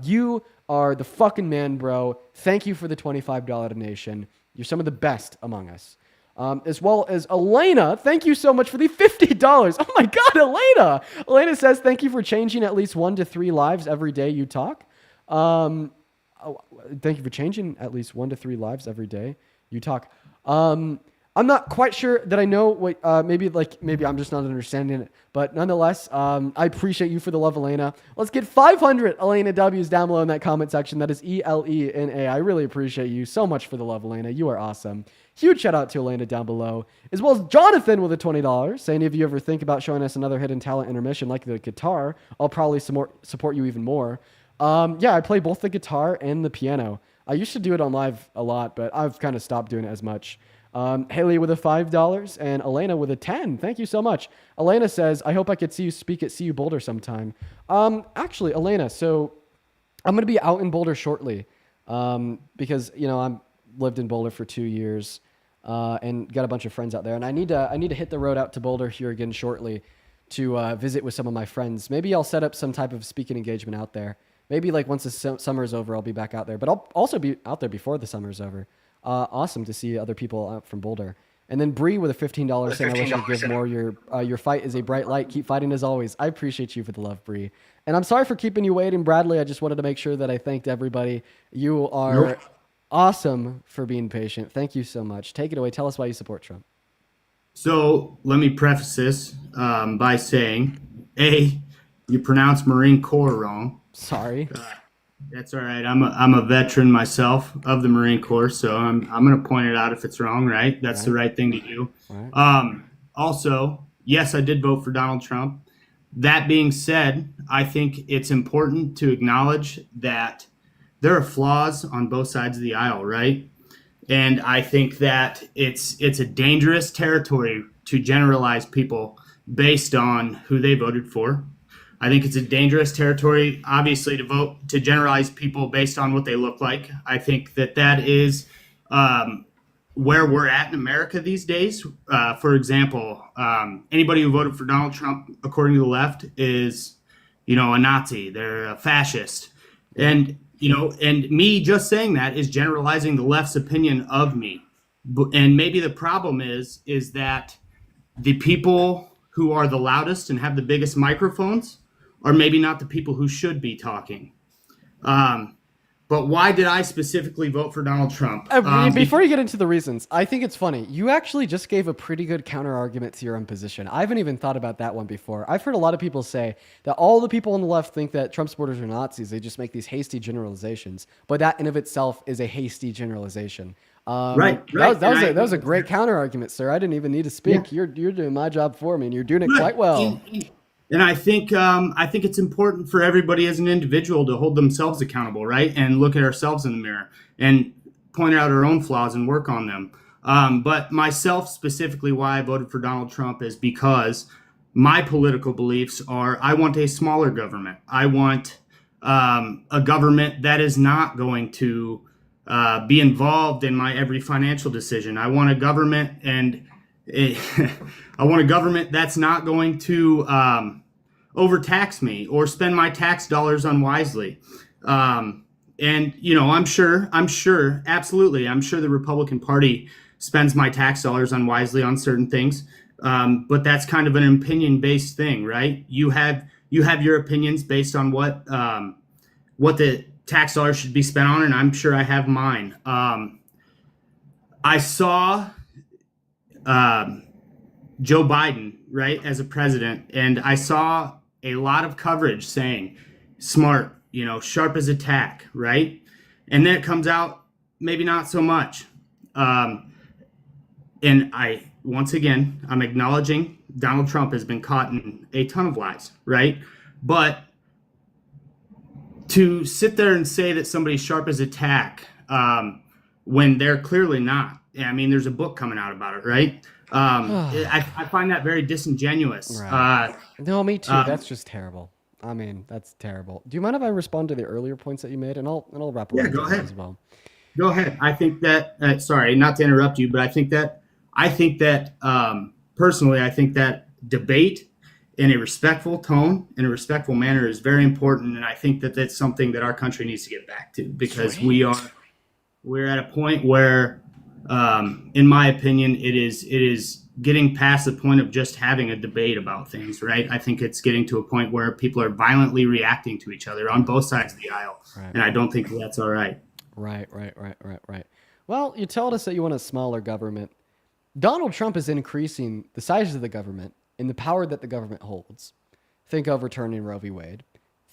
You are the fucking man, bro. Thank you for the $25 donation. You're some of the best among us. As well as Elena, thank you so much for the $50. Oh my God, Elena! Elena says, thank you for changing at least 1 to 3 lives every day you talk. Thank you for changing at least 1 to 3 lives every day you talk. I'm not quite sure that I know what, maybe I'm just not understanding it, but nonetheless, I appreciate you for the love, Elena. Let's get 500 Elena W's down below in that comment section. That is ELENA. I really appreciate you so much for the love, Elena. You are awesome. Huge shout out to Elena down below, as well as Jonathan with a $20, saying if you ever think about showing us another hidden talent intermission like the guitar, I'll probably support you even more. Yeah, I play both the guitar and the piano. I used to do it on live a lot, but I've kind of stopped doing it as much. Haley with a $5 and Elena with a 10. Thank you so much. Elena says, I hope I could see you speak at CU Boulder sometime. Actually, Elena, so I'm going to be out in Boulder shortly because, I'm lived in Boulder for 2 years and got a bunch of friends out there. And I need to hit the road out to Boulder here again shortly to visit with some of my friends. Maybe I'll set up some type of speaking engagement out there. Maybe like once the summer is over, I'll be back out there. But I'll also be out there before the summer is over. Awesome to see other people out from Boulder. And then Bree with a $15 saying, I wish I could give more. Your fight is a bright light. Keep fighting as always. I appreciate you for the love, Bree. And I'm sorry for keeping you waiting, Bradley. I just wanted to make sure that I thanked everybody. You are awesome for being patient. Thank you so much. Take it away. Tell us why you support Trump. So let me preface this by saying, A, you pronounced Marine Corps wrong. Sorry. That's all right. I'm a veteran myself of the Marine Corps, so I'm going to point it out if it's wrong, right? That's the right thing to do. Right. Also, yes, I did vote for Donald Trump. That being said, I think it's important to acknowledge that there are flaws on both sides of the aisle, right? And I think that it's a dangerous territory to generalize people based on who they voted for. I think it's a dangerous territory, obviously, to generalize people based on what they look like. I think that is where we're at in America these days. For example, anybody who voted for Donald Trump, according to the left, is, a Nazi. They're a fascist. And me just saying that is generalizing the left's opinion of me. And maybe the problem is that the people who are the loudest and have the biggest microphones are maybe not the people who should be talking. But why did I specifically vote for Donald Trump? Before you get into the reasons, I think it's funny. You actually just gave a pretty good counter argument to your own position. I haven't even thought about that one before. I've heard a lot of people say that all the people on the left think that Trump supporters are Nazis. They just make these hasty generalizations. But that in of itself is a hasty generalization. Right. That was a great counter argument, sir. I didn't even need to speak. Yeah. You're doing my job for me, and you're doing it quite well. And I think it's important for everybody as an individual to hold themselves accountable, right? And look at ourselves in the mirror and point out our own flaws and work on them. But myself specifically, why I voted for Donald Trump is because my political beliefs are I want a smaller government. I want a government that is not going to be involved in my every financial decision. I want a government I want a government that's not going to overtax me or spend my tax dollars unwisely. And, I'm sure the Republican Party spends my tax dollars unwisely on certain things. But that's kind of an opinion-based thing, right? You have your opinions based on what the tax dollars should be spent on, and I'm sure I have mine. I saw Joe Biden, right, as a president, and I saw a lot of coverage saying smart, sharp as a tack, right? And then it comes out maybe not so much. And I'm acknowledging Donald Trump has been caught in a ton of lies, right? But to sit there and say that somebody's sharp as a tack when they're clearly not I mean, there's a book coming out about it, right? I find that very disingenuous. Right. No, me too. That's just terrible. I mean, that's terrible. Do you mind if I respond to the earlier points that you made, and I'll wrap up Go ahead as well. Go ahead. I think that. Sorry, not to interrupt you, but I think that personally, I think that debate in a respectful tone, in a respectful manner, is very important, and I think that that's something that our country needs to get back to, because we're at a point where, in my opinion, it is getting past the point of just having a debate about things, right? I think it's getting to a point where people are violently reacting to each other on both sides of the aisle, and I don't think that's all right. Right. Well, you told us that you want a smaller government. Donald Trump is increasing the size of the government and the power that the government holds. Think overturning Roe v. Wade.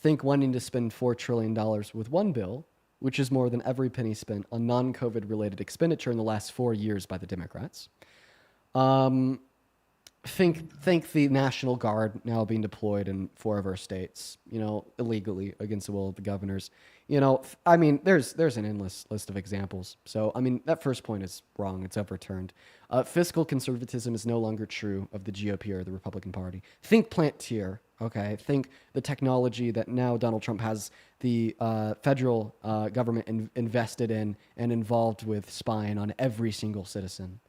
Think wanting to spend $4 trillion with one bill, which is more than every penny spent on non-COVID related expenditure in the last 4 years by the Democrats. Think the National Guard now being deployed in 4 of our states, illegally against the will of the governors. I mean, there's an endless list of examples. So, I mean, that first point is wrong. It's overturned. Fiscal conservatism is no longer true of the GOP or the Republican Party. Think Plantier, okay? Think the technology that now Donald Trump has the federal government invested in and involved with spying on every single citizen,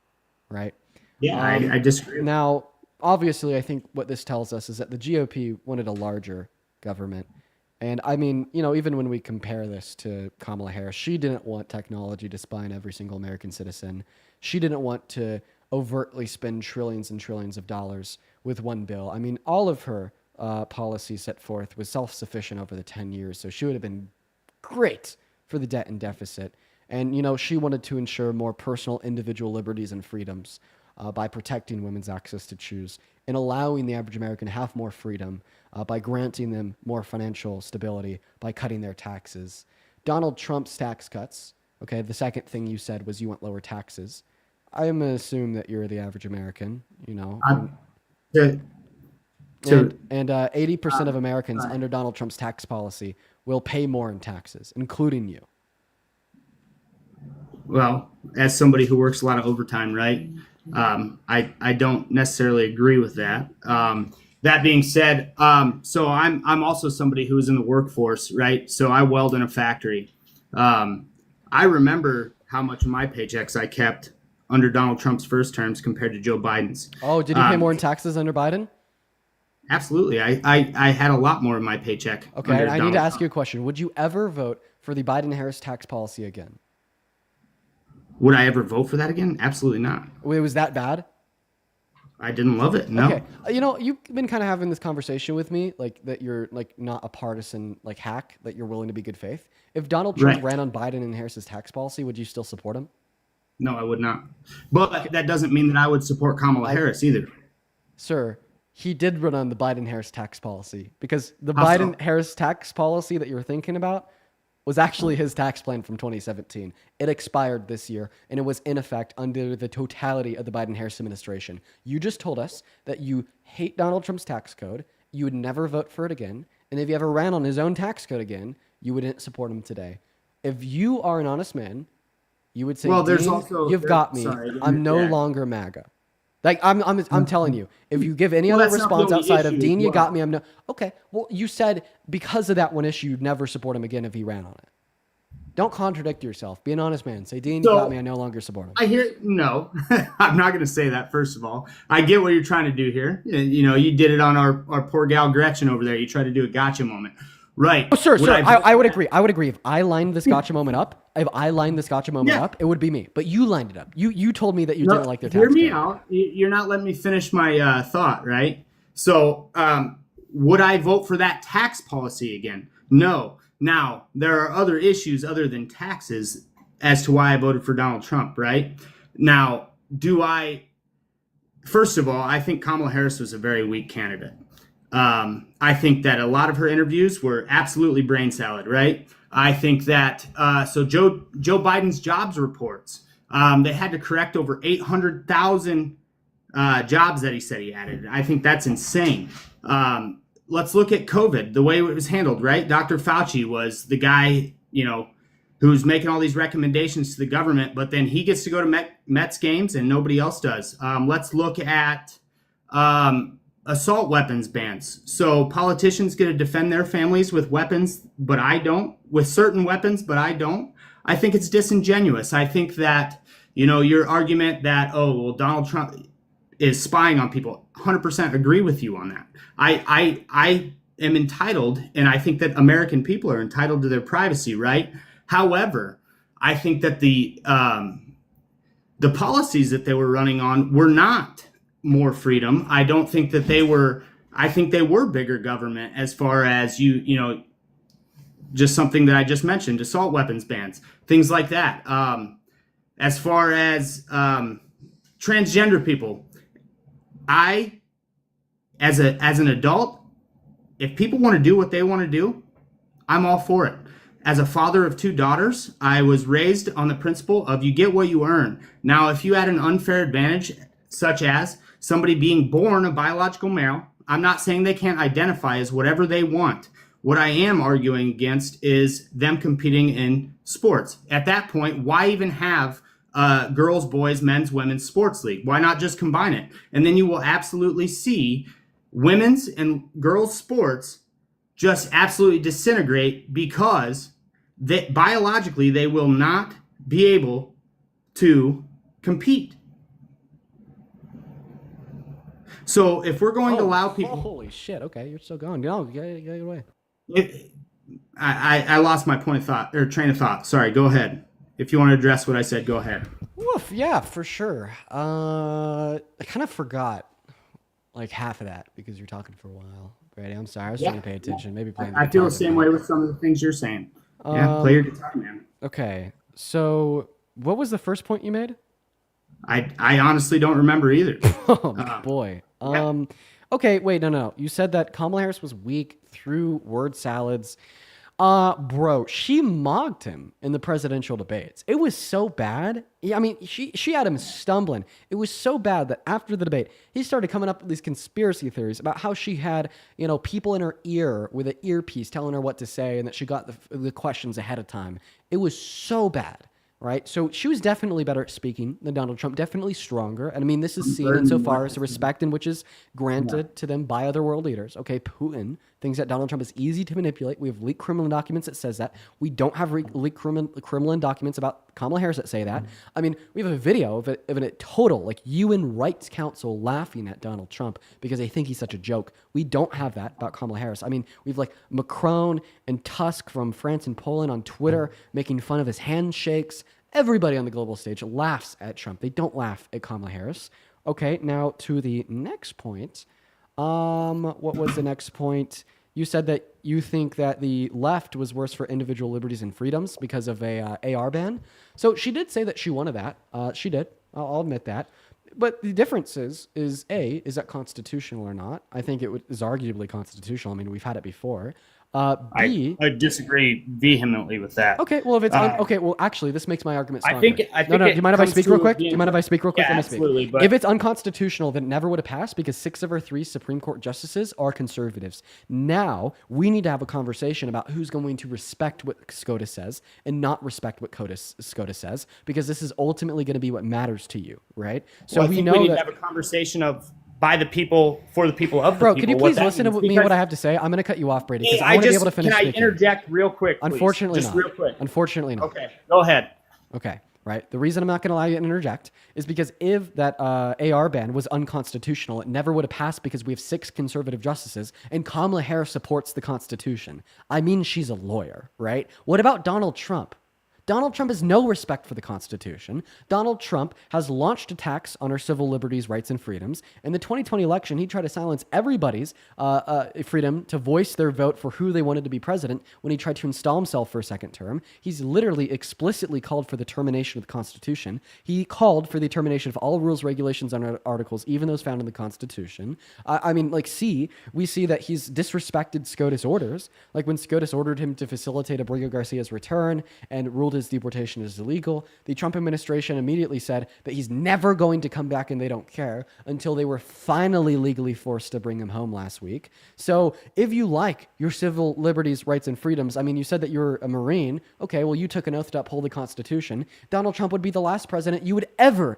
right? Yeah, I disagree. Now, obviously, I think what this tells us is that the GOP wanted a larger government. And I mean, even when we compare this to Kamala Harris, she didn't want technology to spy on every single American citizen. She didn't want to overtly spend trillions and trillions of dollars with one bill. I mean, all of her policies set forth was self-sufficient over the 10 years. So she would have been great for the debt and deficit. And, she wanted to ensure more personal individual liberties and freedoms by protecting women's access to choose and allowing the average American to have more freedom by granting them more financial stability by cutting their taxes. Donald Trump's tax cuts, okay, the second thing you said was you want lower taxes. I'm going to assume that you're the average American, And 80% of Americans under Donald Trump's tax policy will pay more in taxes, including you. Well, as somebody who works a lot of overtime, right? I don't necessarily agree with that. That being said, so I'm also somebody who is in the workforce, right? So I weld in a factory. I remember how much of my paychecks I kept under Donald Trump's first terms compared to Joe Biden's. Oh, did you pay more in taxes under Biden? Absolutely. I had a lot more in my paycheck. Okay, I need to ask you a question. Would you ever vote for the Biden-Harris tax policy again? Would I ever vote for that again? Absolutely not. Wait, was that bad? I didn't love it. No. Okay. You've been kind of having this conversation with me, like that you're like not a partisan like hack, that you're willing to be good faith. If Donald Trump ran on Biden and Harris's tax policy, would you still support him? No, I would not. But that doesn't mean that I would support Kamala Harris either. Sir, he did run on the Biden-Harris tax policy because the Biden-Harris tax policy that you're thinking about was actually his tax plan from 2017. It expired this year, and it was in effect under the totality of the Biden-Harris administration. You just told us that you hate Donald Trump's tax code, you would never vote for it again, and if he ever ran on his own tax code again, you wouldn't support him today. If you are an honest man, you would say, well, Dean, you've got me. Sorry, I'm no longer MAGA. Like I'm telling you, if you give any other response outside of Dean, you got me. Okay. Well, you said because of that one issue, you'd never support him again if he ran on it. Don't contradict yourself. Be an honest man. Say, Dean, you got me. I no longer support him. No, I'm not going to say that. First of all, I get what you're trying to do here. You did it on our poor gal Gretchen over there. You tried to do a gotcha moment. Right. Oh, sir, I would agree. I would agree. If I lined this gotcha moment up, it would be me. But you lined it up. You told me that you didn't like their tax code. Hear me code. out. You're not letting me finish my thought, right? So, would I vote for that tax policy again? No. Now, there are other issues other than taxes as to why I voted for Donald Trump, right? Now, first of all, I think Kamala Harris was a very weak candidate. I think that a lot of her interviews were absolutely brain salad, right? I think that, so Joe Biden's jobs reports, they had to correct over 800,000 jobs that he said he added. I think that's insane. Let's look at COVID, the way it was handled, right? Dr. Fauci was the guy, who's making all these recommendations to the government, but then he gets to go to Mets games and nobody else does. Let's look at assault weapons bans. So politicians get to defend their families with weapons, but I don't, with certain weapons, but I don't. I think it's disingenuous. I think that, your argument that, Donald Trump is spying on people, 100% agree with you on that. I am entitled, and I think that American people are entitled to their privacy, right? However, I think that the policies that they were running on were not more freedom. I don't think that they were. I think they were bigger government as far as just something that I just mentioned, assault weapons bans, things like that. As far as transgender people, as an adult, if people want to do what they want to do, I'm all for it. As a father of 2 daughters, I was raised on the principle of you get what you earn. Now, if you had an unfair advantage, such as somebody being born a biological male, I'm not saying they can't identify as whatever they want. What I am arguing against is them competing in sports. At that point, why even have girls, boys, men's, women's sports league? Why not just combine it? And then you will absolutely see women's and girls' sports just absolutely disintegrate because biologically they will not be able to compete. So if we're going to allow people, Holy shit! Okay, you're still going. No, get away. I lost my point of thought or train of thought. Sorry, go ahead. If you want to address what I said, go ahead. Woof, yeah, for sure. I kind of forgot like half of that because you're talking for a while. Brady, I'm sorry. I was trying to pay attention. Maybe playing. I feel the same way with some of the things you're saying. Yeah, play your guitar, man. Okay, so what was the first point you made? I honestly don't remember either. Oh boy. Okay, wait, no. You said that Kamala Harris was weak through word salads. Bro, she mocked him in the presidential debates. It was so bad. I mean, she had him stumbling. It was so bad that after the debate, he started coming up with these conspiracy theories about how she had, people in her ear with an earpiece telling her what to say and that she got the questions ahead of time. It was so bad. Right. So she was definitely better at speaking than Donald Trump, definitely stronger. And I mean, this is seen insofar as a respect in which is granted to them by other world leaders. Okay, Putin thinks that Donald Trump is easy to manipulate. We have leaked Kremlin documents that says that. We don't have leaked Kremlin documents about Kamala Harris that say that. I mean, we have a video of a total, like, UN Rights Council laughing at Donald Trump because they think he's such a joke. We don't have that about Kamala Harris. I mean, we've like Macron and Tusk from France and Poland on Twitter making fun of his handshakes. Everybody on the global stage laughs at Trump. They don't laugh at Kamala Harris. Okay, now to the next point. What was the next point? You said that you think that the left was worse for individual liberties and freedoms because of a AR ban. So she did say that she wanted that. She did. I'll admit that. But the difference is that constitutional or not? I think it is arguably constitutional. I mean, we've had it before. B, I disagree vehemently with that. Okay, well, if it's okay, well, actually, this makes my argument stronger. I think no. Do you mind if I speak real quick? Do you mind if I speak real quick? Yeah, Let me speak. absolutely. But if it's unconstitutional, then it never would have passed because 6 of our 3 Supreme Court justices are conservatives. Now we need to have a conversation about who's going to respect what SCOTUS says and not respect what SCOTUS says, because this is ultimately going to be what matters to you, right? So well, we think know we need that. to have a conversation of by the people, for the people, of the Bro, people. could you please listen to me what I have to say? I'm going to cut you off, Brady, because I want to be able to finish Can I speaking. interject real quick, please? Unfortunately Just not. real quick. Unfortunately not. Okay, go ahead. Okay, right. The reason I'm not going to allow you to interject is because if that AR ban was unconstitutional, it never would have passed because we have 6 conservative justices and Kamala Harris supports the Constitution. I mean, she's a lawyer, right? What about Donald Trump? Donald Trump has no respect for the Constitution. Donald Trump has launched attacks on our civil liberties, rights, and freedoms. In the 2020 election, he tried to silence everybody's freedom to voice their vote for who they wanted to be president when he tried to install himself for a second term. He's literally explicitly called for the termination of the Constitution. He called for the termination of all rules, regulations, and articles, even those found in the Constitution. We see that he's disrespected SCOTUS orders, like when SCOTUS ordered him to facilitate Abrego Garcia's return and ruled his deportation is illegal. The Trump administration immediately said that he's never going to come back and they don't care until they were finally legally forced to bring him home last week. So if you like your civil liberties, rights, and freedoms, I mean, you said that you're a Marine. Okay, well, you took an oath to uphold the Constitution. Donald Trump would be the last president you would ever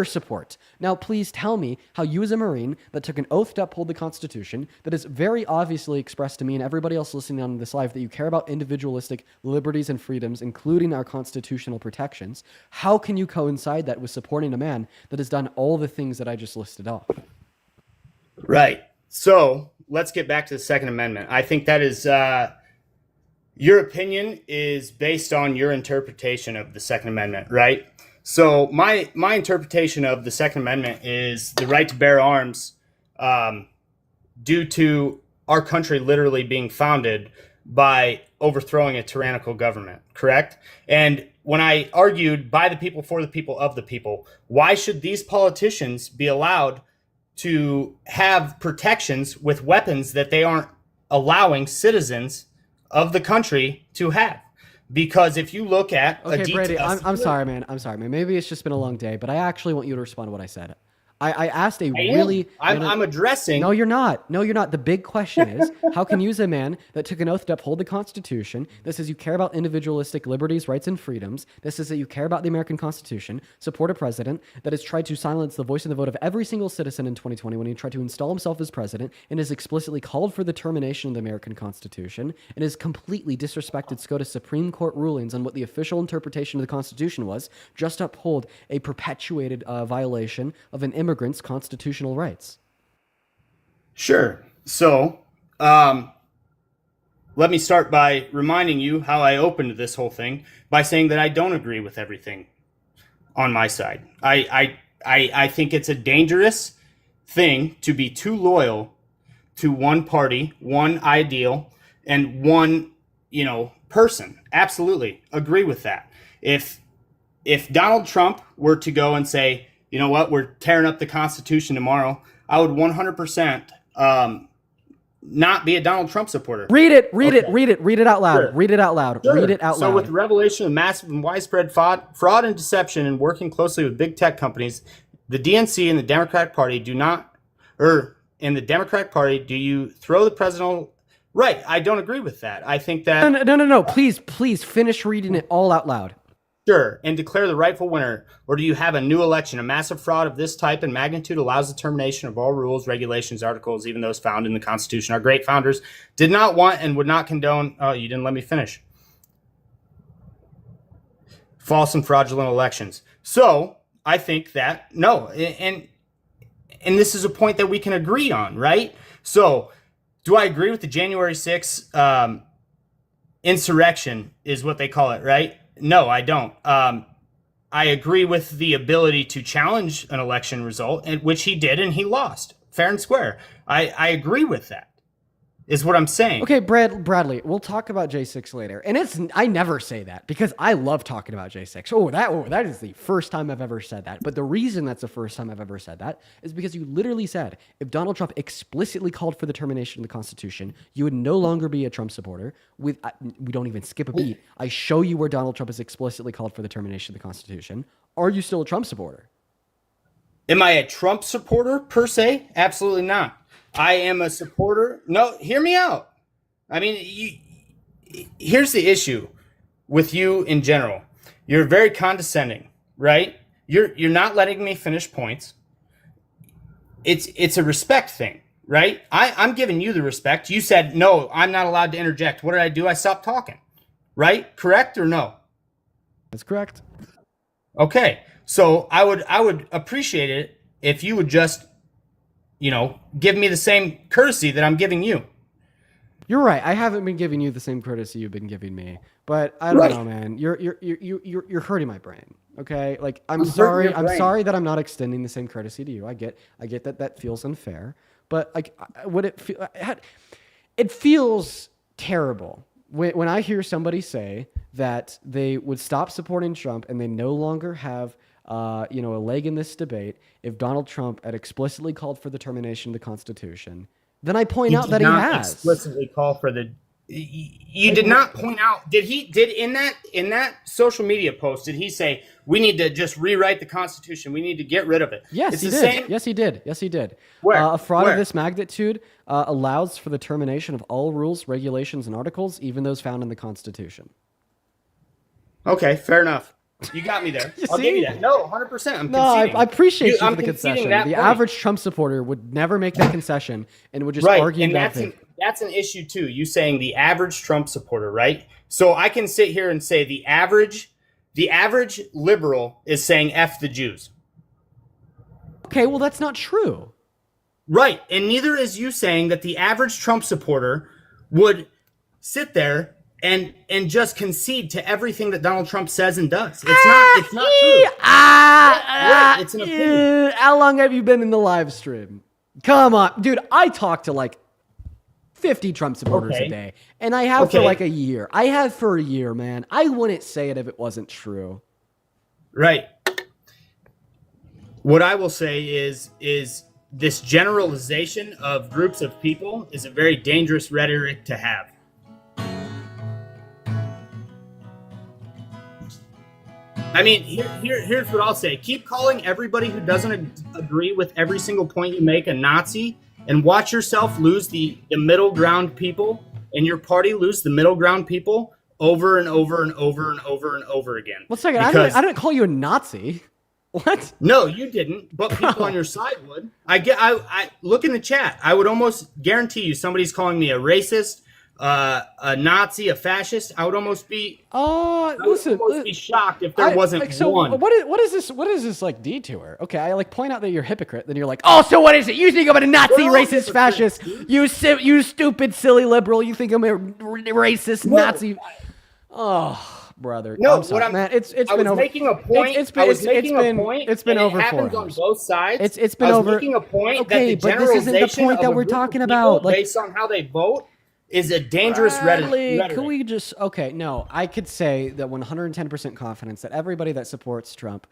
support. Now, please tell me how you as a Marine that took an oath to uphold the Constitution, that is very obviously expressed to me and everybody else listening on this live that you care about individualistic liberties and freedoms, including our constitutional protections. How can you coincide that with supporting a man that has done all the things that I just listed off? Right. So let's get back to the Second Amendment. I think that is your opinion is based on your interpretation of the Second Amendment, right? So my interpretation of the Second Amendment is the right to bear arms due to our country literally being founded by overthrowing a tyrannical government, correct? And when I argued by the people, for the people, of the people, why should these politicians be allowed to have protections with weapons that they aren't allowing citizens of the country to have? Because if you look at okay, Brady, I'm sorry, man. I'm sorry, man. Maybe it's just been a long day, but I actually want you to respond to what I said. I asked I'm addressing. No, you're not. No, you're not. The big question is, how can you as a man that took an oath to uphold the Constitution, that says you care about individualistic liberties, rights, and freedoms, that says that you care about the American Constitution, support a president that has tried to silence the voice and the vote of every single citizen in 2020 when he tried to install himself as president and has explicitly called for the termination of the American Constitution and has completely disrespected SCOTUS Supreme Court rulings on what the official interpretation of the Constitution was, just to uphold a perpetuated violation of an immigrant's constitutional rights? Sure. So, let me start by reminding you how I opened this whole thing by saying that I don't agree with everything on my side. I think it's a dangerous thing to be too loyal to one party, one ideal, and one, person. Absolutely agree with that. If Donald Trump were to go and say, you know what, we're tearing up the Constitution tomorrow, I would 100% not be a Donald Trump supporter. Read it out loud. Sure. Read it out loud. Sure. Read it out loud. So with the revelation of massive and widespread fraud and deception and working closely with big tech companies, the DNC and the Democratic Party do you throw the president? Right. I don't agree with that. I think that... No. Please finish reading it all out loud. Sure, and declare the rightful winner, or do you have a new election? A massive fraud of this type and magnitude allows the termination of all rules, regulations, articles, even those found in the Constitution. Our great founders did not want and would not condone. Oh, you didn't let me finish. False and fraudulent elections. So I think that no, and this is a point that we can agree on, right? So do I agree with the January 6th insurrection is what they call it, right? No, I don't. I agree with the ability to challenge an election result, which he did, and he lost fair and square. I agree with that, is what I'm saying. Okay, Bradley, we'll talk about J6 later. And I never say that because I love talking about J6. That is the first time I've ever said that. But the reason that's the first time I've ever said that is because you literally said if Donald Trump explicitly called for the termination of the Constitution, you would no longer be a Trump supporter. We don't even skip a beat. I show you where Donald Trump has explicitly called for the termination of the Constitution. Are you still a Trump supporter? Am I a Trump supporter per se? Absolutely not. I am a supporter. No, hear me out. I mean, here's the issue with you in general. You're very condescending, right? You're not letting me finish points. It's a respect thing, right? I'm giving you the respect. You said, no, I'm not allowed to interject. What did I do? I stopped talking, right? Correct or no? That's correct. Okay. So I would appreciate it if you would just, give me the same courtesy that I'm giving you. You're right. I haven't been giving you the same courtesy you've been giving me, but I don't know, man. You're hurting my brain. Okay, like I'm sorry. I'm sorry that I'm not extending the same courtesy to you. I get that feels unfair, but like, it feels terrible when I hear somebody say that they would stop supporting Trump and they no longer have a leg in this debate if Donald Trump had explicitly called for the termination of the Constitution. Then I point out that he has explicitly call for the You did not point out. Did in that social media post? Did he say we need to just rewrite the Constitution? We need to get rid of it. Yes, It's he the did. same. Yes, he did. Yes, he did. Where? A fraud Where? of this magnitude allows for the termination of all rules, regulations, and articles, even those found in the Constitution. Okay, fair enough. You got me there. I'll give you see? that. No, 100%. I'm No, I conceding. appreciate you I'm for the conceding concession. that The point. average Trump supporter would never make that concession and would just Right, argue and that that's an issue too. You saying the average Trump supporter, right? So I can sit here and say the average liberal is saying F the Jews. Okay, well, that's not true. Right, and neither is you saying that the average Trump supporter would sit there and just concede to everything that Donald Trump says and does. It's not true. Right, it's an opinion. How long have you been in the live stream? Come on, dude. I talk to like 50 Trump supporters a day, and I have for like a year. I have for a year, man. I wouldn't say it if it wasn't true. Right. What I will say is this generalization of groups of people is a very dangerous rhetoric to have. I mean, here's what I'll say. Keep calling everybody who doesn't agree with every single point you make a Nazi, and watch yourself lose the middle ground people, and your party lose the middle ground people over and over and over and over and over again. One second, I didn't call you a Nazi. What? No, you didn't, but people on your side would. I look in the chat. I would almost guarantee you somebody's calling me a racist, a Nazi, a fascist. I would almost be be shocked if there wasn't one. What is this? What is this like detour? Okay, I like point out that you're a hypocrite. Then you're like, oh, so what is it? You think I'm a Nazi, racist, fascist? You stupid, silly liberal. You think I'm a racist, Nazi? Oh. Brother, no, I'm sorry, man. It's I been was over. making a point. It's been and over it 4 happens on hours. both sides. It's been I was over. making a point Okay, that the but this isn't the generalization point that of a we're group of talking people about. Like, based on how they vote is a dangerous Bradley, rhetoric. Can we just no? I could say that 110% confidence that everybody that supports Trump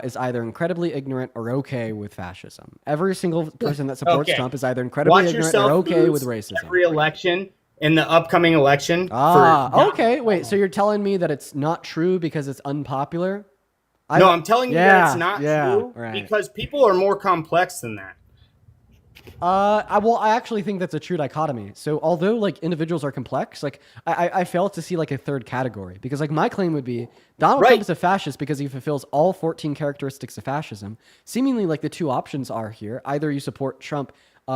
is either incredibly ignorant or okay with fascism. Every single person that supports Okay. Trump is either incredibly Watch ignorant yourself or okay lose with racism. every election in the upcoming election. Okay. Wait, so you're telling me that it's not true because it's unpopular? No, I'm telling you that it's not true right. because people are more complex than that. I actually think that's a true dichotomy. So although like individuals are complex, like I fail to see like a third category because like my claim would be Donald Trump is a fascist because he fulfills all 14 characteristics of fascism. Seemingly like the two options are here. Either you support Trump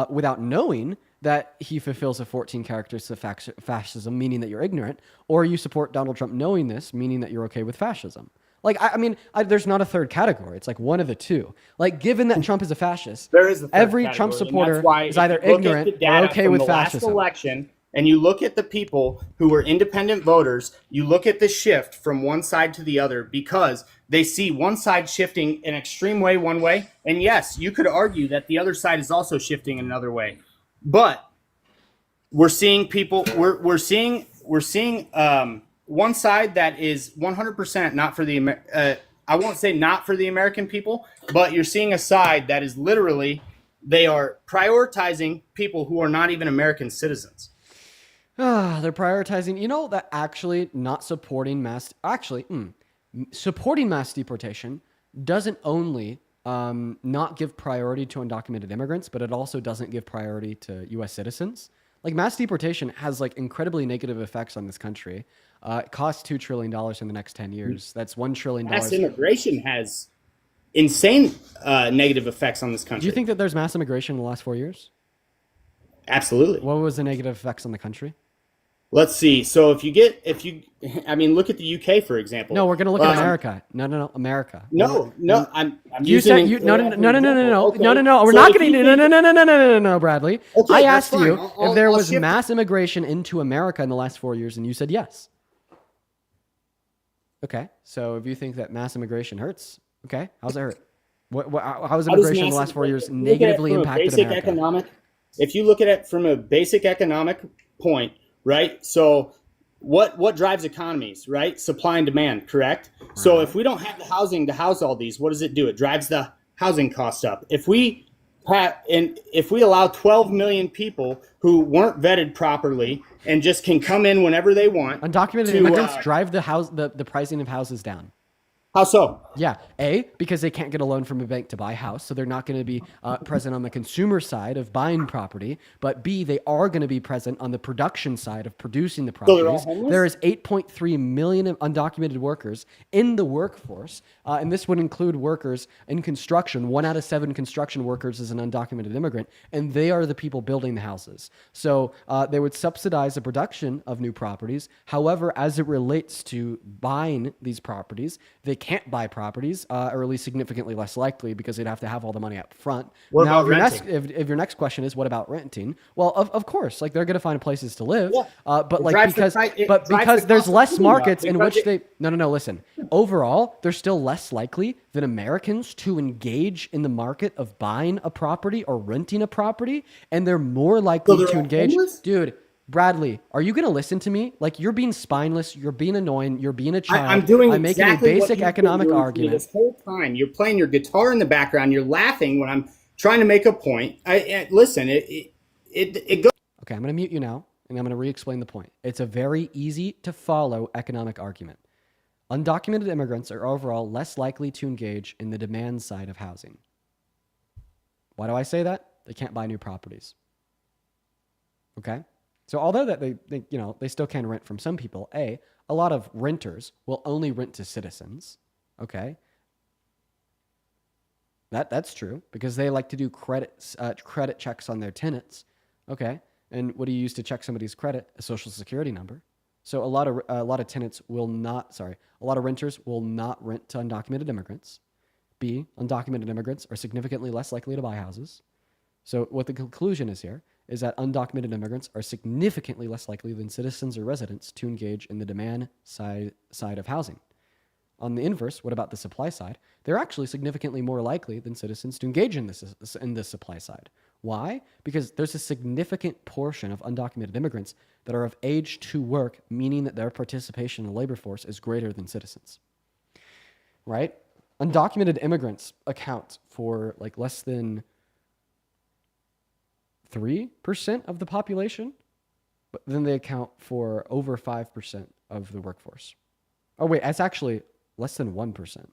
without knowing that he fulfills the 14 characteristics of fascism, meaning that you're ignorant, or you support Donald Trump knowing this, meaning that you're okay with fascism. Like, I mean, there's not a third category. It's like one of the two. Like, given that Trump is a fascist, There is a third every category, Trump and supporter that's why is if either you look at ignorant the or data okay from with the last fascism. election, and you look at the people who were independent voters, you look at the shift from one side to the other because they see one side shifting an extreme way one way, and yes, you could argue that the other side is also shifting another way, but we're seeing people. We're seeing one side that is 100% not for the I won't say not for the American people, but you're seeing a side that is literally they are prioritizing people who are not even American citizens. They're prioritizing, that actually not supporting supporting mass deportation doesn't only not give priority to undocumented immigrants, but it also doesn't give priority to U.S. citizens. Like mass deportation has like incredibly negative effects on this country. It costs $2 trillion in the next 10 years. That's $1 trillion. Mass immigration has insane negative effects on this country. Do you think that there's mass immigration in the last 4 years? Absolutely. What was the negative effects on the country? Let's see. So look at the UK, for example. No, we're going to look at America. No, America. No, I'm you using said no. Okay. We're So not if going you to think- no, Bradley. Okay, I that's asked fine. you if there I'll was shift- mass immigration into America in the last 4 years, and you said yes. Okay, so if you think that mass immigration hurts, okay, how's it hurt? How has immigration in the last 4 years negatively impacted America? If you look at it from a basic economic point, right? So what drives economies, right? Supply and demand, correct? So if we don't have the housing to house all these, what does it do? It drives the housing cost up. If we Pat, and if we allow 12 million people who weren't vetted properly and just can come in whenever they want, Undocumented immigrants drive the pricing of houses down. How so? Yeah, A, because they can't get a loan from a bank to buy a house, so they're not going to be present on the consumer side of buying property. But B, they are going to be present on the production side of producing the So they're all properties. homeless? There is 8.3 million undocumented workers in the workforce, and this would include workers in construction. 1 out of 7 construction workers is an undocumented immigrant, and they are the people building the houses. So they would subsidize the production of new properties. However, as it relates to buying these properties, they can't buy properties, or at least significantly less likely, because they'd have to have all the money up front. What Now, about renting? if your next question is what about renting? Well, of course, like they're going to find places to live, Yeah. but It like drives the because pri- it but drives because the there's cost of less living up, markets in because which they no listen. Overall, they're still less likely than Americans to engage in the market of buying a property or renting a property, and they're more likely they're to all engage. homeless? Dude, Bradley, are you going to listen to me? Like, you're being spineless, you're being annoying, you're being a child. I'm doing I'm making exactly a what basic you've been economic doing to me argument. this whole time. You're playing your guitar in the background. You're laughing when I'm trying to make a point. Listen. It goes. Okay, I'm going to mute you now, and I'm going to re-explain the point. It's a very easy to follow economic argument. Undocumented immigrants are overall less likely to engage in the demand side of housing. Why do I say that? They can't buy new properties. Okay? So although that they still can rent from some people, a lot of renters will only rent to citizens. Okay? That's true because they like to do credit checks on their tenants. Okay? And what do you use to check somebody's credit? A social security number. So a lot of tenants will not, a lot of renters will not rent to undocumented immigrants. B, undocumented immigrants are significantly less likely to buy houses. So what the conclusion is here is that undocumented immigrants are significantly less likely than citizens or residents to engage in the demand side of housing. On the inverse, what about the supply side? They're actually significantly more likely than citizens to engage in the supply side. Why? Because there's a significant portion of undocumented immigrants that are of age to work, meaning that their participation in the labor force is greater than citizens. Right? Undocumented immigrants account for like less than 3% of the population, but then they account for over 5% of the workforce. Oh wait, that's actually less than 1%.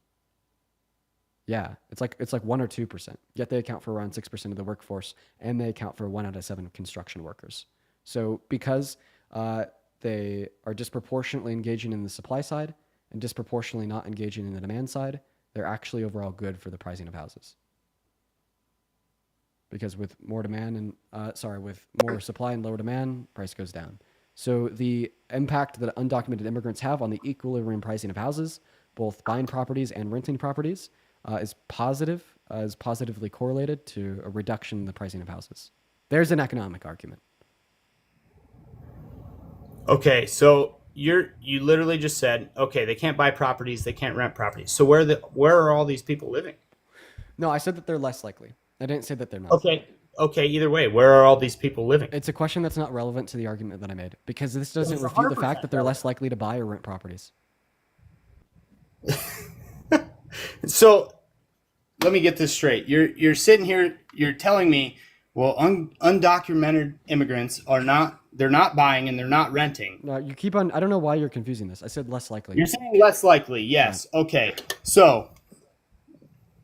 Yeah, it's like 1 or 2%. Yet they account for around 6% of the workforce, and they account for 1 out of 7 construction workers. So because they are disproportionately engaging in the supply side and disproportionately not engaging in the demand side, they're actually overall good for the pricing of houses. Because with more demand and with more supply and lower demand, price goes down. So the impact that undocumented immigrants have on the equilibrium pricing of houses, both buying properties and renting properties, is positively correlated to a reduction in the pricing of houses. There's an economic argument. Okay, so you literally just said, okay, they can't buy properties, they can't rent properties. So where are all these people living? No, I said that they're less likely. I didn't say that they're not. Okay, either way, where are all these people living? It's a question that's not relevant to the argument that I made because this doesn't refute the fact that they're less likely to buy or rent properties. So let me get this straight. You're sitting here, you're telling me, well, undocumented immigrants they're not buying and they're not renting. No, you keep on. I don't know why you're confusing this. I said less likely. You're saying less likely, yes. Yeah. Okay, so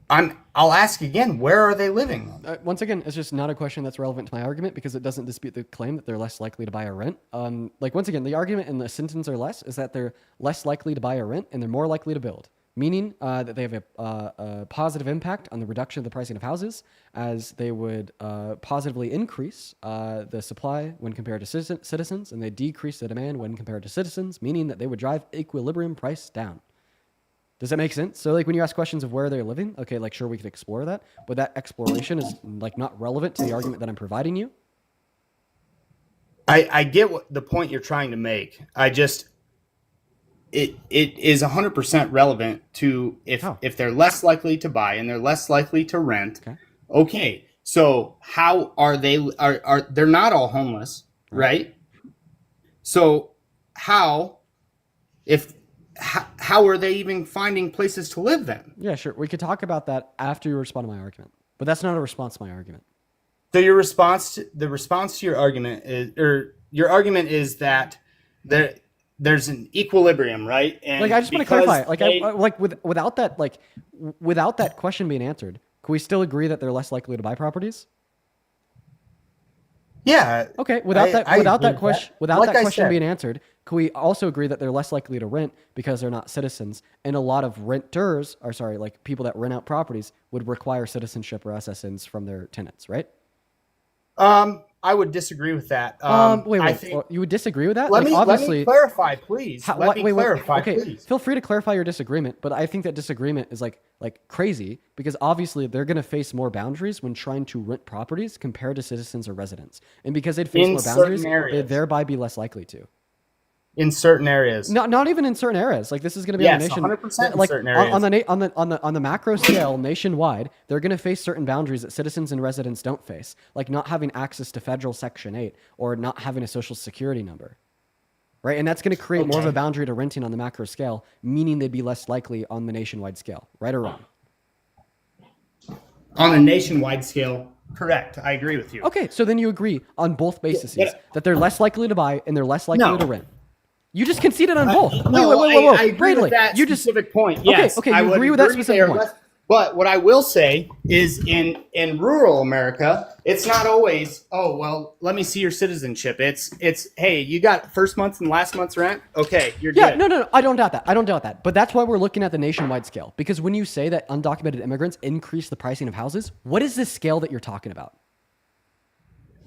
I'll ask again. Where are they living? Once again, it's just not a question that's relevant to my argument because it doesn't dispute the claim that they're less likely to buy or rent. Once again, the argument in the sentence or less is that they're less likely to buy or rent and they're more likely to build, meaning that they have a positive impact on the reduction of the pricing of houses, as they would positively increase the supply when compared to citizens, and they decrease the demand when compared to citizens, meaning that they would drive equilibrium price down. Does that make sense? So when you ask questions of where they're living, okay, sure, we could explore that, but that exploration is not relevant to the argument that I'm providing you. I get the point you're trying to make. It is 100% relevant to if they're less likely to buy and they're less likely to rent. Okay, so how are they? Are they're not all homeless, right? So how are they even finding places to live then? Yeah, sure. We could talk about that after you respond to my argument. But that's not a response to my argument. So the response to your argument is that there's an equilibrium, right? And Like, I just want to because clarify. Like, they- without that question being answered, can we still agree that they're less likely to buy properties? yeah. Okay. Without that question Like I said, being answered, can we also agree that they're less likely to rent because they're not citizens? And a lot of like people that rent out properties would require citizenship or SSNs from their tenants, right? I would disagree with that. Wait, I think, you would disagree with that? let Like, me obviously, clarify, please. Let me clarify, okay, please. feel free to clarify your disagreement, but I think that disagreement is like crazy because obviously they're going to face more boundaries when trying to rent properties compared to citizens or residents, and because they'd face In more boundaries, certain areas. they'd thereby be less likely to. In certain areas. Not even in certain areas. Like, this is going to be on Yes, the nation. 100% in Like certain areas. on the macro scale, nationwide, they're going to face certain boundaries that citizens and residents don't face, like not having access to federal Section 8 or not having a social security number, right? And that's going to create more of a boundary to renting on the macro scale, meaning they'd be less likely on the nationwide scale, right or wrong? On a nationwide scale, correct. I agree with you. Okay, so then you agree on both bases that they're less likely to buy and they're less likely to rent. You just conceded on both. No, Wait. I agree Bradley, with that you just specific point. Yes, okay, I you would agree with that they specific are point. less- But what I will say is in rural America, it's not always, oh, well, let me see your citizenship. It's hey, you got first month's and last month's rent? Okay, you're Yeah, good. no, I don't doubt that. But that's why we're looking at the nationwide scale. Because when you say that undocumented immigrants increase the pricing of houses, what is this scale that you're talking about?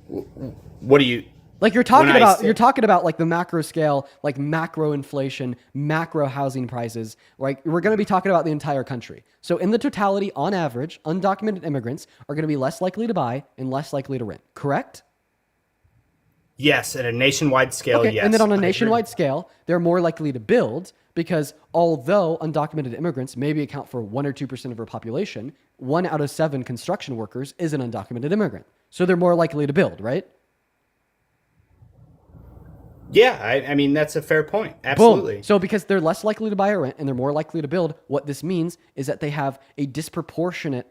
What do you Like you're talking When I about, say- you're talking about like the macro scale, like macro inflation, macro housing prices. Like we're going to be talking about the entire country. So in the totality, on average, undocumented immigrants are going to be less likely to buy and less likely to rent. Correct? Yes, at a nationwide scale, Okay, yes. and then on a I agree. nationwide scale, they're more likely to build because although undocumented immigrants maybe account for 1 or 2% of our population, 1 out of 7 construction workers is an undocumented immigrant. So they're more likely to build, right? Yeah, I mean, that's a fair point. Absolutely. Boom. So because they're less likely to buy or rent and they're more likely to build, what this means is that they have a disproportionate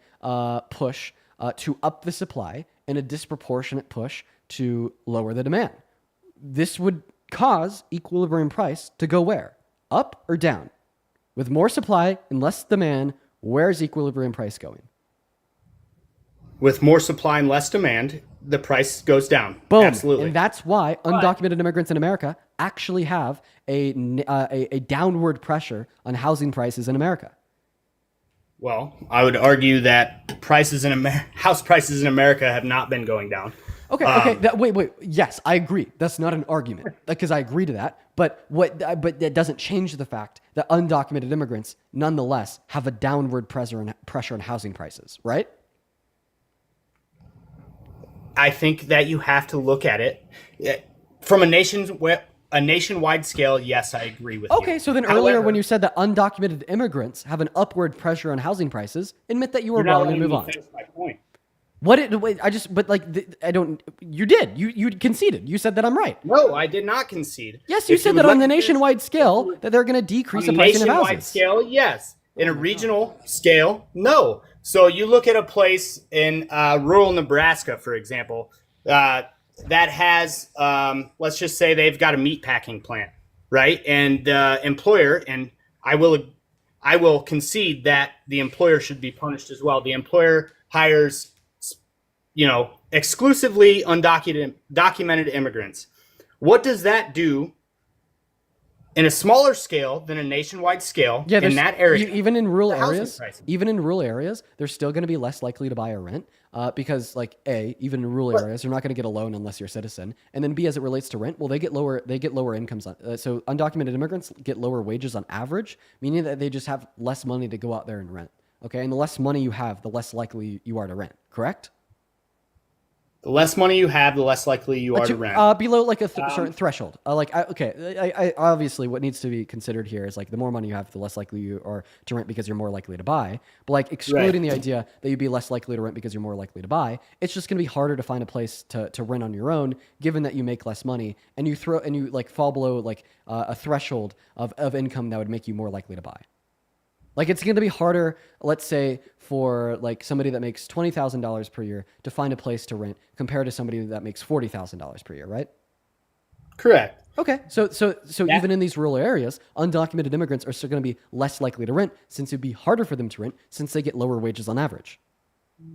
push to up the supply and a disproportionate push to lower the demand. This would cause equilibrium price to go where? Up or down? With more supply and less demand, where's equilibrium price going? With more supply and less demand, the price goes down. Boom. Absolutely. And that's why undocumented immigrants in America actually have a downward pressure on housing prices in America. Well, I would argue that house prices in America have not been going down. Okay. Wait. Yes, I agree. That's not an argument because I agree to that. But that doesn't change the fact that undocumented immigrants nonetheless have a downward pressure on housing prices, right? I think that you have to look at it from a nationwide scale. Yes, I agree with you. Okay, so then earlier when you said that undocumented immigrants have an upward pressure on housing prices, admit that you were You're not wrong and letting move me on. finish my point. You did. You conceded. You said that I'm right. No, I did not concede. Yes, you If said would that on let the me finish- nationwide scale that they're going to decrease the On a pricing of nationwide houses. scale, yes. In a regional scale, no. So you look at a place in rural Nebraska, for example, that has, let's just say they've got a meat packing plant, right? And the employer, and I will concede that the employer should be punished as well. The employer hires, exclusively undocumented immigrants. What does that do in a smaller scale than a nationwide scale in there's- that area? Even in rural the housing areas, prices. they're still going to be less likely to buy or rent because, like, A, even in rural areas, you're not going to get a loan unless you're a citizen, and then B, as it relates to rent, well, they get lower incomes. So undocumented immigrants get lower wages on average, meaning that they just have less money to go out there and rent. Okay, and the less money you have, the less likely you are to rent. Correct? The less money you have, the less likely you are to rent. Below like a certain threshold. I obviously what needs to be considered here is like the more money you have, the less likely you are to rent because you're more likely to buy. But like excluding the idea that you'd be less likely to rent because you're more likely to buy, it's just going to be harder to find a place to rent on your own, given that you make less money and you fall below like a threshold of income that would make you more likely to buy. Like it's going to be harder, let's say, for like somebody that makes $20,000 per year to find a place to rent compared to somebody that makes $40,000 per year, right? Correct. Okay, so even in these rural areas, undocumented immigrants are still going to be less likely to rent since it'd be harder for them to rent since they get lower wages on average.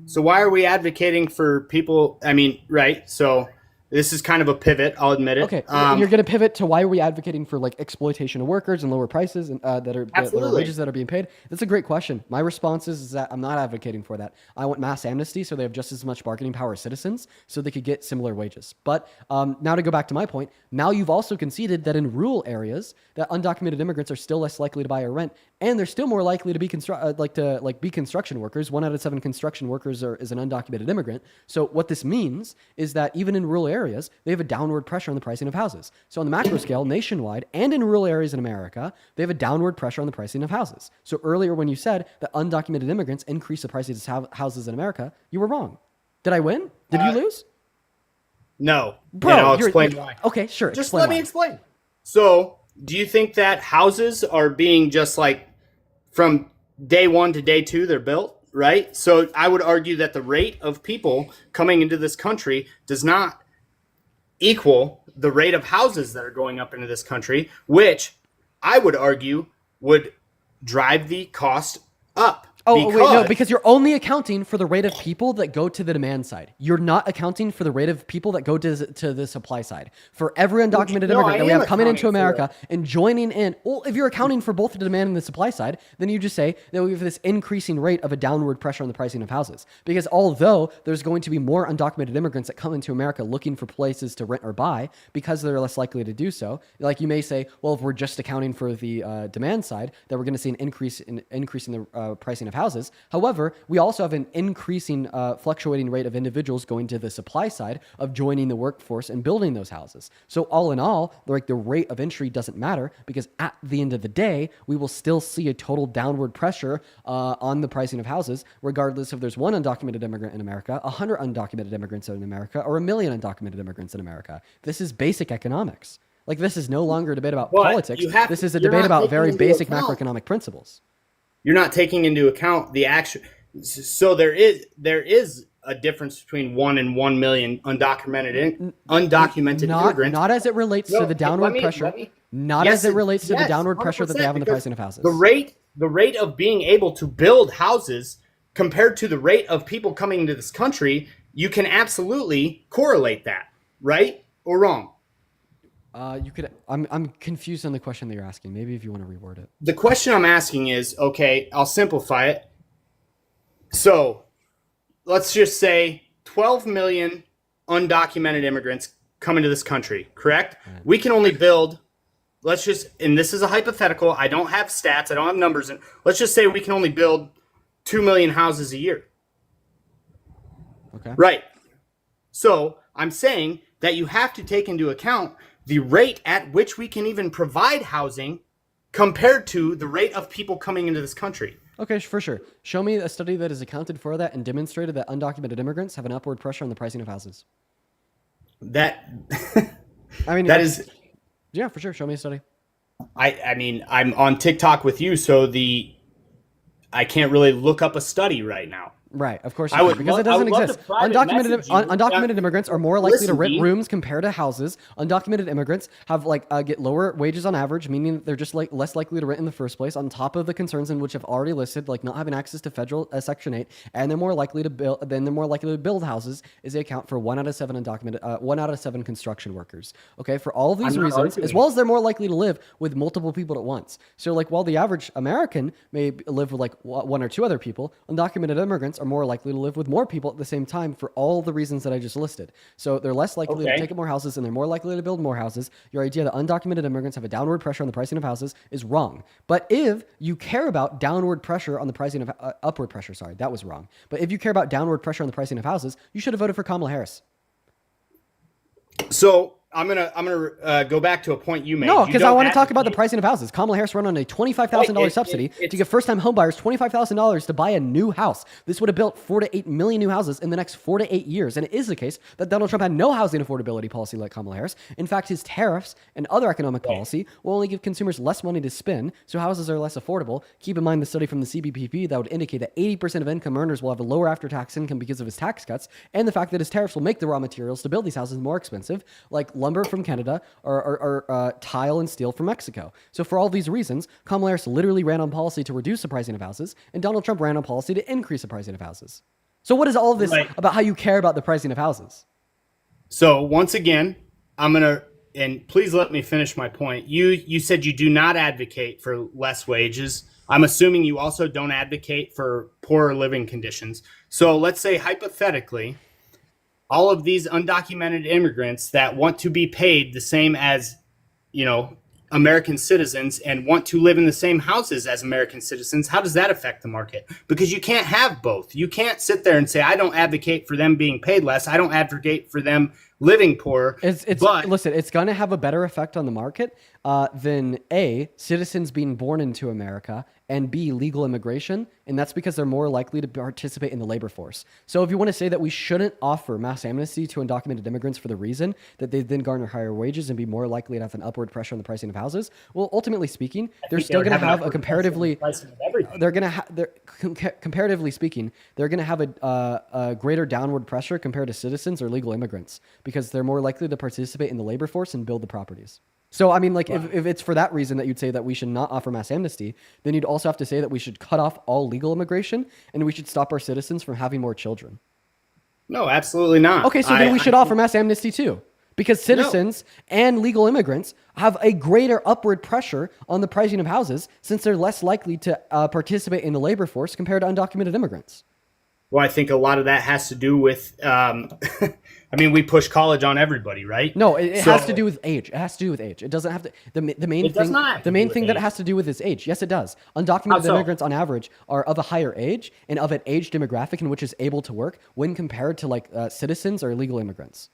So why are we advocating for people? I mean, right? So this is kind of a pivot. I'll admit it. Okay, you're going to pivot to why are we advocating for like exploitation of workers and lower prices and that are wages that are being paid? That's a great question. My response is that I'm not advocating for that. I want mass amnesty so they have just as much bargaining power as citizens, so they could get similar wages. But now to go back to my point, now you've also conceded that in rural areas that undocumented immigrants are still less likely to buy or rent, and they're still more likely to be be construction workers. 1 out of 7 construction workers is an undocumented immigrant. So what this means is that even in rural areas, they have a downward pressure on the pricing of houses. So on the macro scale, nationwide and in rural areas in America, they have a downward pressure on the pricing of houses. So earlier when you said that undocumented immigrants increase the prices of houses in America, you were wrong. Did I win? Did you lose? No. Bro, and I'll explain why. Okay, sure. Just let me explain. So do you think that houses are being just like from day 1 to day 2, they're built, right? So I would argue that the rate of people coming into this country does not equal the rate of houses that are going up into this country, which I would argue would drive the cost up. Oh, wait, no, because you're only accounting for the rate of people that go to the demand side. You're not accounting for the rate of people that go to the supply side. For every undocumented immigrant that we have coming into America and joining in, well, if you're accounting for both the demand and the supply side, then you just say that we have this increasing rate of a downward pressure on the pricing of houses. Because although there's going to be more undocumented immigrants that come into America looking for places to rent or buy because they're less likely to do so, like you may say, well, if we're just accounting for the demand side, that we're going to see an increase in the pricing of houses. However, we also have an increasing fluctuating rate of individuals going to the supply side of joining the workforce and building those houses. So all in all, like the rate of entry doesn't matter because at the end of the day, we will still see a total downward pressure on the pricing of houses, regardless if there's 1 undocumented immigrant in America, 100 undocumented immigrants in America, or 1 million undocumented immigrants in America. This is basic economics. Like this is no longer a debate about politics. This is a debate about very basic macroeconomic principles. You're not taking into account the action. So there is a difference between 1 and 1 million undocumented immigrants. Not as it relates to the downward pressure. As it relates to the downward pressure that they have on the pricing of houses. The rate of being able to build houses compared to the rate of people coming into this country, you can absolutely correlate that, right or wrong? You could. I'm confused on the question that you're asking. Maybe if you want to reword it. The question I'm asking is, okay, I'll simplify it. So let's just say 12 million undocumented immigrants come into this country, correct? Right. We can only build, and this is a hypothetical. I don't have stats. I don't have numbers. Let's just say we can only build 2 million houses a year. Okay. Right. So I'm saying that you have to take into account the rate at which we can even provide housing compared to the rate of people coming into this country. Okay, for sure. Show me a study that has accounted for that and demonstrated that undocumented immigrants have an upward pressure on the pricing of houses. That, I mean, that is... Yeah, for sure. Show me a study. I mean, I'm on TikTok with you, so I can't really look up a study right now. Right, of course you can, because it doesn't exist. Undocumented immigrants are more likely to rent rooms compared to houses. Undocumented immigrants have get lower wages on average, meaning that they're just less likely to rent in the first place. On top of the concerns in which I've already listed, like not having access to federal Section 8, and they're more likely to build houses, is they account for 1 out of 7 undocumented, 1 out of 7 construction workers. Okay, for all of these reasons, as well as they're more likely to live with multiple people at once. So while the average American may live with 1 or 2 other people, undocumented immigrants are more likely to live with more people at the same time for all the reasons that I just listed. So they're less likely to take up more houses and they're more likely to build more houses. Your idea that undocumented immigrants have a downward pressure on the pricing of houses is wrong. But if you care about downward pressure on the pricing of upward pressure, sorry, that was wrong. But if you care about downward pressure on the pricing of houses, you should have voted for Kamala Harris. So I'm gonna go back to a point you made. No, You because I don't want to talk about the advocate- pricing of houses. Kamala Harris run on a $25,000 Right, subsidy to it's- give first-time homebuyers $25,000 to buy a new house. This would have built 4 to 8 million new houses in the next 4 to 8 years. And it is the case that Donald Trump had no housing affordability policy like Kamala Harris. In fact, his tariffs and other economic policy will only give consumers less money to spend, so houses are less affordable. Keep in mind the study from the CBPP that would indicate that 80% of income earners will have a lower after-tax income because of his tax cuts, and the fact that his tariffs will make the raw materials to build these houses more expensive, like lumber from Canada or tile and steel from Mexico. So for all these reasons, Kamala Harris literally ran on policy to reduce the pricing of houses, and Donald Trump ran on policy to increase the pricing of houses. So what is all of this Right. about how you care about the pricing of houses? So once again, and please let me finish my point. You said you do not advocate for less wages. I'm assuming you also don't advocate for poorer living conditions. So let's say hypothetically, all of these undocumented immigrants that want to be paid the same as, American citizens and want to live in the same houses as American citizens, how does that affect the market? Because you can't have both. You can't sit there and say, I don't advocate for them being paid less. I don't advocate for them living poorer. Listen, it's going to have a better effect on the market than A, citizens being born into America, and B, legal immigration. And that's because they're more likely to participate in the labor force. So if you want to say that we shouldn't offer mass amnesty to undocumented immigrants for the reason that they then garner higher wages and be more likely to have an upward pressure on the pricing of houses, well, ultimately speaking, they're still going to have a comparatively, comparatively speaking, they're going to have a greater downward pressure compared to citizens or legal immigrants because they're more likely to participate in the labor force and build the properties. So, I mean, if it's for that reason that you'd say that we should not offer mass amnesty, then you'd also have to say that we should cut off all legal immigration and we should stop our citizens from having more children. No, absolutely not. Okay, so then we should offer mass amnesty too. Because citizens and legal immigrants have a greater upward pressure on the pricing of houses since they're less likely to participate in the labor force compared to undocumented immigrants. Well, I think a lot of that has to do with, we push college on everybody, right? No, it has to do with age. It has to do with age. It doesn't have to. The main It does thing. not have The to main do with thing that it age. has to do with is age. Yes, it does. Undocumented How so? immigrants, on average, are of a higher age and of an age demographic in which is able to work when compared to citizens or legal immigrants.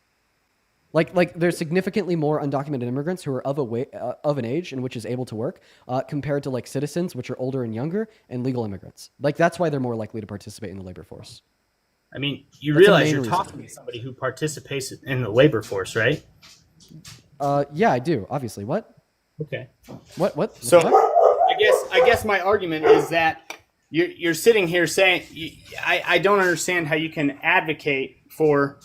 Like there's significantly more undocumented immigrants who are of an age in which is able to work compared to citizens, which are older and younger, and legal immigrants. That's why they're more likely to participate in the labor force. You That's the realize main you're reason. talking to somebody who participates in the labor force, right? Yeah, I do. Obviously. What? Okay. What? So What? I guess my argument is that you're sitting here saying I don't understand how you can advocate for.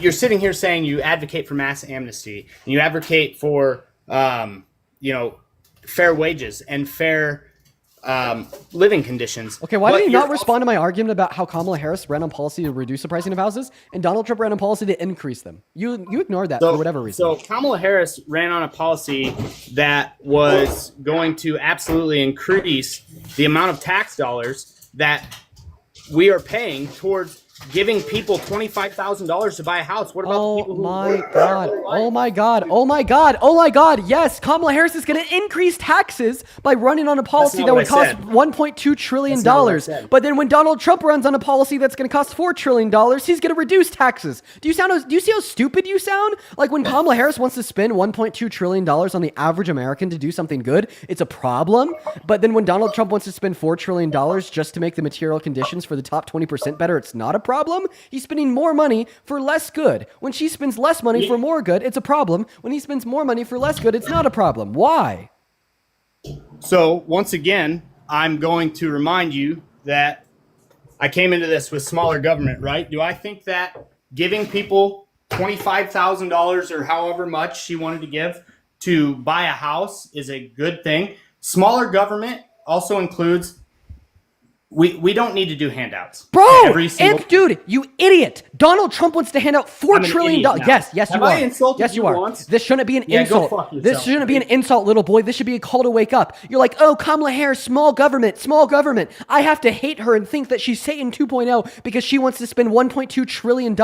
You're sitting here saying you advocate for mass amnesty and you advocate for fair wages and fair living conditions. Okay, why But did you you're not respond to my argument about how Kamala Harris ran on policy to reduce the pricing of houses and Donald Trump ran on policy to increase them? You ignored that for whatever reason. So Kamala Harris ran on a policy that was going to absolutely increase the amount of tax dollars that we are paying towards giving people $25,000 to buy a house. What about the people who work God. Oh my God. Oh my God. Oh my God. Yes, Kamala Harris is going to increase taxes by running on a policy not that what would I cost said. $1.2 trillion. That's not what I said. But then when Donald Trump runs on a policy that's going to cost $4 trillion, he's going to reduce taxes. Do you see how stupid you sound? Like when Kamala Harris wants to spend $1.2 trillion on the average American to do something good, it's a problem. But then when Donald Trump wants to spend $4 trillion just to make the material conditions for the top 20% better, it's not a problem. He's spending more money for less good. When she spends less money for more good, it's a problem. When he spends more money for less good, it's not a problem. Why? So once again, I'm going to remind you that I came into this with smaller government, right? Do I think that giving people $25,000 or however much she wanted to give to buy a house is a good thing? Smaller government also includes we don't need to do handouts. Bro, Every single dude, you idiot. Donald Trump wants to hand out $4 I'm an trillion. idiot now. Yes, Have you I are. insulted Yes, you you are. once? This shouldn't be an Yeah, go insult. fuck This yourself, shouldn't be an dude. insult, little boy. This should be a call to wake up. You're like, oh, Kamala Harris, small government, small government. I have to hate her and think that she's Satan 2.0 because she wants to spend $1.2 trillion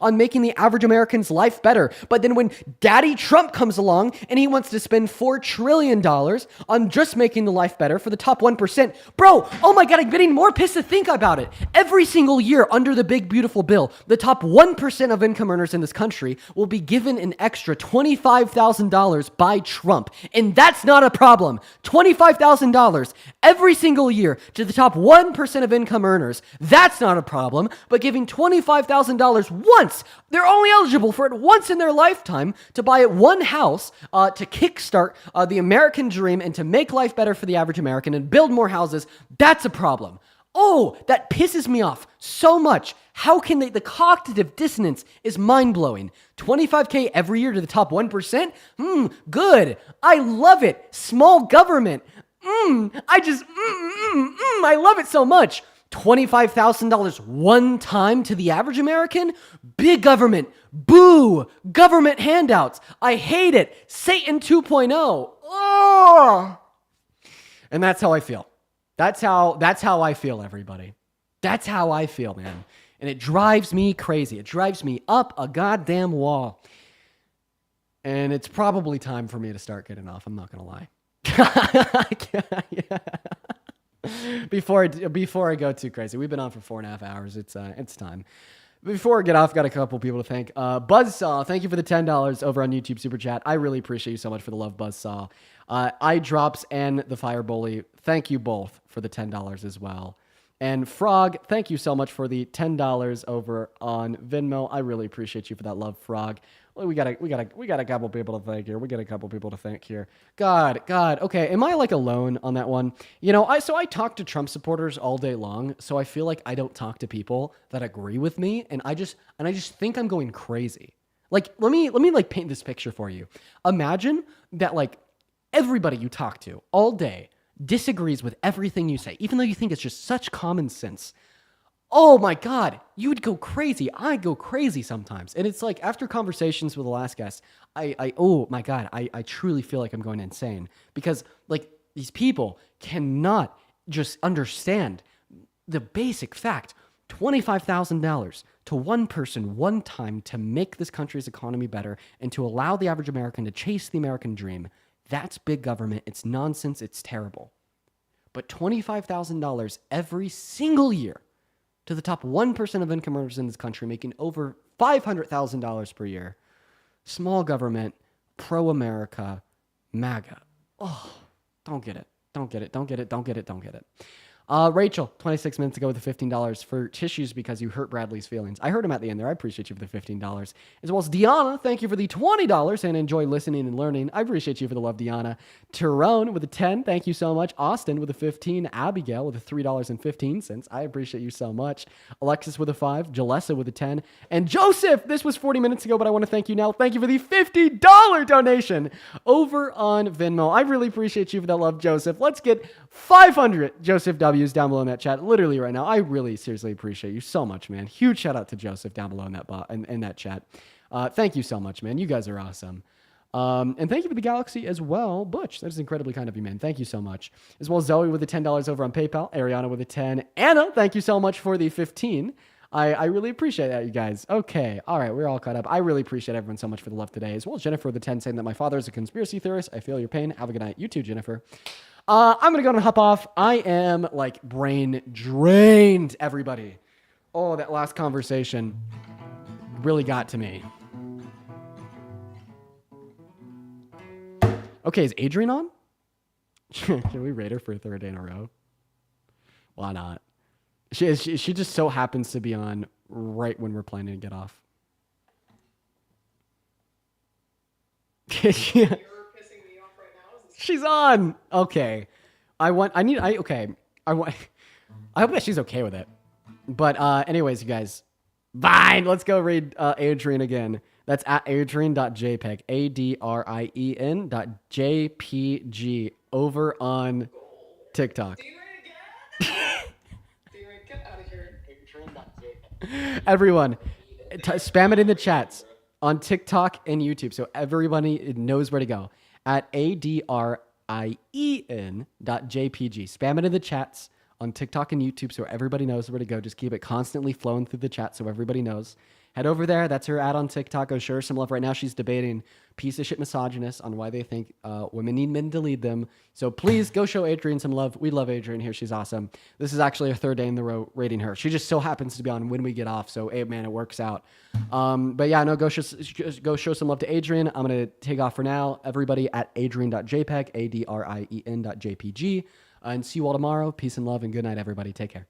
on making the average American's life better. But then when Daddy Trump comes along and he wants to spend $4 trillion on just making the life better for the top 1%, bro, oh my God, I'm getting more pissed to think about it. Every single year under the big, beautiful bill, the top 1% of income earners in this country will be given an extra $25,000 by Trump. And that's not a problem. $25,000 every single year to the top 1% of income earners. That's not a problem. But giving $25,000 once, they're only eligible for it once in their lifetime to buy one house, to kickstart the American dream and to make life better for the average American and build more houses. That's a problem. Oh, that pisses me off so much. How can they? The cognitive dissonance is mind-blowing. $25K every year to the top 1%? Good. I love it. Small government. I love it so much. $25,000 one time to the average American? Big government. Boo. Government handouts. I hate it. Satan 2.0. Oh. And that's how I feel. That's how I feel, everybody. That's how I feel, man. And it drives me crazy. It drives me up a goddamn wall. And it's probably time for me to start getting off. I'm not going to lie. Before I go too crazy. We've been on for 4.5 hours. It's time. Before I get off, got a couple people to thank. Buzzsaw, thank you for the $10 over on YouTube Super Chat. I really appreciate you so much for the love, Buzzsaw. iDrops and the Fire Bully, thank you both for the $10 as well. And Frog, thank you so much for the $10 over on Venmo. I really appreciate you for that love, Frog. We got a couple people to thank here. God. Okay, am I like alone on that one? You know, I talk to Trump supporters all day long, so I feel like I don't talk to people that agree with me, and I just think I'm going crazy. Like, let me like paint this picture for you. Imagine that like everybody you talk to all day disagrees with everything you say, even though you think it's just such common sense. Oh my God, you would go crazy. I go crazy sometimes. And it's like after conversations with the last guest, oh my God, I truly feel like I'm going insane because like these people cannot just understand the basic fact. $25,000 to one person, one time to make this country's economy better and to allow the average American to chase the American dream. That's big government. It's nonsense. It's terrible. But $25,000 every single year to the top 1% of income earners in this country making over $500,000 per year. Small government, pro-America, MAGA. Oh, don't get it. Rachel, 26 minutes ago with the $15 for tissues because you hurt Bradley's feelings. I heard him at the end there. I appreciate you for the $15. As well as Deanna, thank you for the $20 and enjoy listening and learning. I appreciate you for the love, Deanna. Tyrone with a 10, thank you so much. Austin with a 15. Abigail with a $3.15. I appreciate you so much. Alexis with a 5. Jalessa with a 10. And Joseph, this was 40 minutes ago, but I want to thank you now. Thank you for the $50 donation over on Venmo. I really appreciate you for that love, Joseph. Let's get 500 Joseph W's down below in that chat, literally right now. I really seriously appreciate you so much, man. Huge shout out to Joseph down below in that in that chat. Thank you so much, man. You guys are awesome. And thank you for the Galaxy as well. Butch, that is incredibly kind of you, man. Thank you so much. As well as Zoe with the $10 over on PayPal. Ariana with a 10. Anna, thank you so much for the 15. I really appreciate that, you guys. Okay. All right. We're all caught up. I really appreciate everyone so much for the love today. As well as Jennifer with the 10 saying that my father is a conspiracy theorist. I feel your pain. Have a good night. You too, Jennifer. I'm going to go and hop off. I am like brain drained, everybody. Oh, that last conversation really got to me. Okay, is Adrian on? Can we rate her for a third day in a row? Why not? She just so happens to be on right when we're planning to get off. She's on. Okay. I hope that she's okay with it. But anyways, you guys, fine. Let's go read Adrian again. That's at adrian.jpg, ADRIEN.jpg over on TikTok. Everyone, spam it in the chats on TikTok and YouTube so everybody knows where to go. At ADRIEN.jpg. Spam it in the chats on TikTok and YouTube so everybody knows where to go. Just keep it constantly flowing through the chat so everybody knows. Head over there. That's her ad on TikTok. Go show her some love right now. She's debating piece of shit misogynists on why they think women need men to lead them. So please go show Adrian some love. We love Adrian here. She's awesome. This is actually a third day in the row rating her. She just so happens to be on when we get off. So, hey, man, it works out. But yeah, no, go show some love to Adrian. I'm going to take off for now. Everybody at adrian.jpg, ADRIEN.jpg. And see you all tomorrow. Peace and love and good night, everybody. Take care.